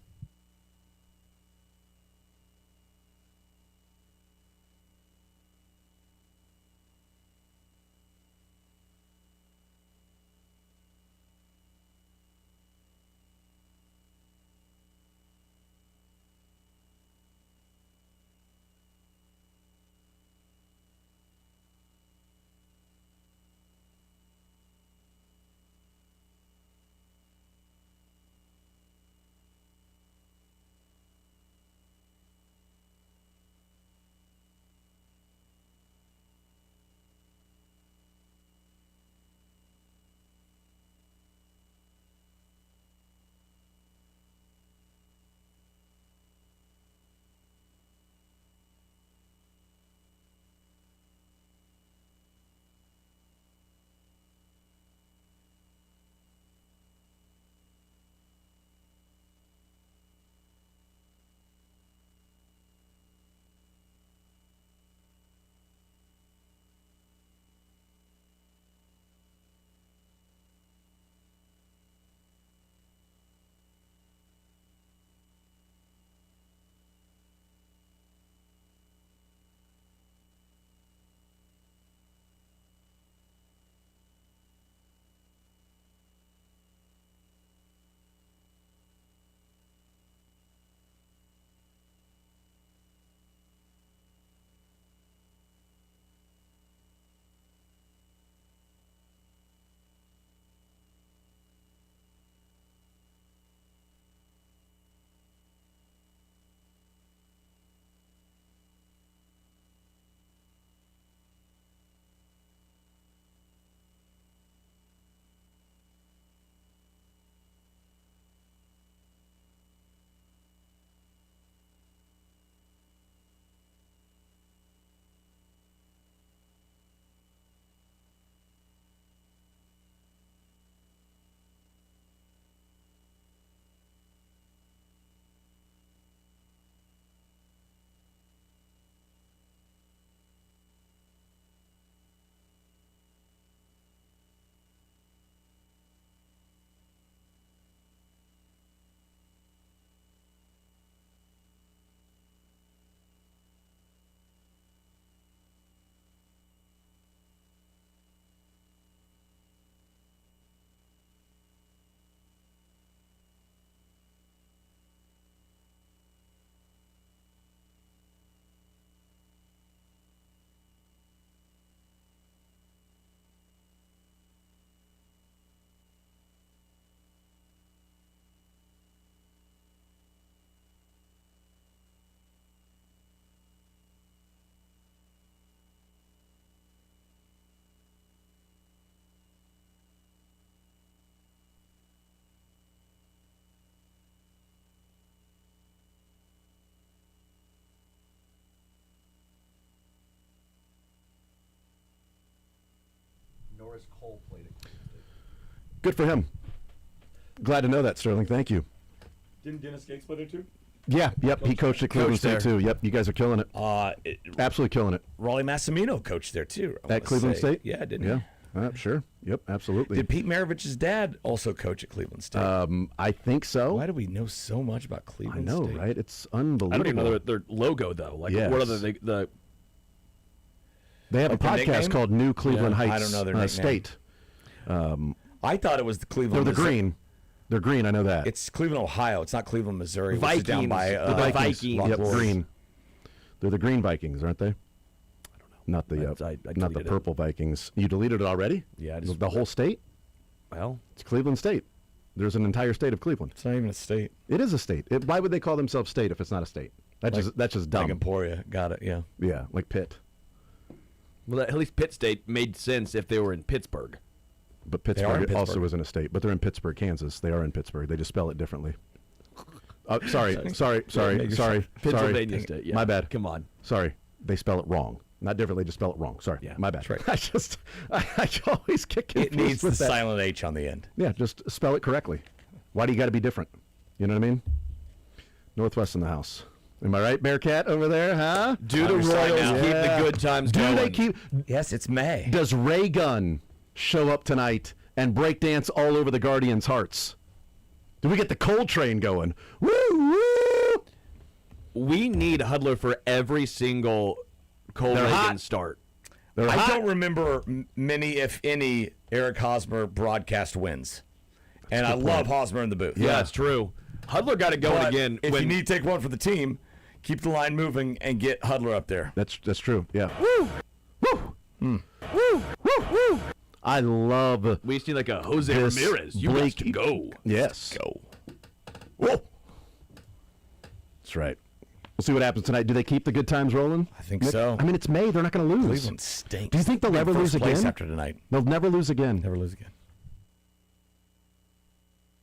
Norris Cole played at Cleveland State. Good for him. Glad to know that, Sterling. Thank you. Didn't Dennis Gates play there too? Yeah, yep. He coached at Cleveland State too. Yep, you guys are killing it. Absolutely killing it. Raleigh Massimino coached there too. At Cleveland State? Yeah, didn't he? Sure. Yep, absolutely. Did Pete Maravich's dad also coach at Cleveland State? I think so. Why do we know so much about Cleveland State? I know, right? It's unbelievable. I don't even know their logo though. Like, what are the They have a podcast called New Cleveland Heights I don't know their nickname. State. I thought it was the Cleveland. They're the green. They're green. I know that. It's Cleveland, Ohio. It's not Cleveland, Missouri. Vikings. Which is down by the Vikings. Yep, Lord. green. They're the green Vikings, aren't they? I don't know. Not the I not the purple Vikings. You deleted it already? Yeah. The whole state? Well, it's Cleveland State. There's an entire state of Cleveland. It's not even a state. It is a state. Why would they call themselves state if it's not a state? That's just dumb. Like Emporia. Got it. Yeah. Yeah, like Pitt. Well, at least Pitt State made sense if they were in Pittsburgh. But Pittsburgh also isn't a state. But they're in Pittsburgh, Kansas. They are in Pittsburgh. They just spell it differently. Sorry. Pennsylvania State. Yeah. My bad. Come on. Sorry. They spell it wrong. Not differently, just spell it wrong. Sorry, my bad. That's right. I always get confused It needs the with that. silent H on the end. Yeah, just spell it correctly. Why do you got to be different? You know what I mean? Northwest in the house. Am I right, Bearcat over there, huh? Do the Royals keep the good times going? Do they keep? Yes, it's May. Does Ray Gunn show up tonight and break dance all over the Guardians' hearts? Do we get the Cold Train going? Woo, woo! We need Hudler for every single Cole Reagan start. I don't remember many, if any, Eric Hosmer broadcast wins. And I love Hosmer in the booth. Yeah, it's true. Hudler got it going again. If you need to take one for the team, keep the line moving and get Hudler up there. That's true. Yeah. Woo! Woo! Woo! Woo! Woo! I love. We just need like a Jose Ramirez. You Blake, to go. Yes. Go. Whoa! That's right. We'll see what happens tonight. Do they keep the good times rolling? I think so. I mean, it's May. They're not going to lose. Cleveland stinks. Do you think they'll ever lose First place again? after tonight. They'll never lose again. Never lose again.